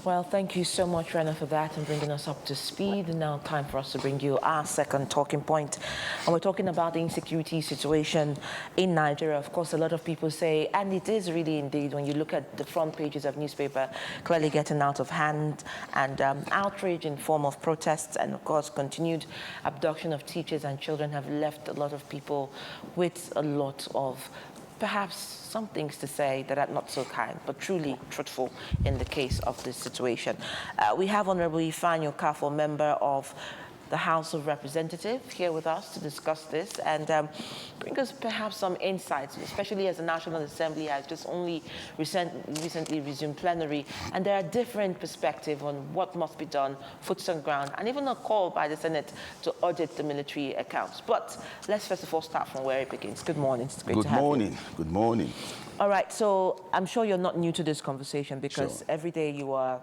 Well, thank you so much, Rena, for that and bringing us up to speed. Now time for us to bring you our second talking point. And we're talking about the insecurity situation in Nigeria. Of course, a lot of people say, and it is really indeed, when you look at the front pages of newspaper, clearly getting out of hand, and outrage in form of protests, and of course, continued abduction of teachers and children have left a lot of people with a lot of perhaps some things to say that are not so kind, but truly truthful in the case of this situation. We have Honorable Ifeanyi Okafor, member of the House of Representatives, here with us to discuss this and bring us perhaps some insights, especially as the National Assembly has just only recently resumed plenary, and there are different perspectives on what must be done, foots on ground, and even a call by the Senate to audit the military accounts. But let's first of all start from where it begins. Good morning. It's great to have you. Good morning. All right, so I'm sure you're not new to this conversation because every day you are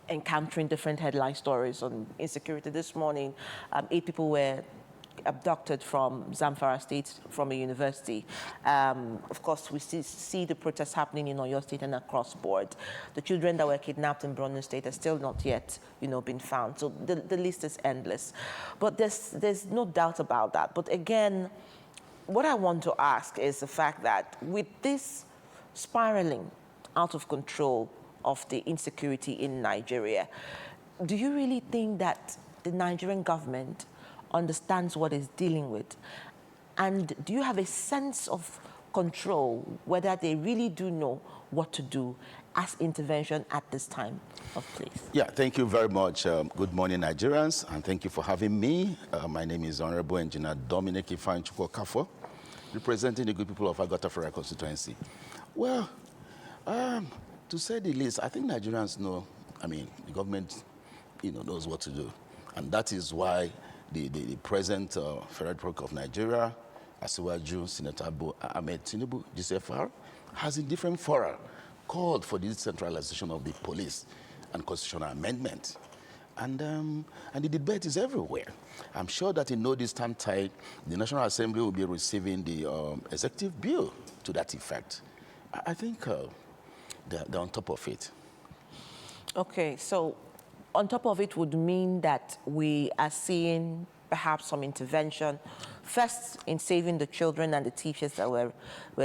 encountering different headline stories on insecurity. This morning, 8 people were abducted from Zamfara State from a university. Of course, we see the protests happening in Oyo State and across board. The children that were kidnapped in Borno State are still not yet, been found. So the list is endless. But there's no doubt about that. But again, what I want to ask is the fact that with this spiraling out of control of the insecurity in Nigeria, do you really think that the Nigerian government understands what it's dealing with? And do you have a sense of control whether they really do know what to do as intervention at this time of place? Yeah, thank you very much. Good morning, Nigerians, and thank you for having me. My name is Honorable Engineer Dominic Ifeanyi Okafor, representing the good people of Agota-Fera constituency. Well, to say the least, I think Nigerians know, the government, knows what to do. And that is why the present Federal Republic of Nigeria, Asiwaju Senator Ahmed Tinubu, GCFR, has in different fora called for the decentralization of the police and constitutional amendment. And the debate is everywhere. I'm sure that in no distant time, the National Assembly will be receiving the executive bill to that effect. I think they're on top of it. Okay, so on top of it would mean that we are seeing perhaps some intervention, first in saving the children and the teachers that were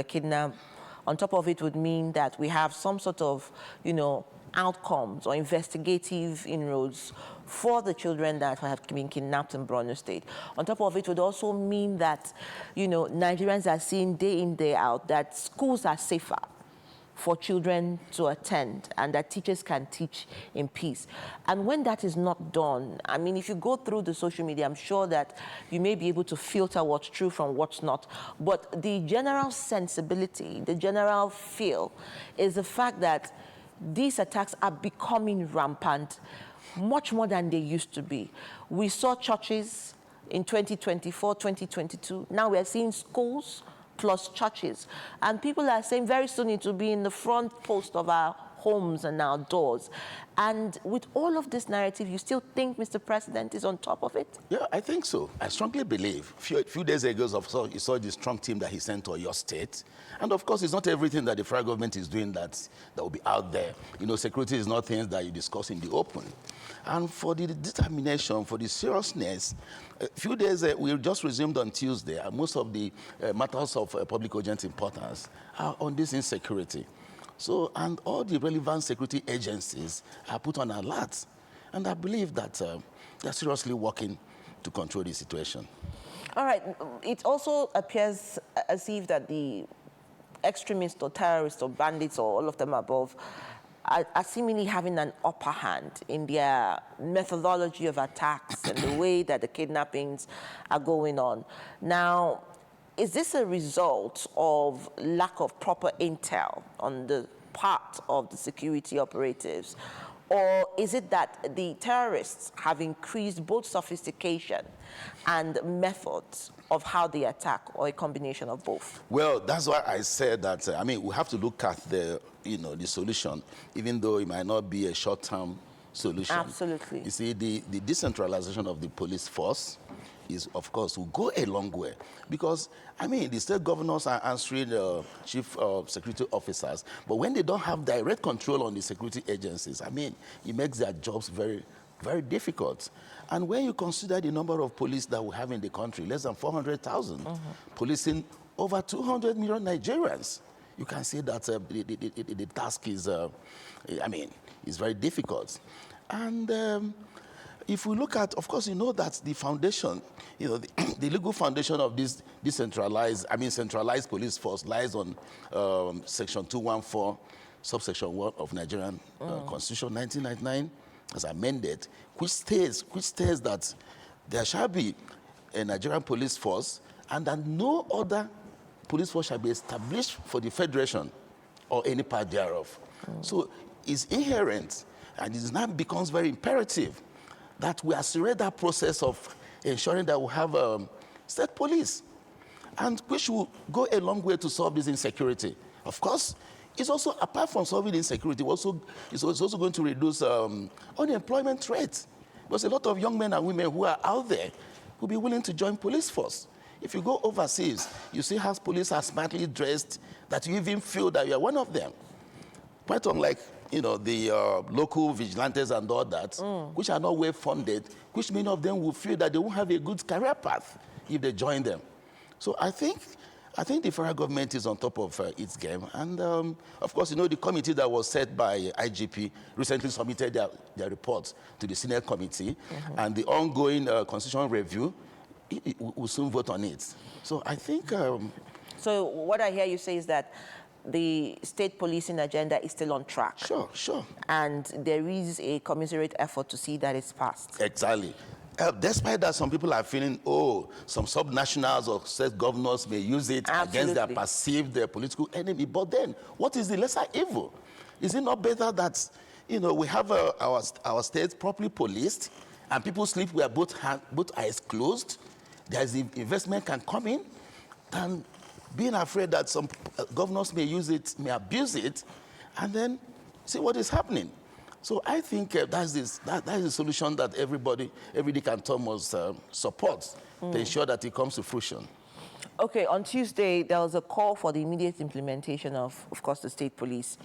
kidnapped. On top of it would mean that we have some sort of, outcomes or investigative inroads for the children that have been kidnapped in Borno State. On top of it would also mean that, Nigerians are seeing day in, day out that schools are safer for children to attend and that teachers can teach in peace. And when that is not done, if you go through the social media, I'm sure that you may be able to filter what's true from what's not. But the general sensibility, the general feel is the fact that these attacks are becoming rampant, much more than they used to be. We saw churches in 2024, 2022. Now we are seeing schools plus churches. And people are saying very soon it will be in the front post of our homes and outdoors. And with all of this narrative, you still think Mr. President is on top of it? Yeah, I think so. I strongly believe. A few days ago, you saw the strong team that he sent to your state. And of course, it's not everything that the federal government is doing that will be out there. You know, security is not things that you discuss in the open. And for the determination, for the seriousness, a few days, we just resumed on Tuesday, and most of the matters of public urgent importance are on this insecurity. So, and all the relevant security agencies are put on alert. And I believe that they're seriously working to control the situation. All right. It also appears as if that the extremists or terrorists or bandits or all of them above are seemingly having an upper hand in their methodology of attacks and the way that the kidnappings are going on. Now, is this a result of lack of proper intel on the part of the security operatives? Or is it that the terrorists have increased both sophistication and methods of how they attack, or a combination of both? Well, that's why I said that, I mean, we have to look at the solution, even though it might not be a short-term solution. Absolutely. You see, the decentralization of the police force is, of course, will go a long way. Because, I mean, the state governors are answering chief security officers, but when they don't have direct control on the security agencies, I mean, it makes their jobs very, very difficult. And when you consider the number of police that we have in the country, less than 400,000, policing over 200 million Nigerians, you can see that the task is, I mean, is very difficult. And if we look at, of course, you know that the foundation, the legal foundation of this centralized police force lies on Section 214, subsection 1 of Nigerian Constitution 1999, as amended, which states that there shall be a Nigerian police force and that no other police force shall be established for the federation or any part thereof. So it's inherent, and it now becomes very imperative that we accelerate that process of ensuring that we have state police, and which will go a long way to solve this insecurity. Of course, it's also, apart from solving insecurity, it's also going to reduce unemployment rates. Because a lot of young men and women who are out there will be willing to join police force. If you go overseas, you see how police are smartly dressed, that you even feel that you are one of them. Quite unlike, the local vigilantes and all that, which are not well funded, which many of them will feel that they won't have a good career path if they join them. So I think the federal government is on top of its game. And of course, the committee that was set by IGP recently submitted their report to the Senate committee, and the ongoing constitutional review, we'll soon vote on it. So I think... So what I hear you say is that the state policing agenda is still on track. Sure. And there is a commensurate effort to see that it's passed. Exactly. Despite that, some people are feeling, some subnationals or state governors may use it against their perceived political enemy. But then, what is the lesser evil? Is it not better that, we have our states properly policed, and people sleep with both eyes closed? There's investment can come in, than being afraid that some governors may use it, may abuse it, and then see what is happening. So I think that is the solution that everybody can Thomas support to ensure that it comes to fruition. Okay, on Tuesday, there was a call for the immediate implementation of course, the state police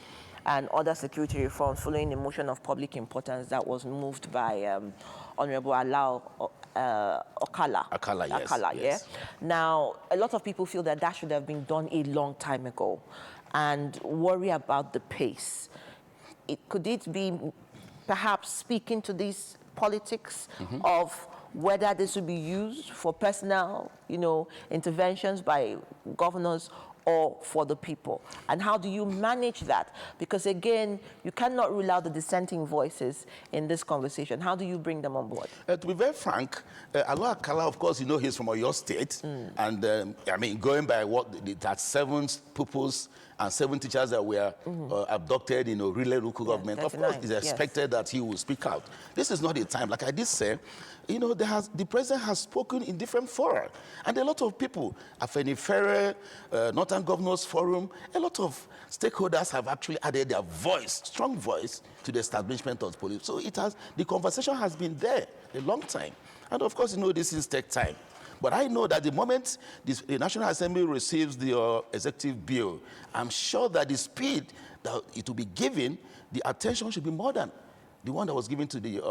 and other security reforms following a motion of public importance that was moved by Honorable Alao Akala, yes. Now, a lot of people feel that should have been done a long time ago and worry about the pace. Could it be perhaps speaking to these politics of whether this would be used for personal, interventions by governors or for the people? And how do you manage that? Because again, you cannot rule out the dissenting voices in this conversation. How do you bring them on board? To be very frank, Alao Akala, of course, he's from Oyo State. And going by that 7 pupils and 7 teachers that were abducted in Orile local government, 39, of course, it's expected that he will speak out. This is not the time. Like I did say, the president has spoken in different fora. And a lot of people, Afenifere, Northern Governors Forum, a lot of stakeholders have actually added their voice, strong voice, to the establishment of police. So the conversation has been there a long time. And of course, these things take time. But I know that the moment the National Assembly receives the executive bill, I'm sure that the speed that it will be given, the attention should be more than the one that was given to the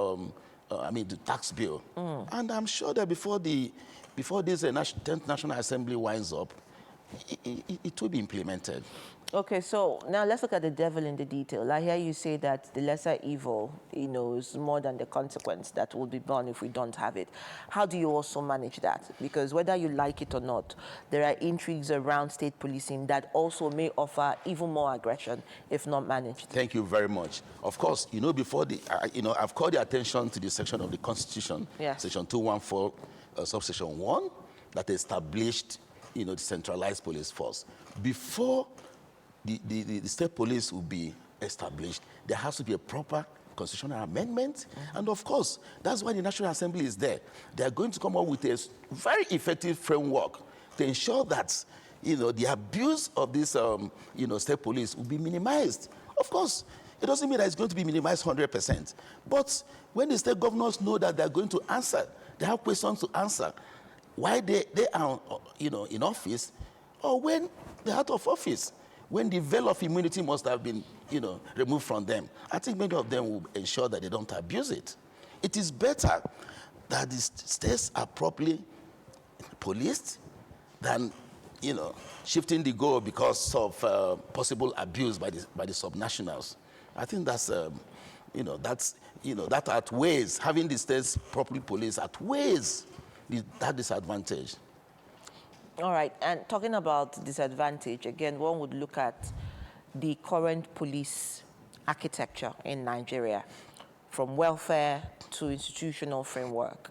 tax bill. And I'm sure that before this 10th National Assembly winds up, it will be implemented. Okay, so now let's look at the devil in the detail. I hear you say that the lesser evil, is more than the consequence that will be borne if we don't have it. How do you also manage that? Because whether you like it or not, there are intrigues around state policing that also may offer even more aggression if not managed. Take you very much. Of course, before I've called the attention to the section of the Constitution, Section 214, subsection 1, that established, the centralized police force. Before the state police will be established, there has to be a proper constitutional amendment. And of course, that's why the National Assembly is there. They are going to come up with a very effective framework to ensure that, the abuse of this, state police will be minimized. Of course, it doesn't mean that it's going to be minimized 100%. But when the state governors know that they're going to answer, they have questions to answer, why they are, in office, or when they're out of office, when the veil of immunity must have been, removed from them. I think many of them will ensure that they don't abuse it. It is better that the states are properly policed than, shifting the goal because of possible abuse by the subnationals. I think that's, that outweighs, having the states properly policed outweighs that disadvantage. All right, and talking about disadvantage, again, one would look at the current police architecture in Nigeria, from welfare to institutional framework.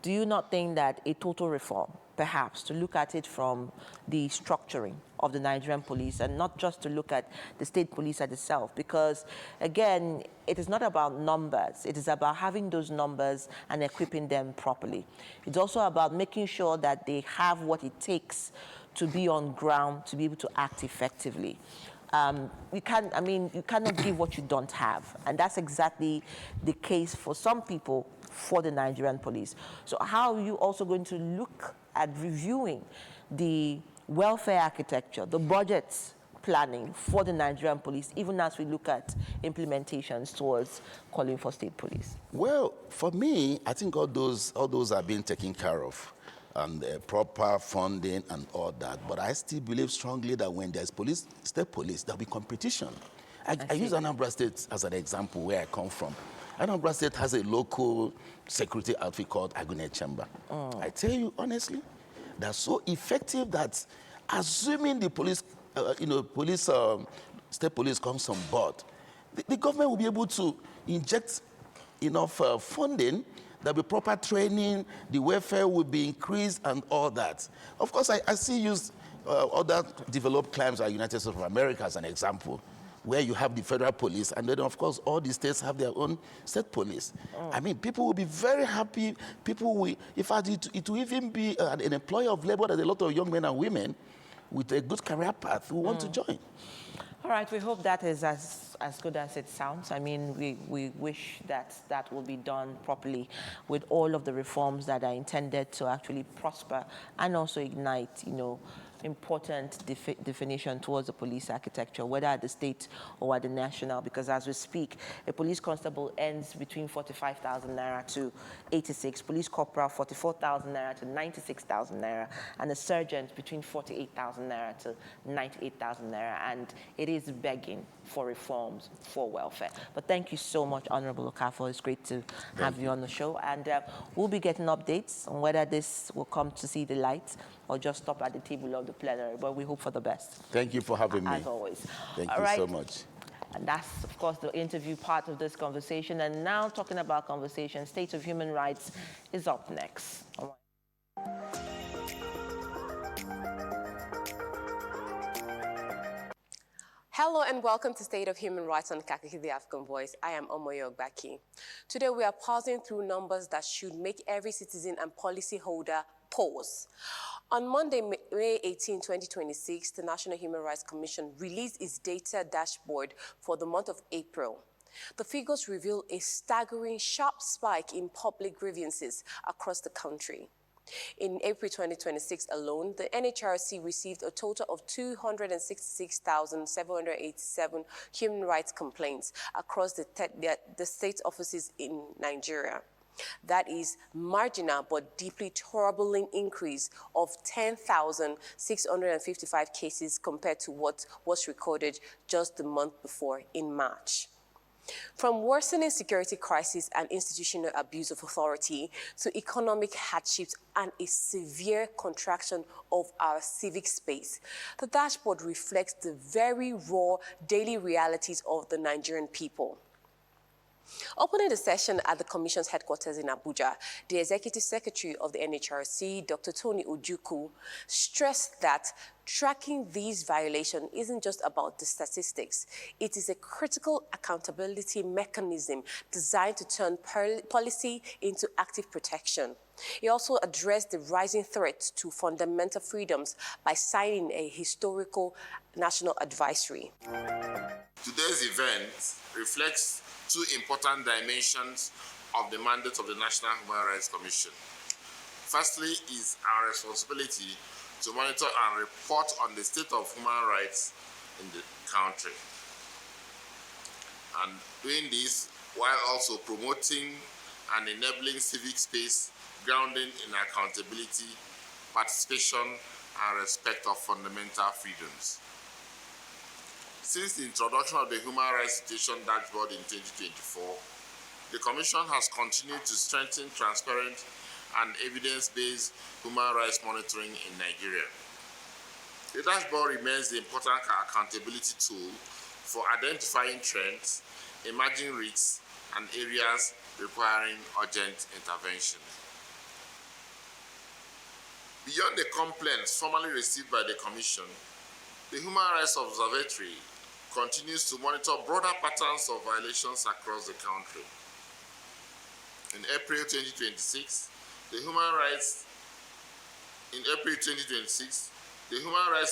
Do you not think that a total reform, perhaps, to look at it from the structuring of the Nigerian police and not just to look at the state police at itself? Because, again, it is not about numbers. It is about having those numbers and equipping them properly. It's also about making sure that they have what it takes to be on ground, to be able to act effectively. You cannot give what you don't have. And that's exactly the case for some people for the Nigerian police. So how are you also going to look at reviewing the welfare architecture, the budgets planning for the Nigerian police, even as we look at implementations towards calling for state police? Well, for me, I think all those are being taken care of, and proper funding and all that. But I still believe strongly that when there's state police, there'll be competition. I use Anambra State as an example where I come from. Anambra State has a local security outfit called Agune Chamber. I tell you honestly, they're so effective that assuming the police, state police comes on board, the government will be able to inject enough funding. There'll be proper training, the welfare will be increased and all that. Of course, I still use other developed climes like United States of America as an example, where you have the federal police, and then, of course, all the states have their own state police. I mean, people will be very happy. People will, in fact, it will even be an employer of labor that a lot of young men and women with a good career path who want to join. All right, we hope that is as good as it sounds. I mean, we wish that will be done properly with all of the reforms that are intended to actually prosper and also ignite, important definition towards the police architecture, whether at the state or at the national, because as we speak, a police constable earns between 45,000 naira to 86, police corporal 44,000 naira to 96,000 naira, and a sergeant between 48,000 naira to 98,000 naira, and it is begging for reforms for welfare. But thank you so much, Honorable Okafor. It's great to have you on the show, and we'll be getting updates on whether this will come to see the light or just stop at the table of the plenary, but we hope for the best. Thank you for having me. As always. Thank you so much. And that's, of course, the interview part of this conversation. And now, talking about conversation, State of Human Rights is up next. All right. Hello and welcome to State of Human Rights on Kakaaki, the African Voice. I am Omoyo Ogbaki. Today we are pausing through numbers that should make every citizen and policyholder pause. On Monday, May 18, 2026, the National Human Rights Commission released its data dashboard for the month of April. The figures reveal a staggering sharp spike in public grievances across the country. In April 2026 alone, the NHRC received a total of 266,787 human rights complaints across the state offices in Nigeria. That is marginal but deeply troubling increase of 10,655 cases compared to what was recorded just the month before in March. From worsening security crisis and institutional abuse of authority to economic hardships and a severe contraction of our civic space, the dashboard reflects the very raw daily realities of the Nigerian people. Opening the session at the Commission's headquarters in Abuja, the Executive Secretary of the NHRC, Dr. Tony Ojukwu, stressed that tracking these violations isn't just about the statistics. It is a critical accountability mechanism designed to turn policy into active protection. He also addressed the rising threat to fundamental freedoms by signing a historical national advisory. Today's event reflects two important dimensions of the mandate of the National Human Rights Commission. Firstly is our responsibility to monitor and report on the state of human rights in the country. And doing this while also promoting and enabling civic space grounding in accountability, participation, and respect of fundamental freedoms. Since the introduction of the Human Rights Situation Dashboard in 2024, the Commission has continued to strengthen transparent and evidence-based human rights monitoring in Nigeria. The dashboard remains the important accountability tool for identifying trends, emerging risks, and areas requiring urgent intervention. Beyond the complaints formally received by the Commission, the Human Rights Observatory continues to monitor broader patterns of violations across the country. In April 2026, the human rights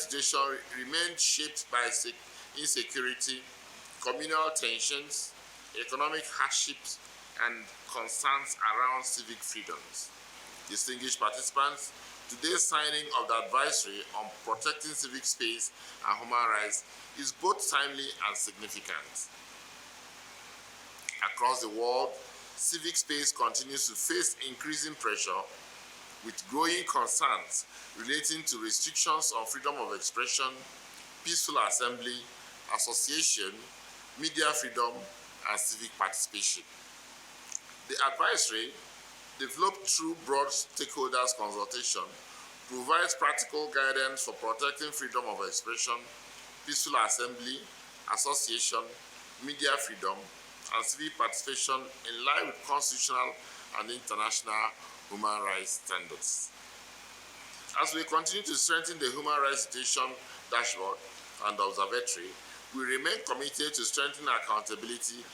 situation remained shaped by insecurity, communal tensions, economic hardships, and concerns around civic freedoms. Distinguished participants, today's signing of the advisory on protecting civic space and human rights is both timely and significant. Across the world, civic space continues to face increasing pressure with growing concerns relating to restrictions on freedom of expression, peaceful assembly, association, media freedom, and civic participation. The advisory, developed through broad stakeholders consultation, provides practical guidance for protecting freedom of expression, peaceful assembly, association, media freedom, and civic participation in line with constitutional and international human rights standards. As we continue to strengthen the Human Rights Situation Dashboard and Observatory, we remain committed to strengthening accountability,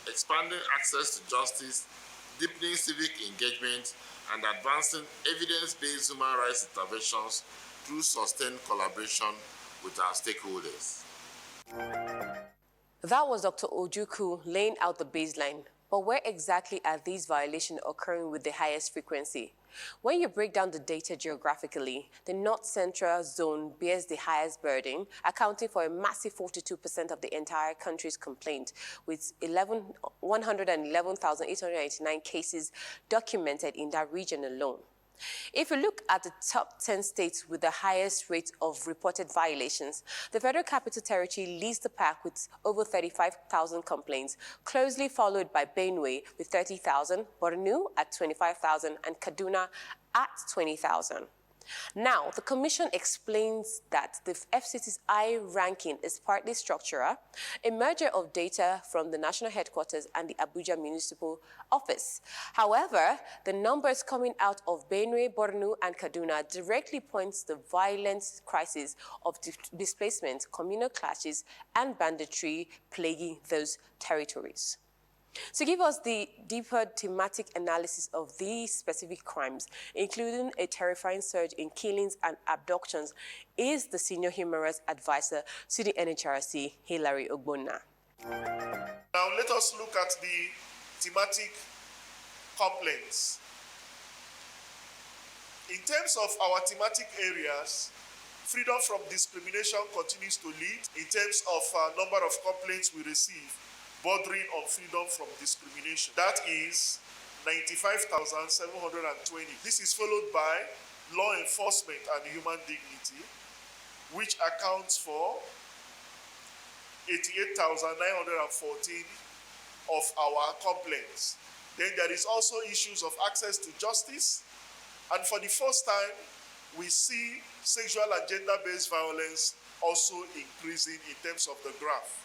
expanding access to justice, deepening civic engagement, and advancing evidence-based human rights interventions through sustained collaboration with our stakeholders. That was Dr. Ojukwu laying out the baseline. But where exactly are these violations occurring with the highest frequency? When you break down the data geographically, the North Central Zone bears the highest burden, accounting for a massive 42% of the entire country's complaint, with 111,889 cases documented in that region alone. If you look at the top 10 states with the highest rate of reported violations, the Federal Capital Territory leads the pack with over 35,000 complaints, closely followed by Benue with 30,000, Borno at 25,000, and Kaduna at 20,000. Now, the Commission explains that the FCT's I ranking is partly structural, a merger of data from the national headquarters and the Abuja Municipal Office. However, the numbers coming out of Benue, Borno, and Kaduna directly points to the violent crisis of displacement, communal clashes, and banditry plaguing those territories. To give us the deeper thematic analysis of these specific crimes, including a terrifying surge in killings and abductions, is the Senior Human Rights Advisor to the NHRC, Hilary Ogbonna. Now let us look at the thematic complaints. In terms of our thematic areas, freedom from discrimination continues to lead in terms of number of complaints we receive bordering on freedom from discrimination. That is 95,720. This is followed by law enforcement and human dignity, which accounts for 88,914 of our complaints. Then there is also issues of access to justice. And for the first time, we see sexual and gender-based violence also increasing in terms of the graph.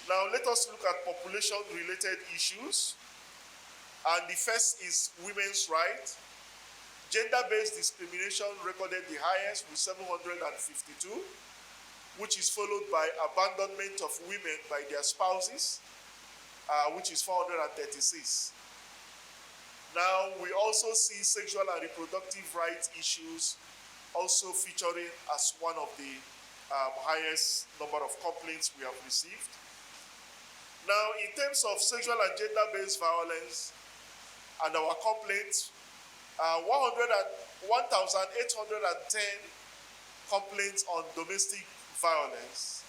Now let us look at population-related issues. And the first is women's rights. Gender-based discrimination recorded the highest with 752, which is followed by abandonment of women by their spouses, which is 436. Now, we also see sexual and reproductive rights issues also featuring as one of the highest number of complaints we have received. Now, in terms of sexual and gender-based violence and our complaints, 1,810 complaints on domestic violence,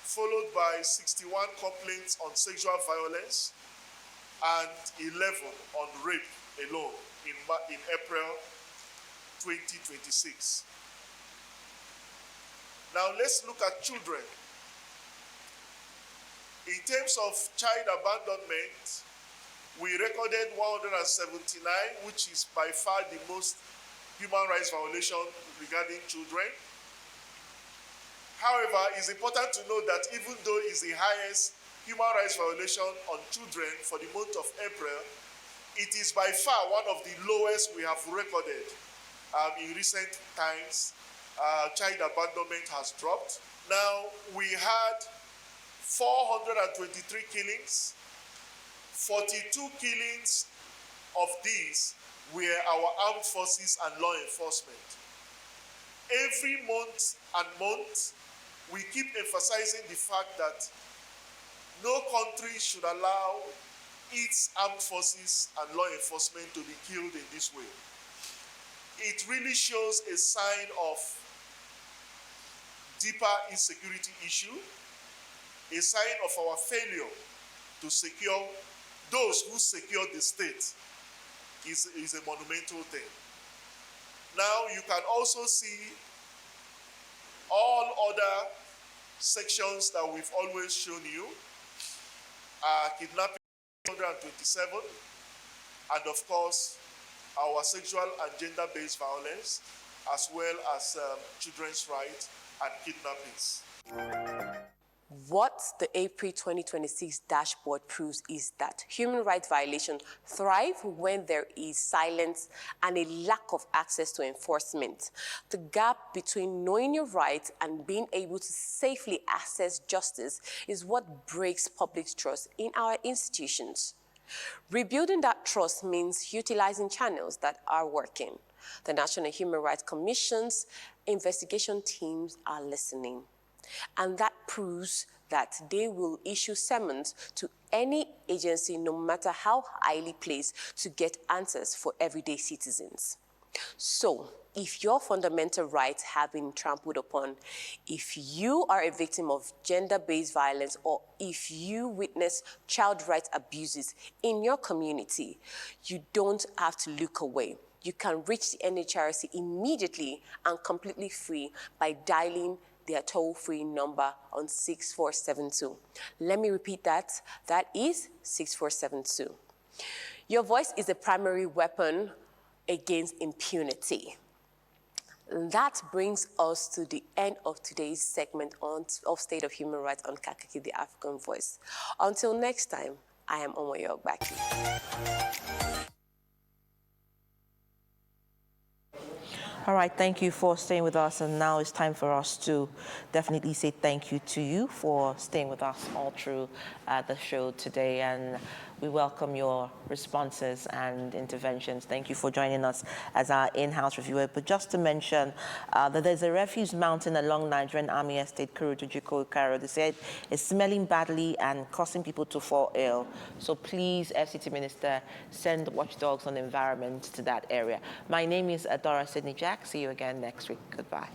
followed by 61 complaints on sexual violence and 11 on rape alone in April 2026. Now let's look at children. In terms of child abandonment, we recorded 179, which is by far the most human rights violation regarding children. However, it's important to note that even though it's the highest human rights violation on children for the month of April, it is by far one of the lowest we have recorded in recent times. Child abandonment has dropped. Now, we had 423 killings. 42 killings of these were our armed forces and law enforcement. Every month and month, we keep emphasizing the fact that no country should allow its armed forces and law enforcement to be killed in this way. It really shows a sign of deeper insecurity issue, a sign of our failure to secure those who secure the state is a monumental thing. Now you can also see all other sections that we've always shown you. Kidnapping 127, and of course our sexual and gender-based violence, as well as children's rights and kidnappings. What the April 2026 dashboard proves is that human rights violations thrive when there is silence and a lack of access to enforcement. The gap between knowing your rights and being able to safely access justice is what breaks public trust in our institutions. Rebuilding that trust means utilizing channels that are working. The National Human Rights Commission's investigation teams are listening. And that proves that they will issue summons to any agency, no matter how highly placed, to get answers for everyday citizens. So, if your fundamental rights have been trampled upon, if you are a victim of gender-based violence, or if you witness child rights abuses in your community, you don't have to look away. You can reach the NHRC immediately and completely free by dialing their toll-free number on 6472. Let me repeat that. That is 6472. Your voice is a primary weapon against impunity. That brings us to the end of today's segment of State of Human Rights on Kakaaki, the African Voice. Until next time, I am Omoyo Ogbaki. All right, thank you for staying with us. And now it's time for us to definitely say thank you to you for staying with us all through the show today. And we welcome your responses and interventions. Thank you for joining us as our in-house reviewer. But just to mention that there's a refuse mountain along Nigerian Army Estate, Kurutujiko, Cairo. They said it's smelling badly and causing people to fall ill. So please, FCT Minister, send watchdogs on the environment to that area. My name is Adora Sidney Jack. See you again next week. Goodbye.